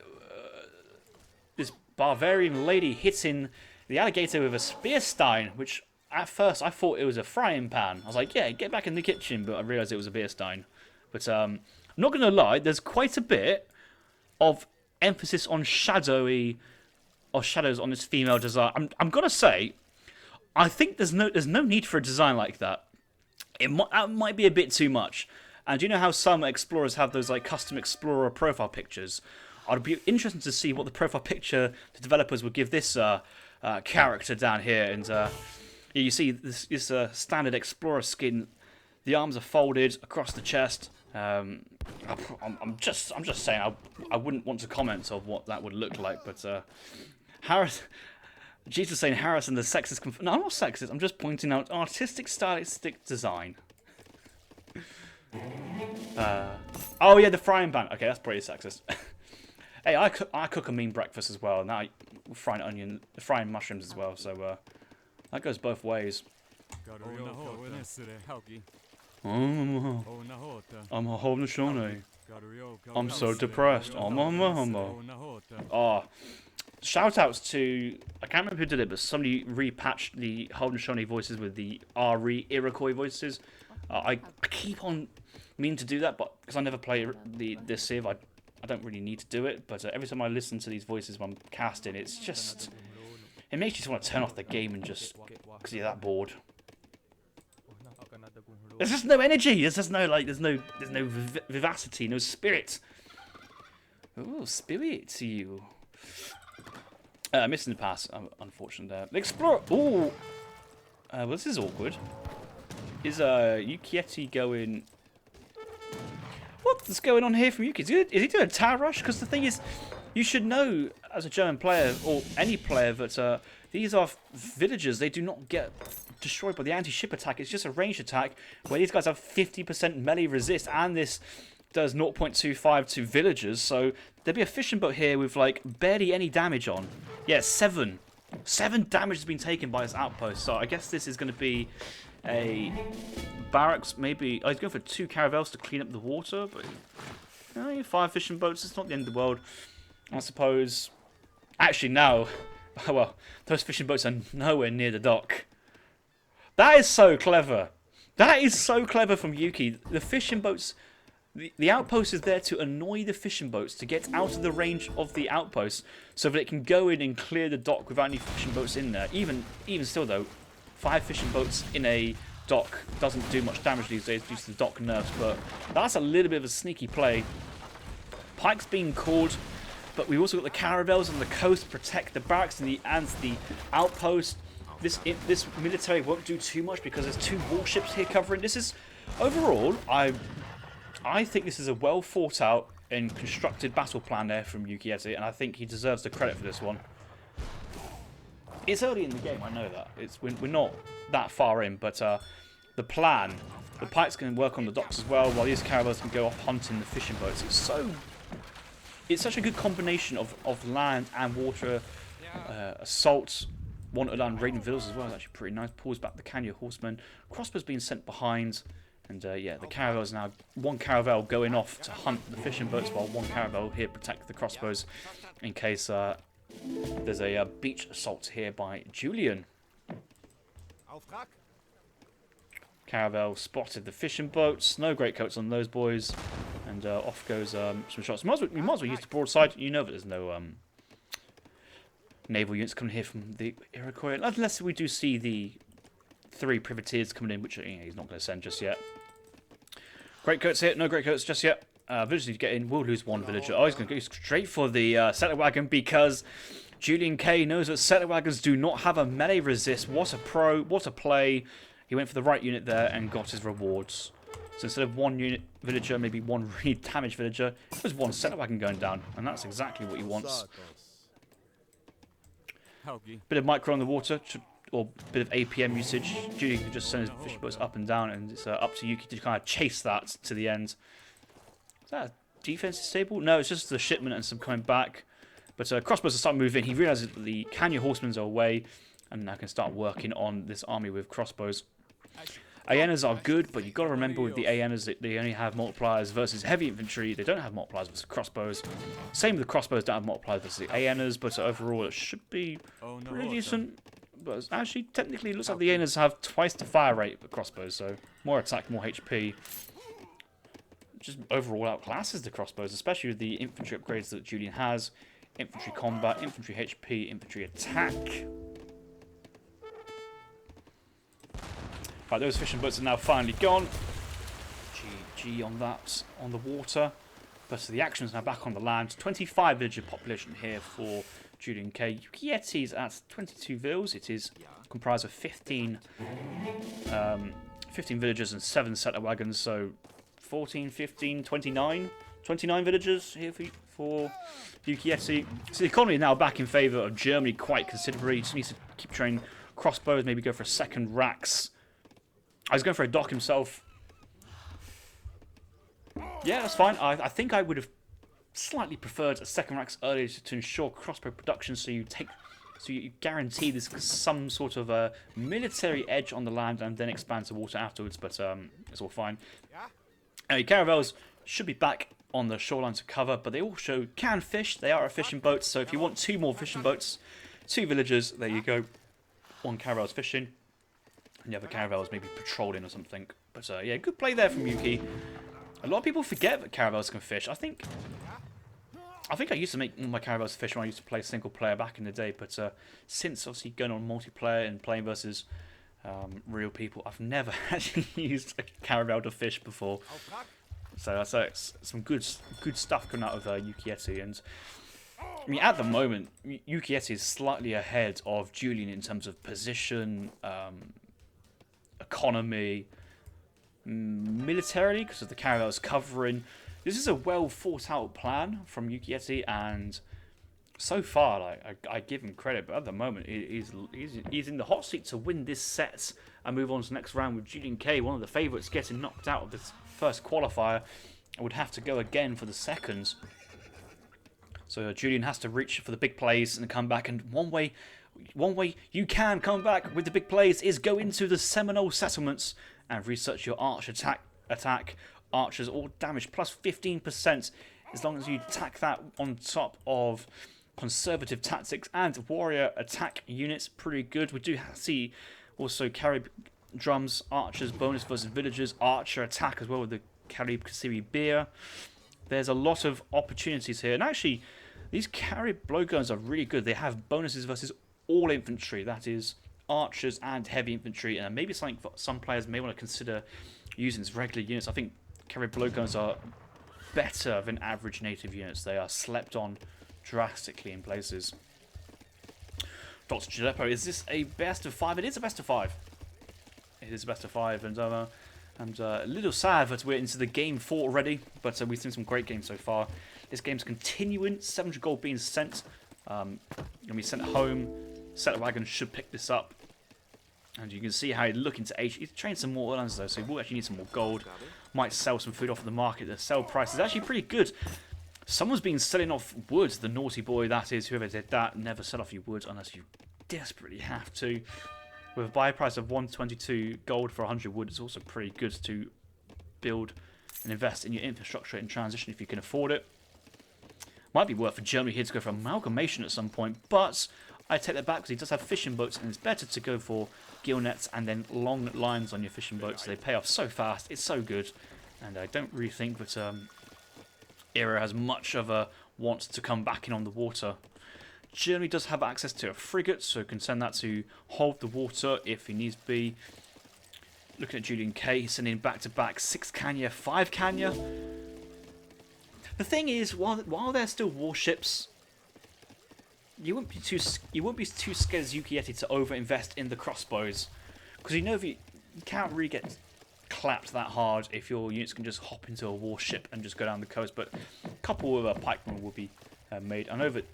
this barbarian lady hitting the alligator with a spear stein, which at first I thought it was a frying pan. I was like, yeah, get back in the kitchen, but I realised it was a beer stein. But I'm not going to lie, there's quite a bit of emphasis on shadows on this female design. I'm gonna say, I think there's no need for a design like that. That might be a bit too much. And you know how some explorers have those like custom explorer profile pictures? I'd be interested to see what the profile picture the developers would give this character down here. And you see this standard explorer skin. The arms are folded across the chest. I'm just saying I wouldn't want to comment on what that would look like, but Jesus saying Harrison the sexist. No, I'm not sexist. I'm just pointing out artistic stylistic design. Oh yeah, the frying pan. Okay, that's pretty sexist. Hey, I cook a mean breakfast as well. Now frying mushrooms as well. So that goes both ways. I'm a Haudenosaunee. I'm so depressed. Oh, shout outs to, I can't remember who did it, but somebody repatched the Haudenosaunee voices with the RE Iroquois voices. I keep on meaning to do that, but because I never play this Civ, I don't really need to do it. But every time I listen to these voices when I'm casting, it's just, it makes you just want to turn off the game and just, because you're that bored. There's just no energy. There's just no there's no vivacity, no spirit. Ooh, spirit to you. Missing the pass, unfortunate there. The explorer. Ooh. Well, this is awkward. Is Yukietty going? What's going on here from Yuki? Is he doing a tower rush? Because the thing is, you should know as a German player or any player that these are villagers. They do not get destroyed by the anti-ship attack. It's just a ranged attack where these guys have 50% melee resist, and this does 0.25 to villagers. So there'd be a fishing boat here with like barely any damage on. Yeah, 7 damage has been taken by this outpost. So I guess this is going to be a barracks. Maybe I was going for 2 caravels to clean up the water, but 5 fishing boats. It's not the end of the world, I suppose. Actually, no. Well, those fishing boats are nowhere near the dock. That is so clever. That is so clever from Yuki. The fishing boats, the outpost is there to annoy the fishing boats to get out of the range of the outpost so that it can go in and clear the dock without any fishing boats in there. Even still though, 5 fishing boats in a dock doesn't do much damage these days due to the dock nerfs, but that's a little bit of a sneaky play. Pike's being called, but we've also got the caravels on the coast to protect the barracks and the outpost. This military won't do too much because there's 2 warships here covering. This is, overall, I think this is a well thought out and constructed battle plan there from Yukietty, and I think he deserves the credit for this one. It's early in the game, I know that. We're not that far in, but the plan, the pikes can work on the docks as well, while these caravels can go off hunting the fishing boats. It's such a good combination of land and water, assault. One Ulan raiding villas as well is actually pretty nice. Pulls back the Kanya horsemen. Crossbows being sent behind. And yeah, the caravels now. 1 caravel going off to hunt the fishing boats, while 1 caravel here protect the crossbows in case there's a beach assault here by Julian. Caravel spotted the fishing boats. No greatcoats on those boys. And off goes some shots. We might as well use the broadside. You know that there's no naval units coming here from the Iroquois, unless we do see the 3 privateers coming in, which he's not going to send just yet. Greatcoats here, no greatcoats just yet. Villagers need to get in. We'll lose 1 villager. Oh, he's going to go straight for the settler wagon because JulianK knows that settler wagons do not have a melee resist. What a pro, what a play. He went for the right unit there and got his rewards. So instead of one unit villager, maybe one really damaged villager, it was one settler wagon going down. And that's exactly what he wants. Bit of micro on the water, or bit of APM usage. Julian can just send his fishing boats up and down, and it's up to Yuki to kind of chase that to the end. Is that a defensive stable? No, it's just the shipment and some coming back. But crossbows will start moving. He realizes that the Kanya horsemen are away, and now can start working on this army with crossbows. Hyenas are good, but you've got to remember with the hyenas that they only have multipliers versus heavy infantry. They don't have multipliers versus crossbows. Same with the crossbows, don't have multipliers versus the hyenas, but overall it should be pretty decent. But actually, technically, it looks like the hyenas have twice the fire rate of crossbows, so more attack, more HP. Just overall outclasses the crossbows, especially with the infantry upgrades that Julian has. Infantry combat, infantry HP, infantry attack. Right, those fishing boats are now finally gone. GG on that, on the water. But the action is now back on the land. 25 villager population here for JulianK. Yukietty is at 22 vills. It is comprised of 15 villagers and 7 settler wagons. So 14, 15, 29. 29 villagers here for Yukietty. So the economy is now back in favour of Germany quite considerably. He just needs to keep training crossbows, maybe go for a second racks. I was going for a dock himself. Yeah, that's fine. I think I would have slightly preferred a second racks earlier to ensure crossbow production, so you guarantee there's some sort of a military edge on the land and then expand to water afterwards. But it's all fine. Anyway, caravels should be back on the shoreline to cover, but they also can fish. They are a fishing boat, so if you want 2 more fishing boats, 2 villagers, there you go. 1 caravel's fishing, and the other caravel's maybe patrolling or something. But yeah, good play there from Yuki. A lot of people forget that caravels can fish. I think I used to make all my caravels fish when I used to play single player back in the day, but since obviously going on multiplayer and playing versus real people, I've never actually used a caravel to fish before. So that's some good stuff coming out of Yukietty. And I mean, at the moment, Yukietty is slightly ahead of Julian in terms of position, economy, militarily, because of the caravels covering. This is a well thought out plan from Yukietty, and so far, like, I give him credit, but at the moment, he's in the hot seat to win this set and move on to the next round with JulianK, one of the favourites, getting knocked out of this first qualifier. I would have to go again for the second. So Julian has to reach for the big plays and come back, and one way you can come back with the big plays is go into the Seminole settlements and research your arch attack. Archers all damage plus 15%, as long as you tack that on top of conservative tactics and warrior attack units. Pretty good. We do see also Carib drums, archers bonus versus villagers, archer attack as well with the Carib Kasiri beer. There's a lot of opportunities here, and actually these Carib blowguns are really good. They have bonuses versus all infantry, that is archers and heavy infantry, and maybe something for some players may want to consider using as regular units. I think Carib blowguns are better than average native units. They are slept on drastically in places. Dr. Giuseppe, is this a best of 5? It is a best of 5. It is a best of 5, and a little sad that we're into the game 4 already, but we've seen some great games so far. This game's continuing. 700 gold being sent. Going to be sent home. Settler Wagon should pick this up. And you can see how he's looking to age. He's trained some more lands though, so he will actually need some more gold. Might sell some food off the market. The sell price is actually pretty good. Someone's been selling off wood. The naughty boy, that is. Whoever did that, never sell off your wood unless you desperately have to. With a buy price of 122 gold for 100 wood, it's also pretty good to build and invest in your infrastructure in transition if you can afford it. Might be worth for Germany here to go for amalgamation at some point, but I take that back because he does have fishing boats, and it's better to go for gill nets and then long lines on your fishing boats. They pay off so fast, it's so good, and I don't really think that Era has much of a want to come back in on the water. Germany does have access to a frigate, so can send that to hold the water if he needs be. Looking at JulianK, he's sending back-to-back 6 Kanya, 5 Kanya. The thing is, while they're still warships, you wouldn't be too scared as Yukietty to over-invest in the crossbows, because you know if you can't really get clapped that hard if your units can just hop into a warship and just go down the coast. But a couple of pikemen will be made. I know that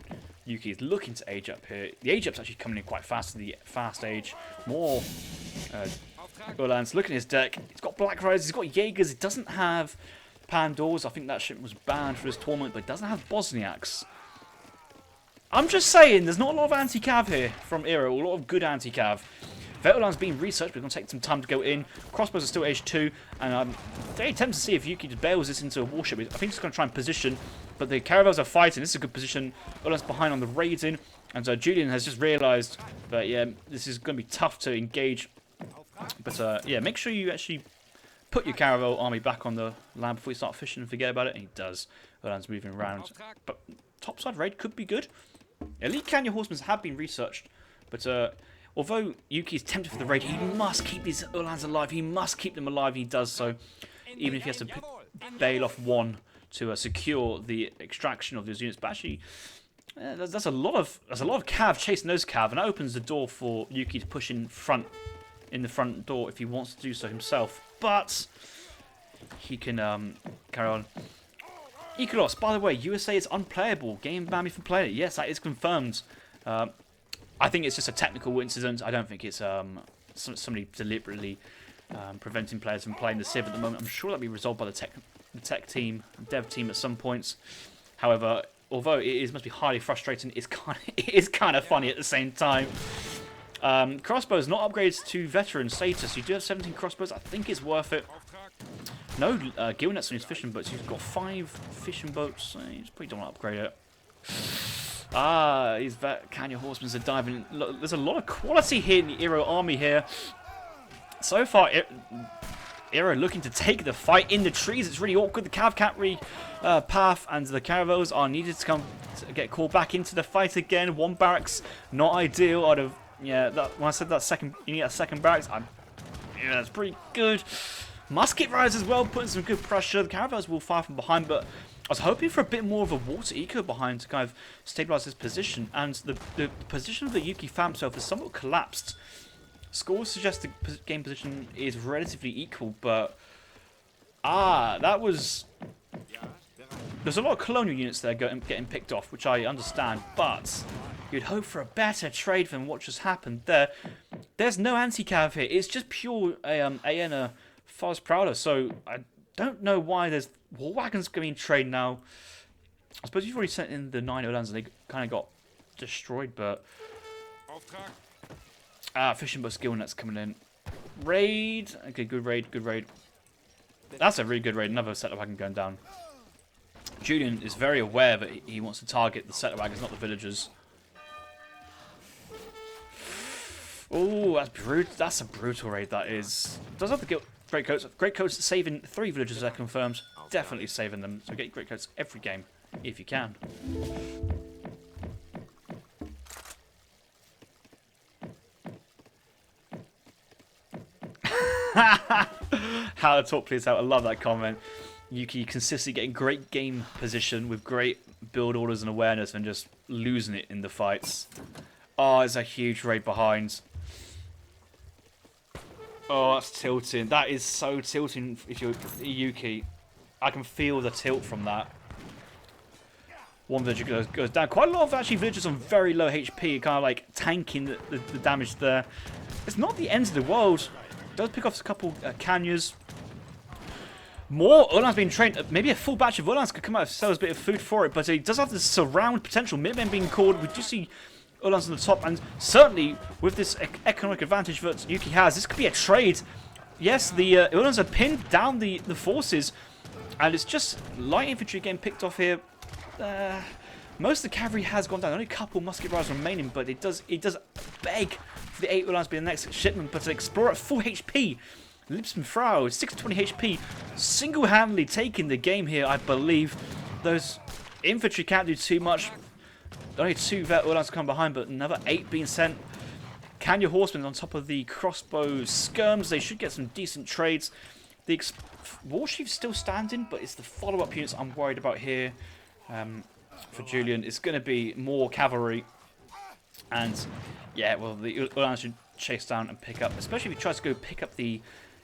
Yuki is looking to age up here. The age up's actually coming in quite fast. The fast age, more. Ulan's looking at his deck. He's got Black Riders. He's got Jaegers. He doesn't have Pandors. I think that ship was banned for this tournament, but he doesn't have Bosniaks. I'm just saying, there's not a lot of anti-cav here from Iro. A lot of good anti-cav. Veteran's being researched, but it's going to take some time to go in. Crossbows are still age 2, and I'm very tempted to see if Yuki just bails this into a warship. I think he's going to try and position, but the caravels are fighting. This is a good position. Ulan's behind on the raiding, and Julian has just realised that, yeah, this is going to be tough to engage. But, yeah, make sure you actually put your caravel army back on the land before you start fishing and forget about it, and he does. Ulan's moving around. But topside raid could be good. Elite Canyon Horsemen have been researched, but although Yuki is tempted for the raid, he must keep these Ulans alive. He must keep them alive. He does so, even if he has to bail off one to secure the extraction of those units. But actually, that's a lot of cav chasing those cav, and that opens the door for Yuki to push in the front door if he wants to do so himself. But he can carry on. Ikalos, by the way, USA is unplayable. Game banned me from playing it. Yes, that is confirmed. I think it's just a technical incident. I don't think it's somebody deliberately preventing players from playing the Civ at the moment. I'm sure that'll be resolved by the tech team, dev team at some points. However, although it must be highly frustrating, it is kind of funny at the same time. Crossbows not upgraded to veteran status. You do have 17 crossbows. I think it's worth it. No gill nets on his fishing boats. He's got 5 fishing boats. He's probably don't want to upgrade it. These Canyon Horsemen are diving. There's a lot of quality here in the Iro army here. So far, Iro looking to take the fight in the trees. It's really awkward. The Cav can't really path, and the caravels are needed to come to get called back into the fight again. One barracks, not ideal. I'd have, yeah. When I said that second, you need a second barracks. Yeah, that's pretty good. Musket riders as well, putting some good pressure. The caravels will fire from behind, but I was hoping for a bit more of a water eco behind to kind of stabilise his position. And the position of the Yuki found himself is somewhat collapsed. Scores suggest the game position is relatively equal, but that was. There's a lot of colonial units there getting picked off, which I understand, but you'd hope for a better trade than what just happened there. There's no anti-cav here. It's just pure Aena Fars Prowler, so I don't know why there's war wagons being traded now. I suppose you've already sent in the 9 Olans and they kind of got destroyed, but fishing boat skill nets coming in. Raid. Okay, good raid, good raid. That's a really good raid. Another settler wagon going down. Julian is very aware that he wants to target the settler wagons, not the villagers. Oh, that's brutal. That's a brutal raid. That is. Does have the great coats. Great coats saving 3 villagers. Are confirmed. Definitely saving them. So get great coats every game if you can. How to talk please out. I love that comment. Yuki consistently getting great game position with great build orders and awareness and just losing it in the fights. Oh, it's a huge raid behind. Oh, that's tilting. That is so tilting if you're Yuki. I can feel the tilt from that. One villager goes down. Quite a lot of actually villagers on very low HP, kind of like tanking the damage there. It's not the end of the world. It does pick off a couple Canyas. More Ulans being trained. Maybe a full batch of Ulans could come out and sell us a bit of food for it, but he does have the surround potential. Midmen being called. We do see Ulans on the top, and certainly with this economic advantage that Yuki has, this could be a trade. Yes, the Ulans have pinned down the forces, and it's just light infantry getting picked off here. Most of the cavalry has gone down. Only a couple musket riders remaining, but it does beg for the 8 Ulans being the next shipment. But an explorer at full HP, Lipsman Frau, 620 HP, single-handedly taking the game here, I believe. Those infantry can't do too much. Only 2 vet Ulans come behind, but another 8 being sent. Canyon Horsemen on top of the crossbow skirms. They should get some decent trades. The Warchief's still standing, but it's the follow-up units I'm worried about here. For Julian, it's going to be more cavalry. And yeah, well, the Uhlans should chase down and pick up, especially if he tries to go pick up the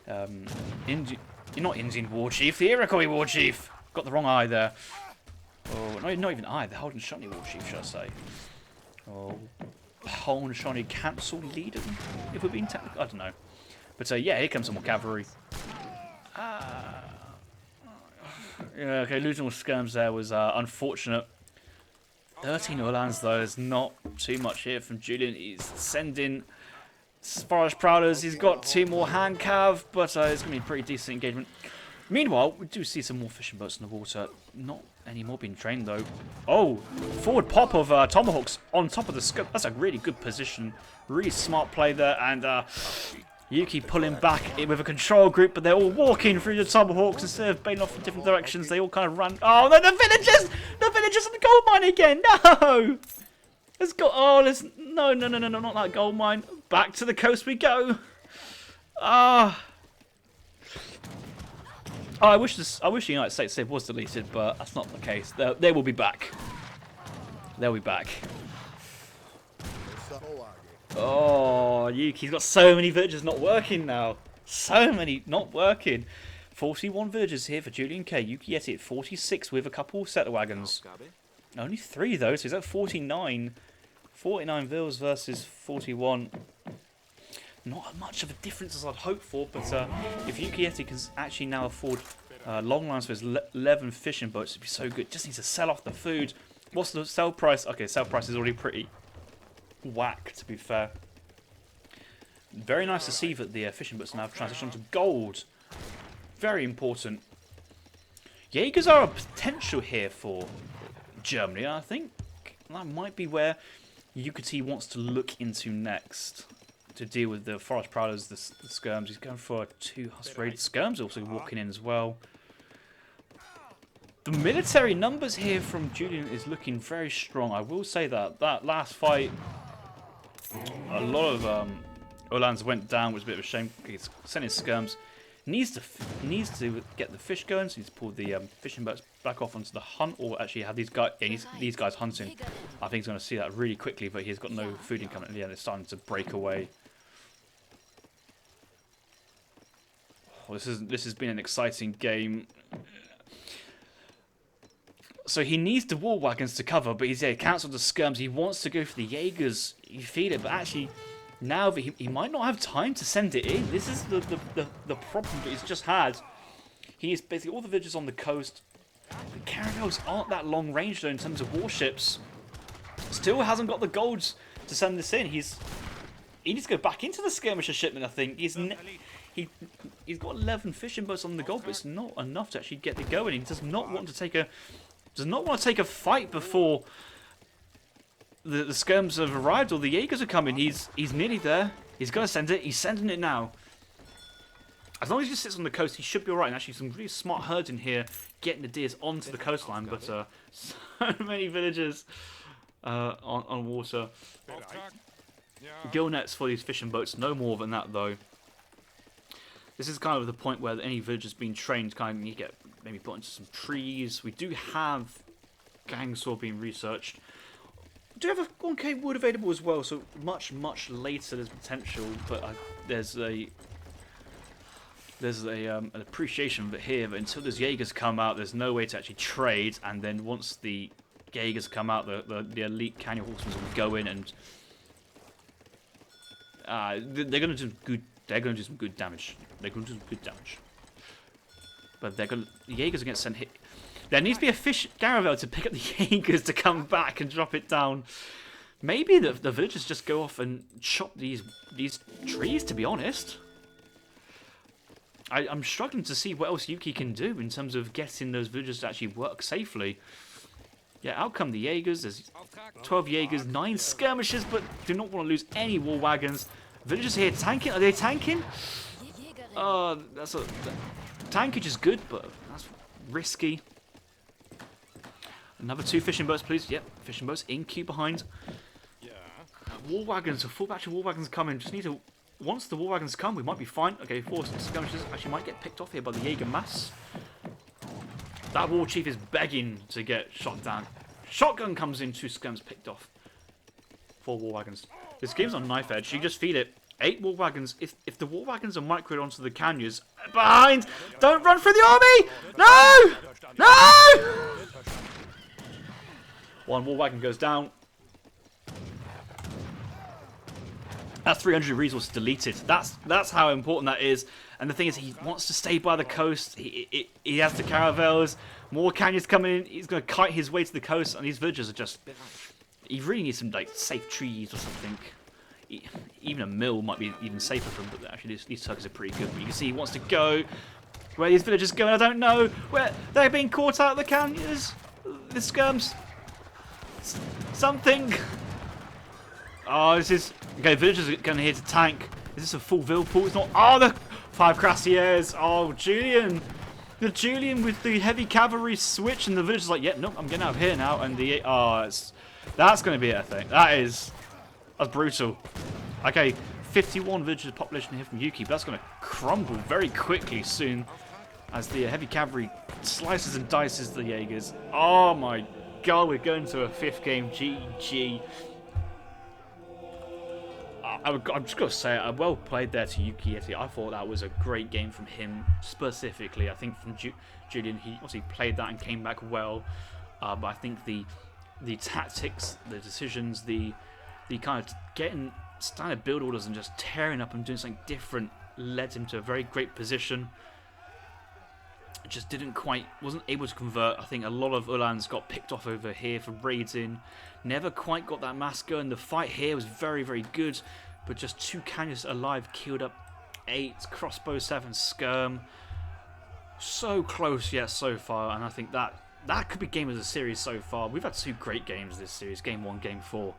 not Indian War Chief, the Iroquois War Chief. Got the wrong eye there. Oh, not even eye, the Haudenosaunee War Chief, should I say. Oh, Haudenosaunee Council Leader, if we're being technical, I don't know. But yeah, here comes some more cavalry. Yeah, okay, losing all skirms there was unfortunate. 13 Uhlans though, is not too much here from Julian. He's sending Forest Prowlers. He's got 2 more hand cav, but it's going to be a pretty decent engagement. Meanwhile, we do see some more fishing boats in the water. Not any more being trained though. Oh, forward pop of tomahawks on top of the scope. That's a really good position. Really smart play there, and Yuki pulling back with a control group, but they're all walking through the tomahawks instead of bailing off in different directions. They all kind of run. Oh, no, the villagers! The villagers on the gold mine again! No! Let's go. Oh, let's. No, not that gold mine. Back to the coast we go. Ah. Oh, I wish the United States save was deleted, but that's not the case. They will be back. They'll be back. Oh, Yuki's got so many villagers not working now. So many not working. 41 villagers here for JulianK. Yukietty at 46 with a couple settler wagons. Only 3 though, so he's at 49. 49 vills versus 41. Not much of a difference as I'd hoped for, but if Yukietty can actually now afford long lines for his 11 fishing boats, it'd be so good. Just needs to sell off the food. What's the sell price? Okay, sell price is already pretty whack, to be fair. Very nice to see that the fishing boats now have transitioned to gold. Very important. Jaegers are a potential here for Germany. I think that might be where Yukietty wants to look into next to deal with the Forest Prowlers, the skirms. He's going for 2 Husk raided skirms, also walking in as well. The military numbers here from Julian is looking very strong. I will say that last fight, a lot of Uhlans went down, which was a bit of a shame. He's sending skirms. Needs to get the fish going, so he's pulled the fishing boats back off onto the hunt, or actually have these guys hunting. I think he's going to see that really quickly, but he's got no food income at the end. It's starting to break away. Oh, this has been an exciting game. So he needs the war wagons to cover, but he's cancelled the skirms. He wants to go for the Jaegers. You feed it, but actually, now that he might not have time to send it in. This is the problem that he's just had. He is basically all the villages on the coast. The caravels aren't that long range though in terms of warships. Still hasn't got the golds to send this in. He needs to go back into the skirmisher shipment. I think he's got 11 fishing boats on the gold, but it's not enough to actually get it going. He does not want to take a fight before the skirms have arrived or the Jaegers are coming. He's nearly there. He's going to send it. He's sending it now. As long as he just sits on the coast, he should be alright. And actually, some really smart herding here, getting the deers onto the coastline. But so many villagers on water. Gill nets for these fishing boats. No more than that, though. This is kind of the point where any villagers being trained kind of you get maybe put into some trees. We do have gang saw being researched. We do have a 1k wood available as well, so much later there's potential, but there's an appreciation of it here. But until those Jaegers come out, there's no way to actually trade. And then once the Jaegers come out, the elite canyon horsemen will go in and they're going to do good. They're going to do some good damage. They're going to do some good damage. But the Jaegers are going to send hit. There needs to be a fish caravel to pick up the Jaegers to come back and drop it down. Maybe the villagers just go off and chop these trees, to be honest. I'm struggling to see what else Yuki can do in terms of getting those villagers to actually work safely. Yeah, out come the Jaegers. There's 12 Jaegers, 9 skirmishers, but do not want to lose any war wagons. Villagers here tanking. Are they tanking? Tankage is good, but that's risky. Another 2 fishing boats, please. Yep, fishing boats in queue behind. War wagons, a full batch of war wagons coming. Just need to. Once the war wagons come, we might be fine. Okay, 4 skirmishers actually might get picked off here by the Jaeger mass. That war chief is begging to get shot down. Shotgun comes in, 2 skirms picked off. 4 war wagons. This game's on knife edge. You just feed it 8 war wagons. If the war wagons are microed onto the canyons behind, don't run for the army! No! No! 1 war wagon goes down. That's 300 resources deleted. That's how important that is. And the thing is, he wants to stay by the coast. He has the caravels. More canyons coming in. He's going to kite his way to the coast, and these villagers are just... He really needs some like safe trees or something. Even a mill might be even safer for him, but actually these Turks are pretty good. But you can see he wants to go. Where these villagers going, I don't know. Where they're being caught out of the canyons. The skirms. Something. Oh, this is... Okay, villagers are going here to tank. Is this a full Vilpool? It's not... Oh, the 5 Crassiers. Oh, Julian. The Julian with the heavy cavalry switch, and the villagers like, yeah, nope, I'm getting out of here now. And the... Oh, that's going to be it, I think. That's brutal. Okay, 51 villagers population here from Yuki, but that's going to crumble very quickly soon as the heavy cavalry slices and dices the Jaegers. Oh my god, we're going to a 5th game. GG. I'm just going to say, well played there to Yukietty. I thought that was a great game from him specifically. I think from Julian, he obviously played that and came back well. But I think the tactics, the decisions, the kind of getting standard build orders and just tearing up and doing something different led him to a very great position. Just wasn't able to convert. I think a lot of Uhlans got picked off over here for raids in. Never quite got that mass going. The fight here was very, very good, but just 2 canyons alive killed up 8, crossbow 7, skirm. So close yet so far, and I think that could be game of the series so far. We've had 2 great games this series, game 1, game 4.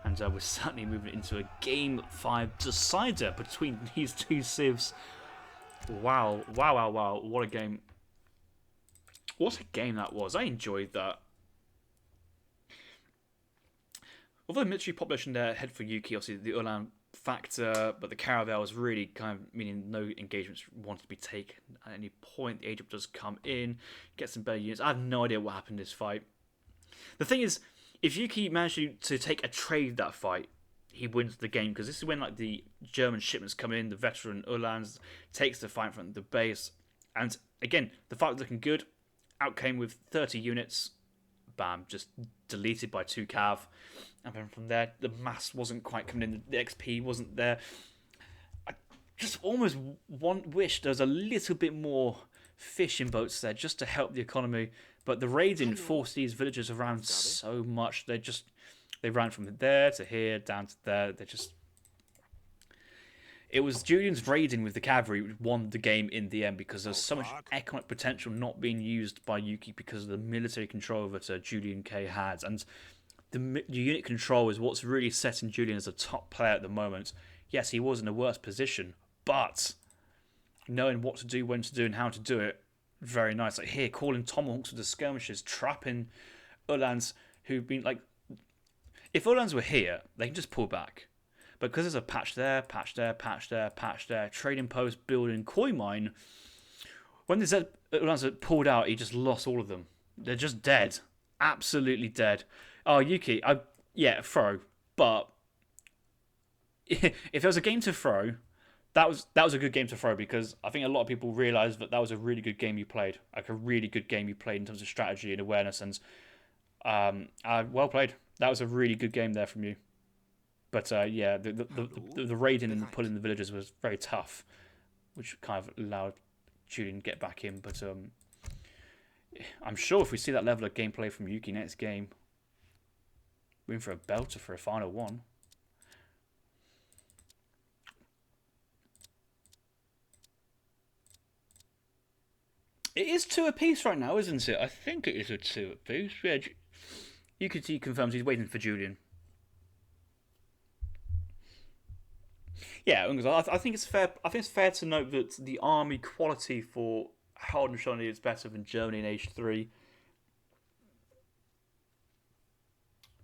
And we're certainly moving into a game 5 decider between these 2 civs. Wow, wow, wow, wow. What a game. What a game that was. I enjoyed that. Although the military population there head for Yuki, obviously the Ulan factor, but the caravel was really kind of meaning no engagements wanted to be taken at any point. The Egypt does come in, get some better units. I have no idea what happened in this fight. The thing is, if Yuki managed to take a trade that fight, he wins the game, because this is when like the German shipments come in, the veteran Uhlans takes the fight from the base, and again the fight was looking good. Out came with 30 units, bam, just deleted by 2 cav, and then from there the mass wasn't quite coming in, the XP wasn't there. I just almost wish there was a little bit more fishing boats there just to help the economy. But the raiding forced these villagers around so much. They ran from there to here, down to there. It was Julian's raiding with the cavalry which won the game in the end, because there's so much economic potential not being used by Yuki because of the military control that JulianK had. And the unit control is what's really setting Julian as a top player at the moment. Yes, he was in a worse position, but knowing what to do, when to do, and how to do it, very nice. Like here, calling tomahawks with the skirmishers, trapping Uhlans who've been like... If Uhlans were here, they can just pull back. But because there's a patch there, patch there, patch there, patch there, trading post, building, koi mine, when the Uhlans are pulled out, he just lost all of them. They're just dead. Absolutely dead. Oh, Yuki, yeah, throw. But if there was a game to throw, that was a good game to throw, because I think a lot of people realised that was a really good game you played. Like a really good game you played in terms of strategy and awareness. And well played. That was a really good game there from you. But yeah, the raiding and pulling the villagers was very tough, which kind of allowed Julian to get back in. But I'm sure if we see that level of gameplay from Yuki next game, we're in for a belter for a final one. It is 2 apiece right now, isn't it? I think it is a 2 apiece. Yeah, Yukietty confirms he's waiting for Julian. Yeah, I think it's fair. I think it's fair to note that the army quality for Haudenosaunee is better than Germany in Age 3.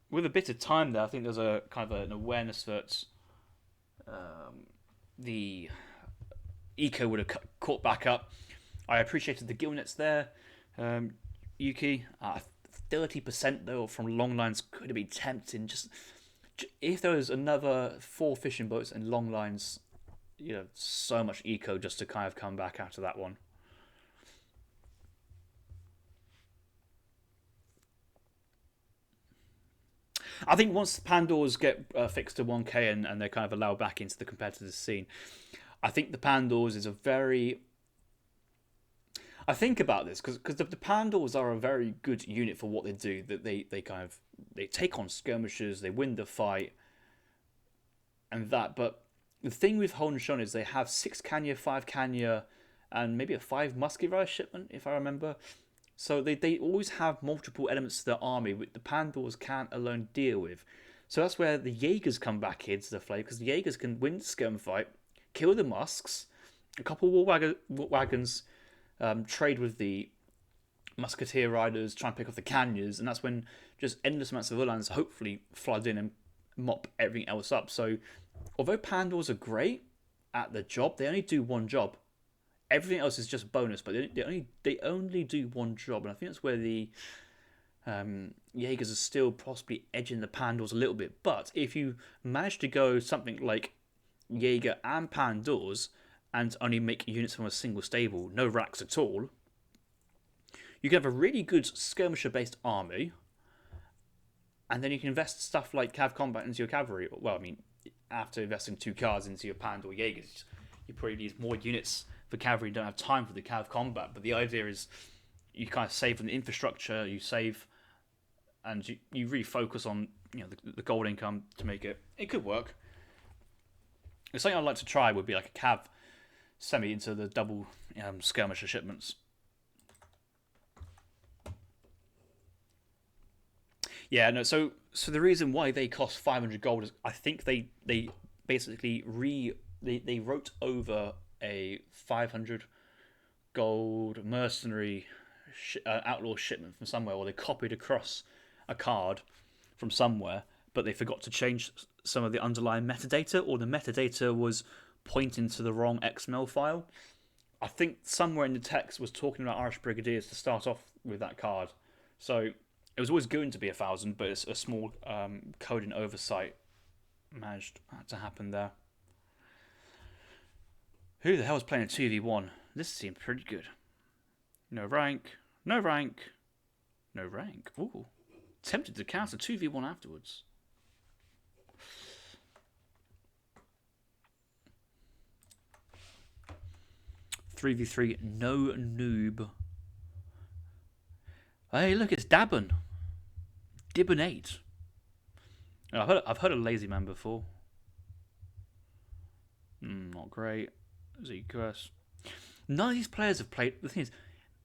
With a bit of time there, I think there's a kind of an awareness that the eco would have caught back up. I appreciated the gill nets there, Yuki. 30% though from long lines could have been tempting. If there was another 4 fishing boats and long lines, so much eco just to kind of come back after that one. I think once the Pandours get fixed to 1K and they're kind of allowed back into the competitive scene, I think the Pandours is a very... I think about this because the Pandours are a very good unit for what they do. That they take on skirmishers, they win the fight, and that. But the thing with Hohenschön is they have 6 Kanya, 5 Kanya, and maybe a 5 musket rider shipment, if I remember. So they always have multiple elements to their army which the Pandours can't alone deal with. So that's where the Jaegers come back into the fray, because the Jaegers can win the skirm fight, kill the Musks, a couple of wagons, trade with the Musketeer riders, try and pick off the Kanyas, and that's when just endless amounts of Uhlans hopefully flood in and mop everything else up. So although Pandours are great at the job, they only do one job. Everything else is just bonus, but they only do one job, and I think that's where the Jaegers are still possibly edging the Pandours a little bit. But if you manage to go something like Jaeger and Pandours and only make units from a single stable, no racks at all, you can have a really good skirmisher-based army, and then you can invest stuff like cav combat into your cavalry. Well, I mean, after investing 2 cards into your Pandour Jaegers, you probably need more units for cavalry. You don't have time for the cav combat, but the idea is you kind of save on the infrastructure, you save, and you really focus on the gold income to make it. It could work. Something I'd like to try would be like a cav semi into the double skirmisher shipments. Yeah, no. So the reason why they cost 500 gold is I think they basically they wrote over a 500 gold mercenary outlaw shipment from somewhere, or they copied across a card from somewhere, but they forgot to change some of the underlying metadata, or the metadata was pointing to the wrong XML file. I think somewhere in the text was talking about Irish Brigadiers to start off with that card. So it was always going to be 1,000, but it's a small coding oversight managed to happen there. Who the hell is playing a 2v1? This seems pretty good. No rank, no rank, no rank. Ooh. Tempted to cast a 2v1 afterwards. (3v3), no noob. Hey, look, it's Dabben. Dibben8. I've heard of Lazy Man before. Not great. ZQS. None of these players have played. The thing is,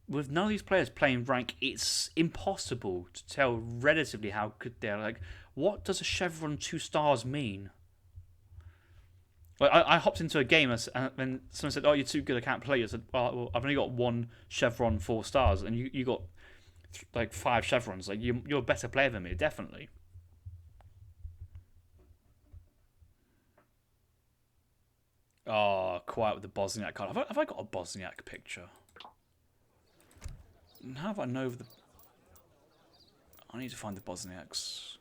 with none of these players playing rank, it's impossible to tell relatively how good they're. Like, what does a chevron 2 stars mean? Like, I hopped into a game and someone said, "Oh, you're too good. I can't play." I said, "Well, I've only got 1 chevron 4 stars, and you got like 5 chevrons. Like, you're a better player than me, definitely." Oh, quiet with the Bosniak card. Have I got a Bosniak picture? How have I know the... I need to find the Bosniaks.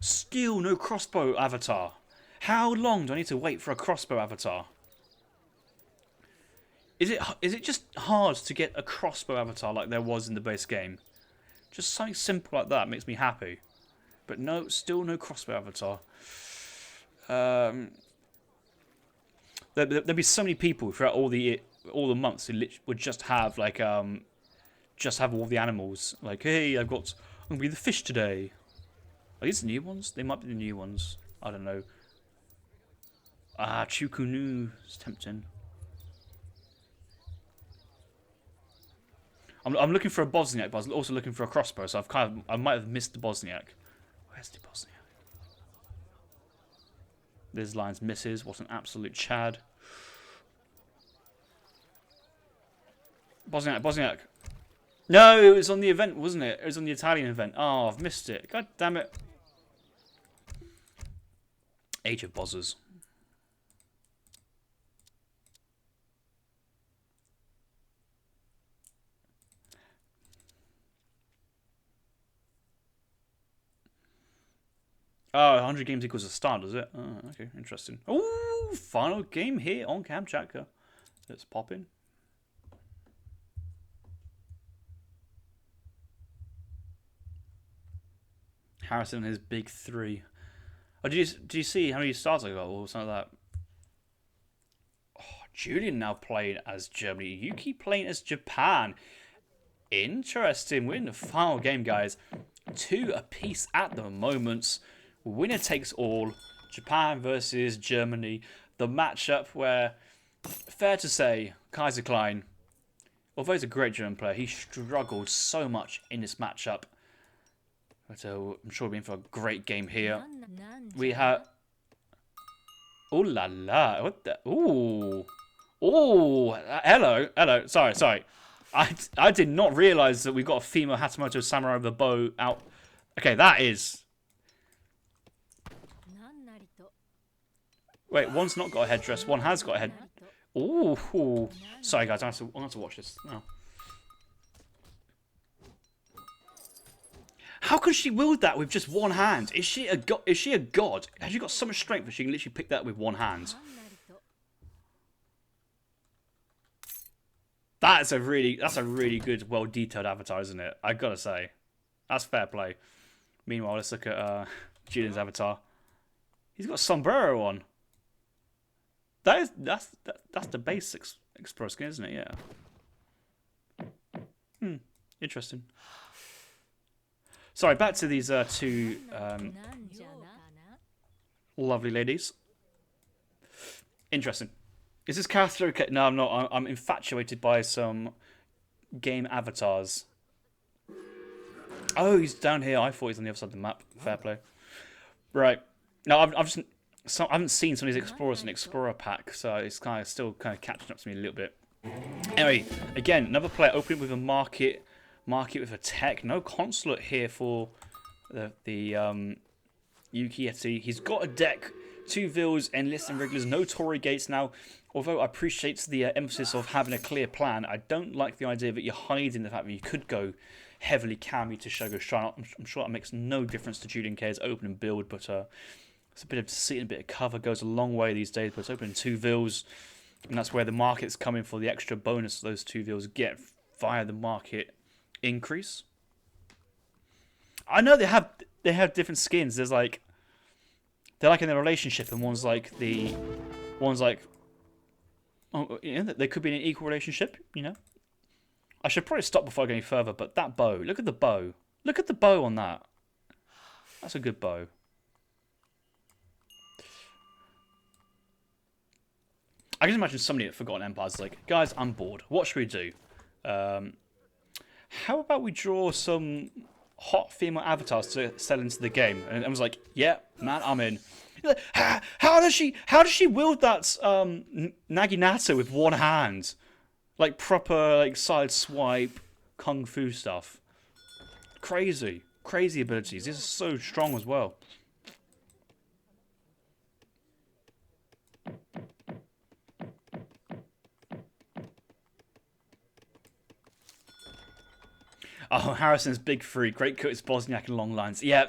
Still no crossbow avatar. How long do I need to wait for a crossbow avatar? Is it just hard to get a crossbow avatar like there was in the base game? Just something simple like that makes me happy. But no, still no crossbow avatar. There'd be so many people throughout all the months who would just have like just have all the animals. Like, hey, I'm gonna be the fish today. Are these the new ones? They might be the new ones. I don't know. Chukunu is tempting. I'm looking for a Bosniak, but I was also looking for a crossbow, so I might have missed the Bosniak. Where's the Bosniak? This line's misses. What an absolute chad. Bosniak. No, it was on the event, wasn't it? It was on the Italian event. Oh, I've missed it. God damn it. Age of Bozzers. Oh, 100 games equals a star, does it? Oh, okay, interesting. Oh, final game here on Kamchatka. Let's pop in. Harrison and his big three. Oh, do you see how many stars I got or something like that? Oh, Julian now playing as Germany. Yuki playing as Japan. Interesting. We're in the final game, guys. 2 apiece at the moment. Winner takes all. Japan versus Germany. The matchup where, fair to say, Kaiser Klein, although he's a great German player, he struggled so much in this matchup. So I'm sure we're in for a great game here. We have... Oh la la. What the... Ooh. Ooh. Hello. Sorry. I did not realise that we've got a female Hatamoto Samurai with a bow out. Okay, that is... Wait, one's not got a headdress. One has got a head... Ooh. Sorry, guys. I'll have to watch this now. How can she wield that with just one hand? Is she a god? Has she got so much strength that she can literally pick that with one hand? That's a really good, well detailed avatar, isn't it? I gotta say, that's fair play. Meanwhile, let's look at Julian's avatar. He's got a sombrero on. That's the basic Explorer skin, isn't it? Yeah. Interesting. Sorry, back to these 2 lovely ladies. Interesting. Is this character okay? No, I'm not. I'm infatuated by some game avatars. Oh, he's down here. I thought he's on the other side of the map. Fair play. Right. No, I haven't seen some of these explorers in Explorer pack, so it's still catching up to me a little bit. Anyway, again, another player opening with a market with a tech. No consulate here for the Yukietty. He's got a deck, 2 Vils, enlist and regulars, no Tory gates now. Although I appreciate the emphasis of having a clear plan, I don't like the idea that you're hiding the fact that you could go heavily cami to Shogo Shrine. I'm sure that makes no difference to JulianK's opening build, but it's a bit of deceit and a bit of cover goes a long way these days. But it's opening 2 Vils, and that's where the market's coming for the extra bonus those 2 Vils get via the market increase. I know they have different skins. They're like in a relationship, and one's like oh, you know, they could be in an equal relationship. You know, I should probably stop before I go any further. But that bow, look at the bow. Look at the bow on that. That's a good bow. I can imagine somebody at Forgotten Empires is like, guys, I'm bored. What should we do? How about we draw some hot female avatars to sell into the game? And I was like, yeah, man, I'm in. Like, how does she wield that Naginata with one hand? Like proper like side swipe kung fu stuff. Crazy abilities. This is so strong as well. Oh, Harrison's big 3, great coat is Bosniak and long lines. Yeah.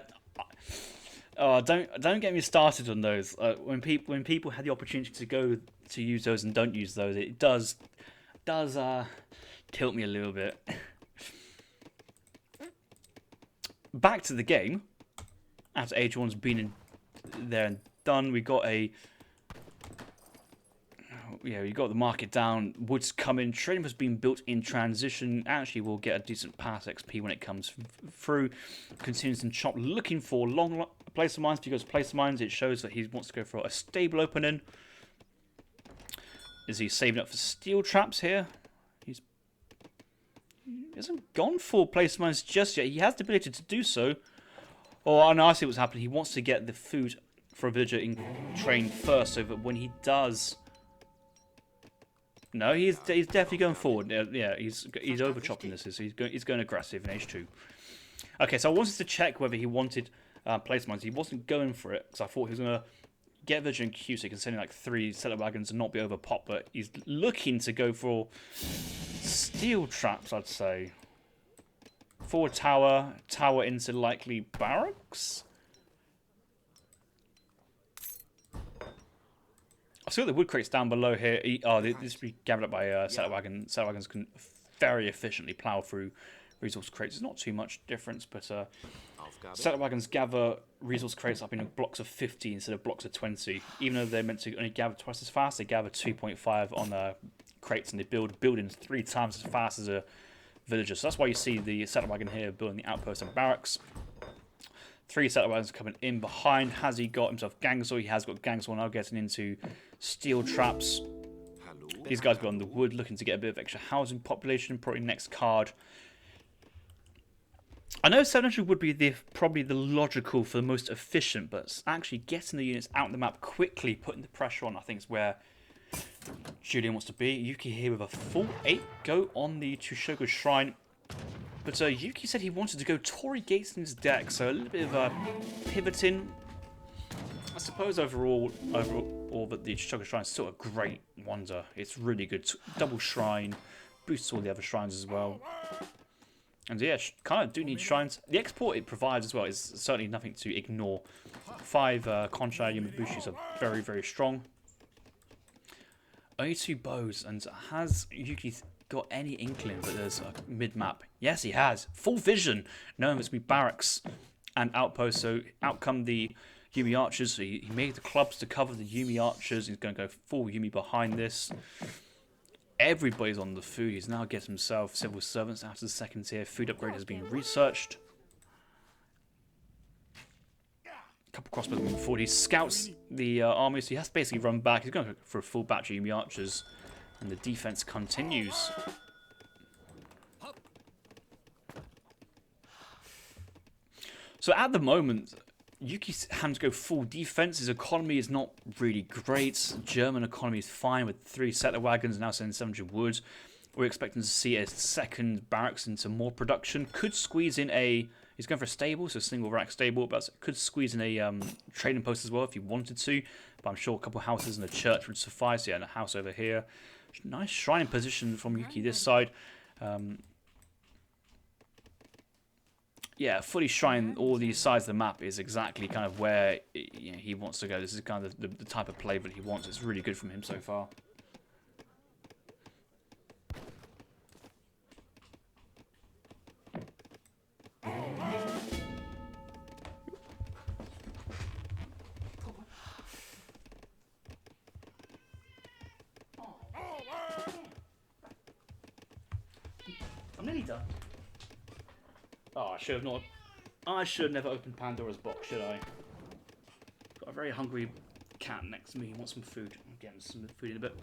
Oh, don't get me started on those. When people have the opportunity to go to use those and don't use those, it does tilt me a little bit. Back to the game. After H1's been in there and done, we got we got the market down. Wood's coming. Trading has been built in transition. Actually, we'll get a decent pass XP when it comes through. Continues and chop, looking for long place of mines. If he goes place of mines, it shows that he wants to go for a stable opening. Is he saving up for steel traps here? He hasn't gone for place of mines just yet. He has the ability to do so. Oh, I know. I see what's happening. He wants to get the food for a villager in train first, so that when he does. No, he's definitely going forward. Yeah, he's over chopping this. So he's going aggressive in H2. Okay, so I wanted to check whether he wanted place mines. He wasn't going for it because I thought he was going to get Vigilant Q so he can send in like 3 settler wagons and not be over pop. But he's looking to go for steel traps, I'd say. Forward tower into likely barracks. I see the wood crates down below here. Oh, this be gathered up by settler wagon. Settler wagons can very efficiently plow through resource crates. It's not too much difference, but settler wagons gather resource crates up in blocks of 50 instead of blocks of 20. Even though they're meant to only gather twice as fast, they gather 2.5 on crates, and they build buildings 3 times as fast as a villager. So that's why you see the settler wagon here building the outposts and barracks. 3 settler wagons coming in behind. Has he got himself Gangsaw? He has got Gangsaw now, getting into steel traps. These guys go on the wood, looking to get a bit of extra housing population. Probably next card. I know 700 would be probably the logical for the most efficient, but actually getting the units out of the map quickly, putting the pressure on, I think is where Julian wants to be. Yuki here with a full 8 go on the Tushogo Shrine. But Yuki said he wanted to go Torii Gates in his deck, so a little bit of pivoting. I suppose overall that the Tushogo Shrine is still a great wonder. It's really good. Double Shrine, boosts all the other shrines as well. And yeah, kind of do need shrines. The export it provides as well is certainly nothing to ignore. 5 Concha Yumibushis are very, very strong. Only 2 bows, and has Yuki got any inkling that there's a mid-map? Yes, he has. Full vision, knowing there's going to be barracks and outposts. So out come the Yumi archers. So he made the clubs to cover the Yumi archers. He's going to go full Yumi behind this. Everybody's on the food. He's now getting himself civil servants out of the 2nd tier. Food upgrade has been researched. A couple crossbows moving forward. He scouts the army, so he has to basically run back. He's going for a full batch of Yumi archers. And the defense continues. So at the moment, Yuki's having to go full defense. His economy is not really great. German economy is fine with 3 settler wagons, now sending 700 wood. We're expecting to see a 2nd barracks into more production. Could squeeze in a... He's going for a stable, so a single rack stable, but could squeeze in a trading post as well if he wanted to. But I'm sure a couple of houses and a church would suffice. Yeah, and a house over here. Nice shrine position from Yuki this side. Yeah, fully shrine all these sides of the map is exactly kind of where he wants to go. This is kind of the type of play that he wants. It's really good from him so far. I'm nearly done. Oh, I should have not. I should have never opened Pandora's box, should I? Got a very hungry cat next to me. He wants some food. I'll get him some food in a bit.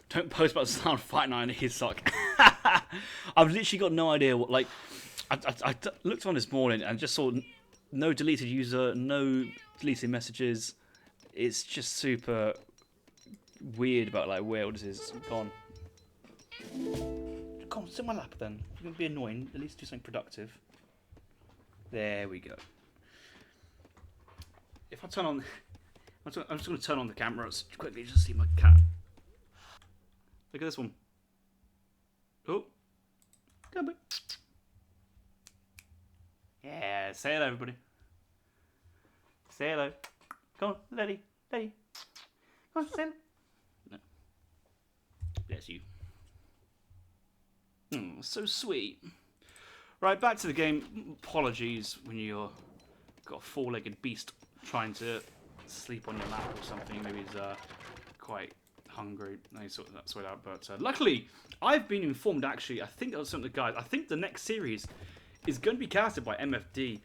Don't post about the sound fight night in his sock. I've literally got no idea what. Like, I looked on this morning and just saw no deleted user, no deleted messages. It's just super weird about like where all this is gone. Come on, sit on my lap then. You're going to be annoying. At least do something productive. There we go. If I turn on... I'm just going to turn on the camera quickly just to see my cat. Look at this one. Oh. Come on. Yeah, say hello, everybody. Say hello. Come on, Letty. Letty. Come on, say hello. No. Bless you. So sweet. Right, back to the game. Apologies when you're got a 4-legged beast trying to sleep on your lap or something. Maybe he's quite hungry. They sort that out. But luckily, I've been informed. Actually, I think that was something, guys. I think the next series is going to be casted by MFD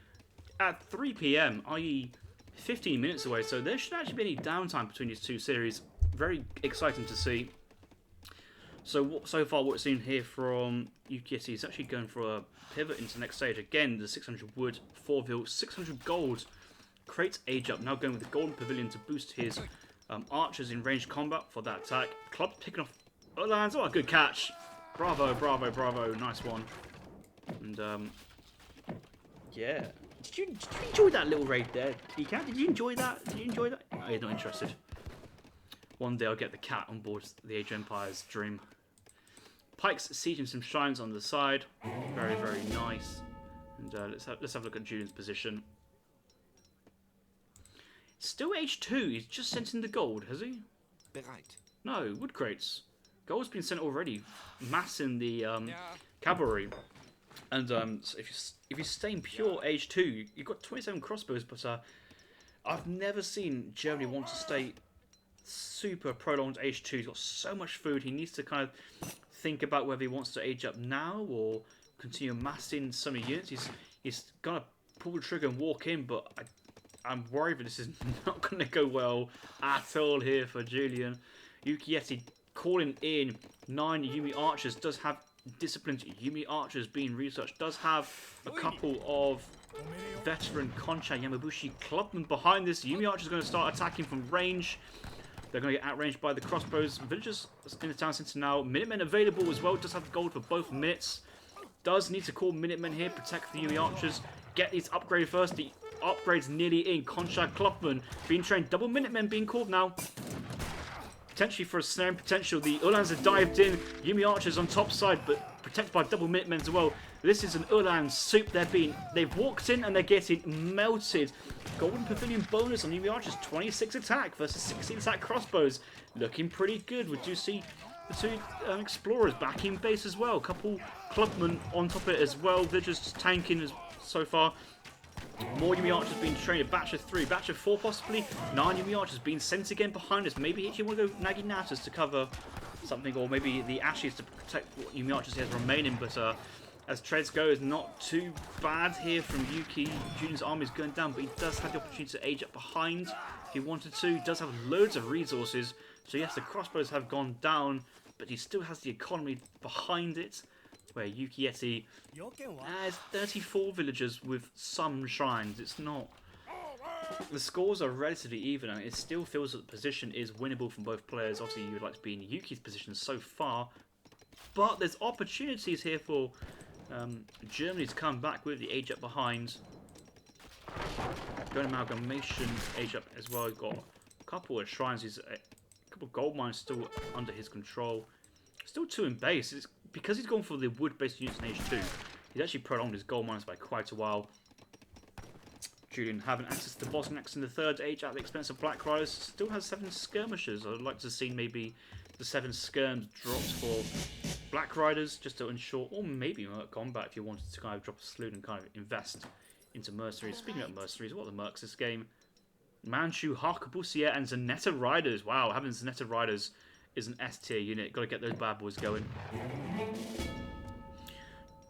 at 3 p.m., i.e., 15 minutes away. So there should actually be any downtime between these 2 series. Very exciting to see. So far, what we're seeing here from Yukietty is actually going for a pivot into the next stage. Again, the 600 wood, 4-vil, 600 gold. Creates age up. Now going with the golden pavilion to boost his archers in ranged combat for that attack. Club picking off lands. Oh, a good catch. Bravo, bravo, bravo. Nice one. And yeah. Did you enjoy that little raid there, Cat? Did you enjoy that? Did you enjoy that? Oh, you're not interested. One day I'll get the cat on board the Age of Empires dream. Pikes sieging some shrines on the side. Very, very nice. And let's have a look at Julian's position. Still H2. He's just sent in the gold, has he? Bereit. No, wood crates. Gold's been sent already. Mass in the cavalry. And so if you stay in pure H2, you've got 27 crossbows, but I've never seen Germany want to stay super prolonged H2. He's got so much food. He needs to kind of think about whether he wants to age up now or continue massing some of the units. He's gonna pull the trigger and walk in, but I'm worried that this is not going to go well at all here for Julian. Yukietty calling in 9 Yumi archers. Does have disciplined Yumi archers being researched. Does have a couple of veteran Concha Yamabushi clubmen behind this. Yumi archers are going to start attacking from range. They're going to get outranged by the crossbows. Villagers in the town centre now. Minutemen available as well. Does have the gold for both mitts. Does need to call Minutemen here. Protect the Yumi archers. Get these upgraded first. The upgrades nearly in. Concha clubmen being trained. Double Minutemen being called now. Potentially for a snaring potential. The Uhlans have dived in. Yumi archers on top side, but protected by double Minutemen as well. This is an Uhlan soup. They've walked in and they're getting melted. Golden Pavilion bonus on Yumi archers. 26 attack versus 16 attack crossbows. Looking pretty good. We do see the two explorers back in base as well. A couple clubmen on top of it as well. They're just tanking so far. More Yumi archers being trained. A batch of 3, batch of 4 possibly. 9 Yumi archers being sent again behind us. Maybe he actually want to go Naginatas to cover something, or maybe the Ashes to protect what Yumi archers he has remaining. But as trades go, it's not too bad here from Yuki. Julian's army is going down, but he does have the opportunity to age up behind if he wanted to. He does have loads of resources. So yes, the crossbows have gone down, but he still has the economy behind it, where Yukietty has 34 villagers with some shrines. It's not... The scores are relatively even, and it still feels that the position is winnable from both players. Obviously, you would like to be in Yuki's position so far, but there's opportunities here for Germany to come back with the age up behind. Going amalgamation age up as well. He's got a couple of shrines. He's a couple of gold mines still under his control. Still 2 in base. It's because he's gone for the wood-based units in H2. He's actually prolonged his gold mines by quite a while. Julian having access to the bottlenecks in the 3rd age at the expense of Black Riders. Still has 7 skirmishers. I'd like to see maybe the 7 skirms dropped for Black Riders just to ensure, or maybe Merc Combat if you wanted to kind of drop a sloot and kind of invest into mercenaries. Speaking of mercenaries, what are the mercs this game? Manchu, Harkabusier, and Zanetta Riders. Wow, having Zanetta Riders is an S tier unit. Got to get those bad boys going.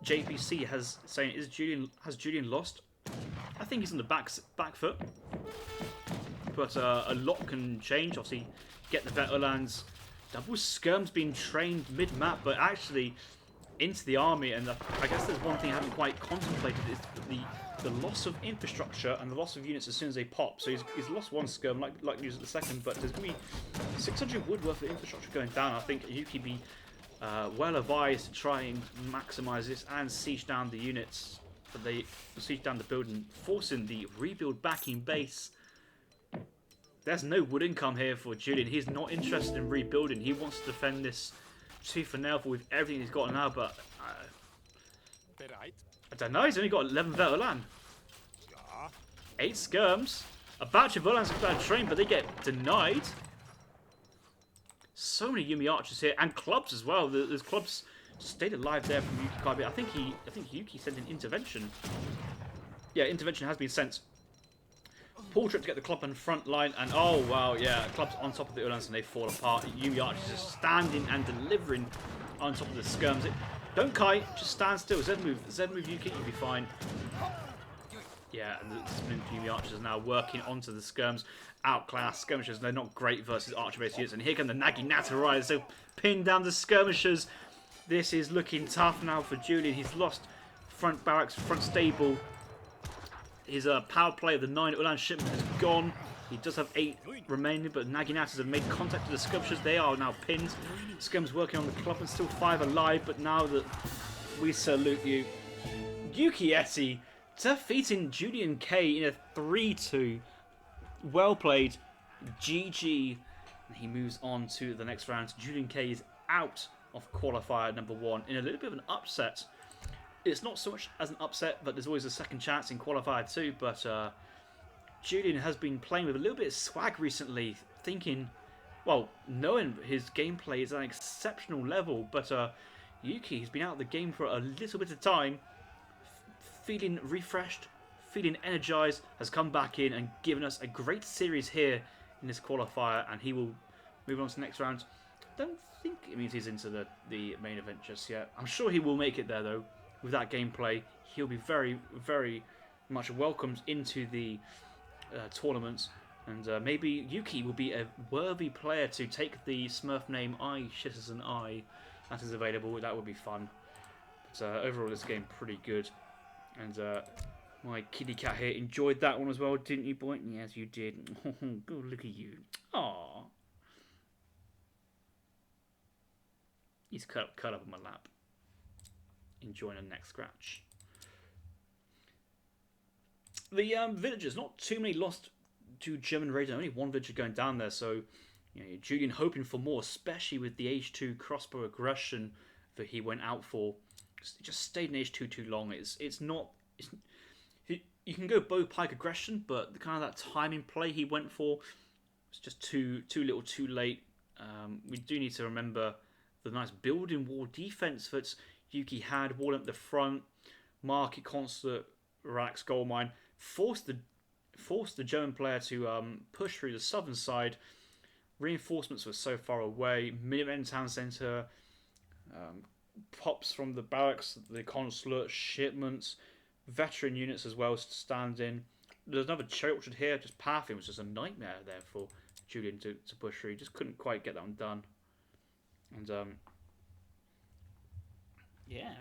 JPC has saying, has Julian lost? I think he's on the back foot, but a lot can change. Obviously, get the Veterans. Double Skirm's being trained mid-map, but actually into the army. And I guess there's one thing I haven't quite contemplated is the loss of infrastructure and the loss of units as soon as they pop. So he's lost 1 Skirm, like to use it the second, but there's going to be 600 wood worth of infrastructure going down. I think Yuki be well advised to try and maximise this and siege down the units. But they siege down the building, forcing the rebuild back in base. There's no wood income here for Julian. He's not interested in rebuilding. He wants to defend this tooth and nail with everything he's got now, but I don't know. He's only got 11 Veteran. 8 Skirms. A batch of Uhlans are better trained, but they get denied. So many Yumi archers here, and clubs as well. There's clubs stayed alive there from Yuki quite a bit. I think Yuki sent an intervention. Yeah, intervention has been sent. Pull trip to get the club on front line, and oh wow, yeah, club's on top of the Uhlans and they fall apart. Yumi archers are standing and delivering on top of the skirms. Don't kite, just stand still. Z move Yuki, you'll be fine. Yeah, and the Yumi archers are now working onto the skirms. Outclass skirmishers, they're not great versus archer-based units. And here come the Naginata Riders, so pin down the skirmishers. This is looking tough now for Julian. He's lost front barracks, front stable. His power play of the 9 Uhlan shipment is gone. He does have 8 remaining, but Naginatas have made contact with the skirmishers. They are now pinned. Skirms working on the club and still 5 alive, but now that we salute you. Yukietty defeating JulianK in a 3-2. Well played. GG. And he moves on to the next round. JulianK is out of qualifier number 1 in a little bit of an upset. It's not so much as an upset, but there's always a second chance in qualifier 2. But Julian has been playing with a little bit of swag recently, thinking, well, knowing his gameplay is at an exceptional level, but Yuki has been out of the game for a little bit of time, feeling refreshed, feeling energized, has come back in and given us a great series here in this qualifier, and he will move on to the next round. Don't think it means he's into the main event just yet. I'm sure he will make it there, though. With that gameplay, he'll be very, very much welcomed into the tournament, and maybe Yuki will be a worthy player to take the Smurf name I, Citizen I, that is available. That would be fun. But overall, this game pretty good. And my kitty cat here enjoyed that one as well, didn't you, boy? Yes, you did. Go look at you. Aww. He's cut up on my lap, enjoying a neck scratch. The villagers, not too many lost to German Raiders. Only one villager going down there, so Julian hoping for more, especially with the H2 crossbow aggression that he went out for. It just stayed in H2 too long. It's not. You can go bow pike aggression, but the kind of that timing play he went for was just too little, too late. We do need to remember the nice building wall defense that Yuki had, wall up the front, market consulate, Rax gold mine, forced the German player to push through the southern side. Reinforcements were so far away. Minutemen town centre, pops from the barracks, the consulate, shipments, veteran units as well stand in. There's another cherry orchard here. Just pathing was just a nightmare there for Julian to push through. He just couldn't quite get that one done. And yeah.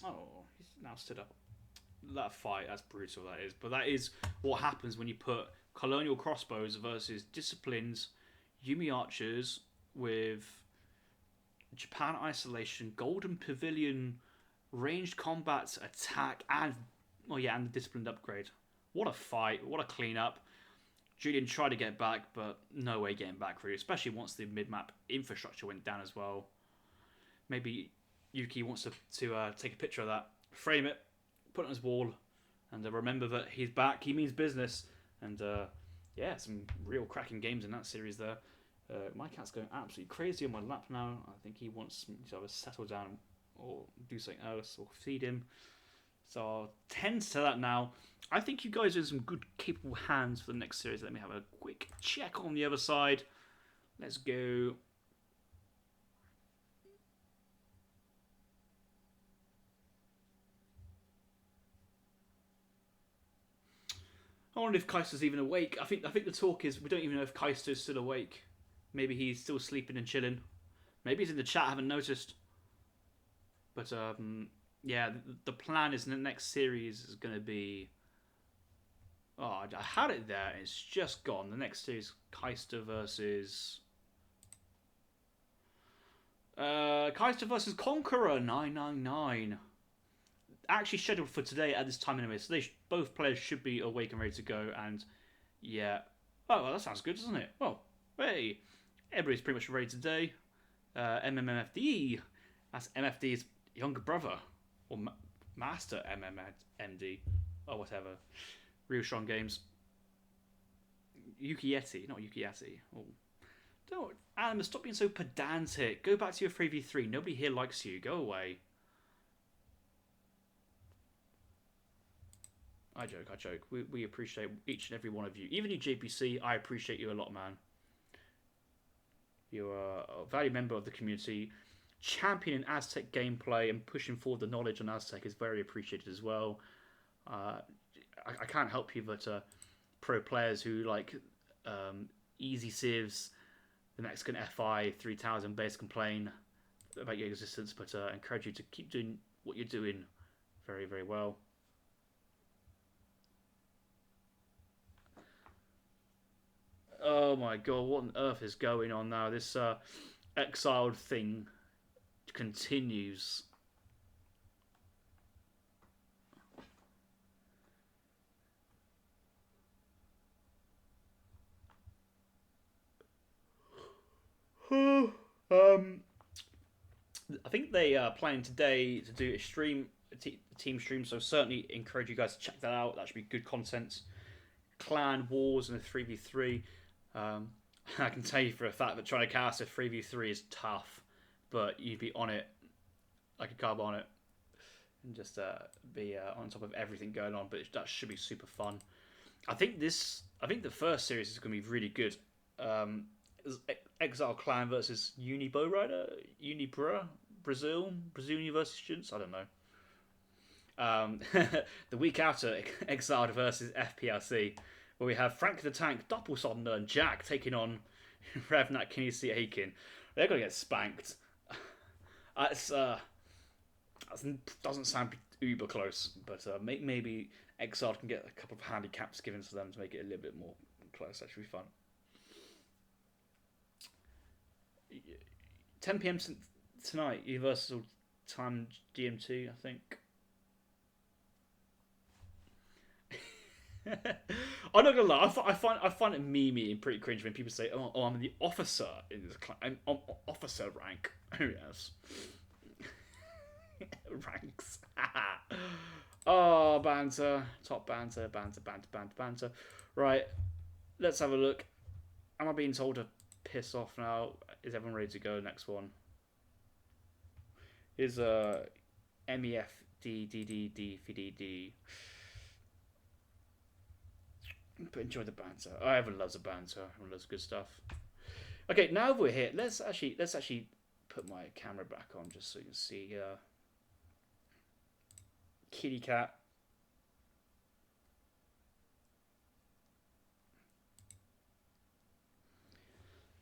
Oh, he's now stood up. That fight, that's brutal, that is. But that is what happens when you put colonial crossbows versus disciplined Yumi archers with Japan isolation, golden pavilion, ranged combat, attack, and and the disciplined upgrade. What a fight! What a clean up. Julian tried to get back, but no way getting back really, especially once the mid-map infrastructure went down as well. Maybe Yuki wants to take a picture of that, frame it, put it on his wall, and remember that he's back. He means business, and some real cracking games in that series there. My cat's going absolutely crazy on my lap now. I think he wants to either settle down or do something else or feed him. So I'll tend to that now. I think you guys are in some good, capable hands for the next series. Let me have a quick check on the other side. Let's go. I wonder if Kaiser's even awake. I think the talk is we don't even know if Kaiser's still awake. Maybe he's still sleeping and chilling. Maybe he's in the chat. I haven't noticed. But the plan is in the next series is going to be. Oh, I had it there. It's just gone. The next series, Kaiser versus. Kaiser versus Conqueror 999. Actually scheduled for today at this time anyway, so both players should be awake and ready to go. And yeah, well, that sounds good, doesn't it? Well, hey, everybody's pretty much ready today. MMFD, that's MFD's younger brother or master MMMD or whatever. Real strong games. Yukietty, not Yukietty. Oh, don't, Adam, stop being so pedantic. Go back to your 3v3. Nobody here likes you. Go away. I joke. We appreciate each and every one of you. Even you, JPC, I appreciate you a lot, man. You're a valued member of the community. Championing Aztec gameplay and pushing forward the knowledge on Aztec is very appreciated as well. I can't help you, but pro players who like easy civs, the Mexican FI 3000 base complain about your existence, but encourage you to keep doing what you're doing very, very well. Oh my god, what on earth is going on now? This exiled thing continues. I think they are planning today to do a stream, a team stream, so certainly encourage you guys to check that out. That should be good content. clan wars in a 3v3. I can tell you for a fact that trying to cast a 3v3 is tough, but you'd be on it like a carb on it and just be on top of everything going on. But that should be super fun. I think the first series is going to be really good. Exile Clan versus Unibo Rider, Unibra, Brazil University students. I don't know. The week after, Exiled versus FPLC, where we have Frank the Tank, Doppelsonder, and Jack taking on Revnat Kinesi Aiken. They're going to get spanked. Doesn't sound uber close, but maybe Exiled can get a couple of handicaps given to them to make it a little bit more close. That should be fun. 10 p.m. tonight, Universal Time GMT, I think. I'm not gonna lie. I find it memey and pretty cringe when people say, "Oh, I'm the officer in this class. I'm officer rank." Oh yes, ranks. Oh, banter, top banter. Right, let's have a look. Am I being told to piss off now? Is everyone ready to go? Next one is MEFDDDDVDD. But enjoy the banter. Everyone loves a banter. Everyone loves good stuff. Okay, now we're here. Let's actually put my camera back on just so you can see kitty cat.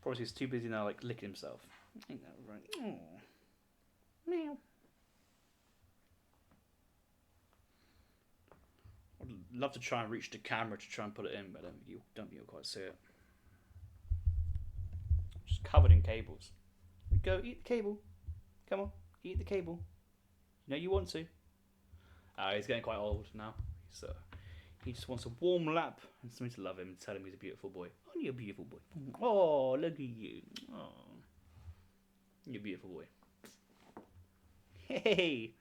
Probably he's too busy now, like licking himself. Ain't that right? Oh, meow. I'd love to try and reach the camera to try and put it in, but I don't think you'll quite see it. Just covered in cables. Go eat the cable. Come on, eat the cable. You know you want to. He's getting quite old now. He just wants a warm lap and somebody to love him and tell him he's a beautiful boy. Oh, you're a beautiful boy. Oh, look at you. Oh, you're a beautiful boy. Hey.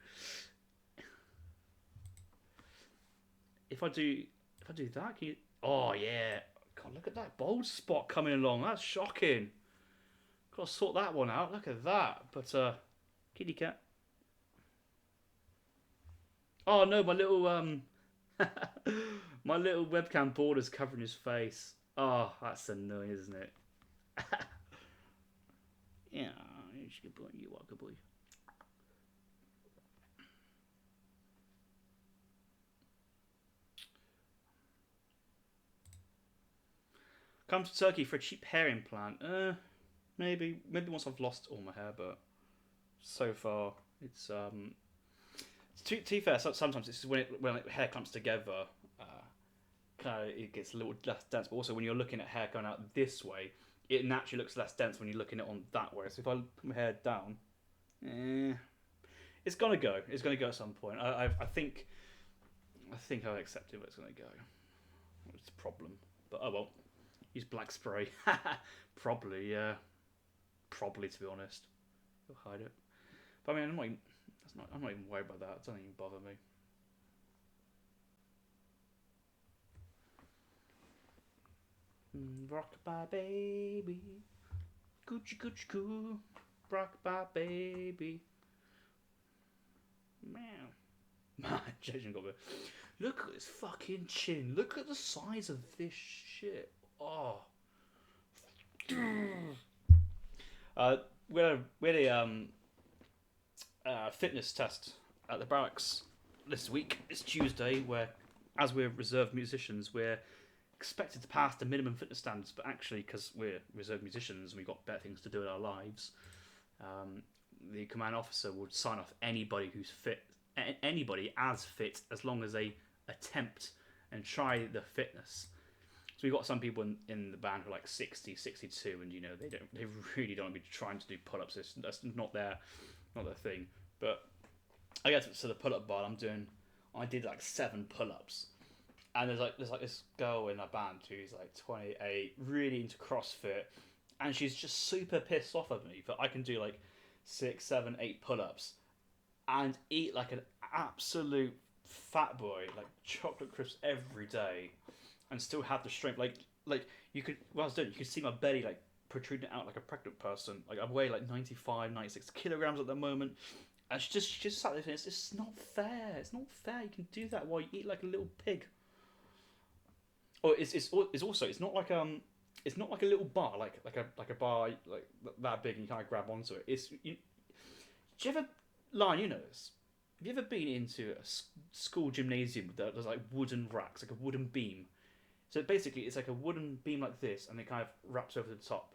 If I do that, can you... Oh yeah. God, look at that bald spot coming along. That's shocking. Got to sort that one out. Look at that. But kitty cat. Oh no, my little my little webcam border's covering his face. Oh, that's annoying, isn't it? Yeah, you're a good boy. You are a good boy. Come to Turkey for a cheap hair implant. Maybe once I've lost all my hair, but so far it's to be fair, sometimes it's when hair clumps together, kind of it gets a little less dense. But also when you're looking at hair coming out this way, it naturally looks less dense when you're looking at it on that way. So if I put my hair down, it's gonna go. It's gonna go at some point. I think I've accepted where it's gonna go. It's a problem, but oh well. Use black spray. Probably, yeah. Probably, to be honest. You'll hide it. But I mean, I'm not even worried about that. It doesn't even bother me. Rock-a-bye baby. Coochie coochie coo. Rock-a-bye baby. Meow. Jason got me. Look at this fucking chin. Look at the size of this shit. Oh. We had a fitness test at the barracks this week. It's Tuesday, where, as we're reserve musicians, we're expected to pass the minimum fitness standards, but actually, because we're reserve musicians and we've got better things to do in our lives, the command officer would sign off anybody who's fit, anybody as fit, as long as they attempt and try the fitness. So we've got some people in the band who are like 60, 62, and you know they really don't want to be trying to do pull-ups. That's not their thing. But I guess to the pull-up bar I did like 7 pull-ups, and there's like this girl in our band who's like 28, really into CrossFit, and she's just super pissed off at me that I can do like 6, 7, 8 pull-ups and eat like an absolute fat boy, like chocolate crisps every day. and still have the strength. Like you could, what I was doing, you could see my belly like protruding out like a pregnant person. Like I weigh like 95, 96 kilograms at the moment. And she just sat there and it's just not fair. It's not fair. You can do that while you eat like a little pig. Or it's also it's not like a little bar like a bar like that big and you kind of grab onto it. Do you ever, Lion, you know this? Have you ever been into a school gymnasium that there's like wooden racks, like a wooden beam? So basically, it's like a wooden beam like this, and it kind of wraps over the top.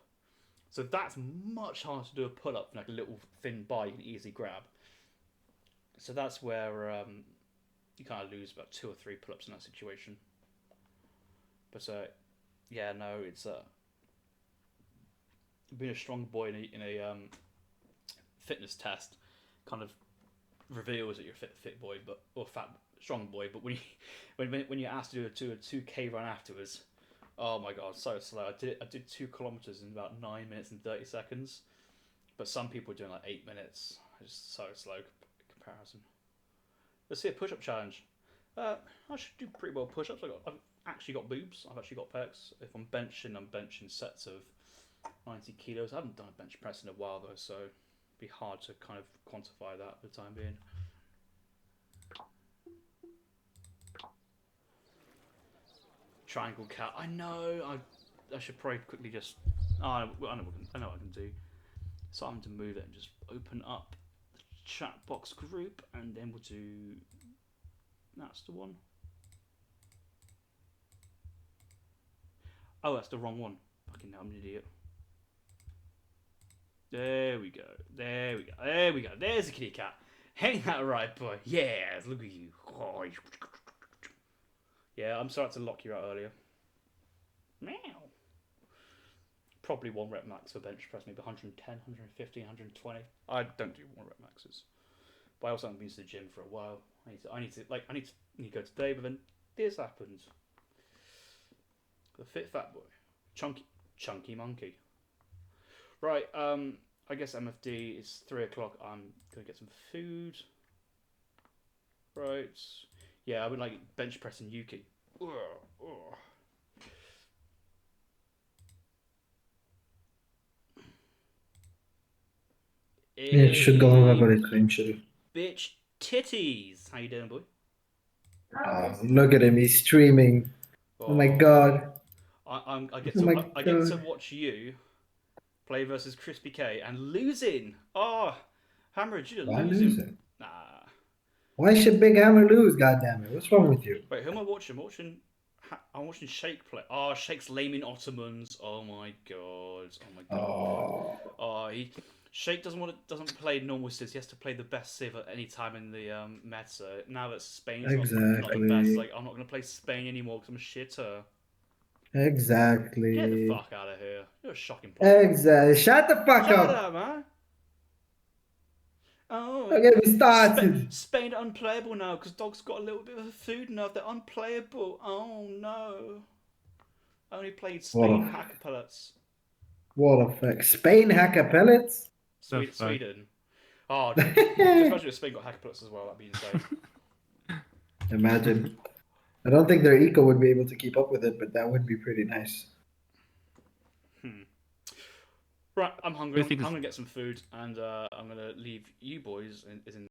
So that's much harder to do a pull up than like a little thin bar you can easily grab. So that's where you kind of lose about 2 or 3 pull ups in that situation. But yeah, no, it's being a strong boy in a fitness test kind of reveals that you're a fit boy, but or fat strong boy. But when you when you're asked to do a 2K run afterwards, oh my god, so slow. I did 2 kilometers in about 9 minutes and 30 seconds, but some people are doing like 8 minutes. It's just so slow comparison. Let's see a push-up challenge. I should do pretty well push-ups. I've actually got boobs. I've actually got pecs. If I'm benching sets of 90 kilos. I haven't done a bench press in a while though, so it'd be hard to kind of quantify that for the time being. Triangle cat. I know. I should probably quickly just. Oh, I know what I can do. So I'm going to move it and just open up the chat box group, and then we'll do. That's the one. Oh, that's the wrong one. Fucking hell, I'm an idiot. There we go. There we go. There we go. There's the kitty cat. Ain't that right, boy? Yes, look at you. Oh. Yeah, I'm sorry to lock you out earlier. Meow. Probably 1 rep max for bench press, maybe 110, 150, 120. I don't do 1 rep maxes. But I also haven't been to the gym for a while. I need to go today, but then this happens. The fit fat boy. Chunky monkey. Right, I guess MFD is 3 o'clock. I'm gonna get some food. Right. Yeah, I would like bench pressing Yuki. should go over böyle should. Bitch titties. How you doing, boy? Look at him, he's streaming. Oh my god. I get Oh my I get to god. watch you play versus Crispy K and losing. Oh, Hammer, you're Why losing. losing? Nah. Why should Big Hammer lose, goddammit? What's wrong with you? Wait, who am I watching? I'm watching Shake play. Oh, Shake's laming Ottomans. Oh my god. Oh my god. Oh. Oh, Shake doesn't play normal civs. He has to play the best civ at any time in the meta. Now that Spain's not the best, like I'm not gonna play Spain anymore because I'm a shitter. Exactly. Get the fuck out of here. You're a shocking player. Exactly. Shut the fuck Shut up. up, man. Oh, Don't get me started. Spain are unplayable now because dogs got a little bit of a food nerve. They're unplayable. Oh no. I only played Spain hacker pellets. What a fuck. Spain hacker pellets? Sweden. Oh, just imagine if Spain got hacker pellets as well. That'd be insane. Imagine. I don't think their eco would be able to keep up with it, but that would be pretty nice. Right, I'm hungry. I'm gonna get some food, and I'm gonna leave you boys in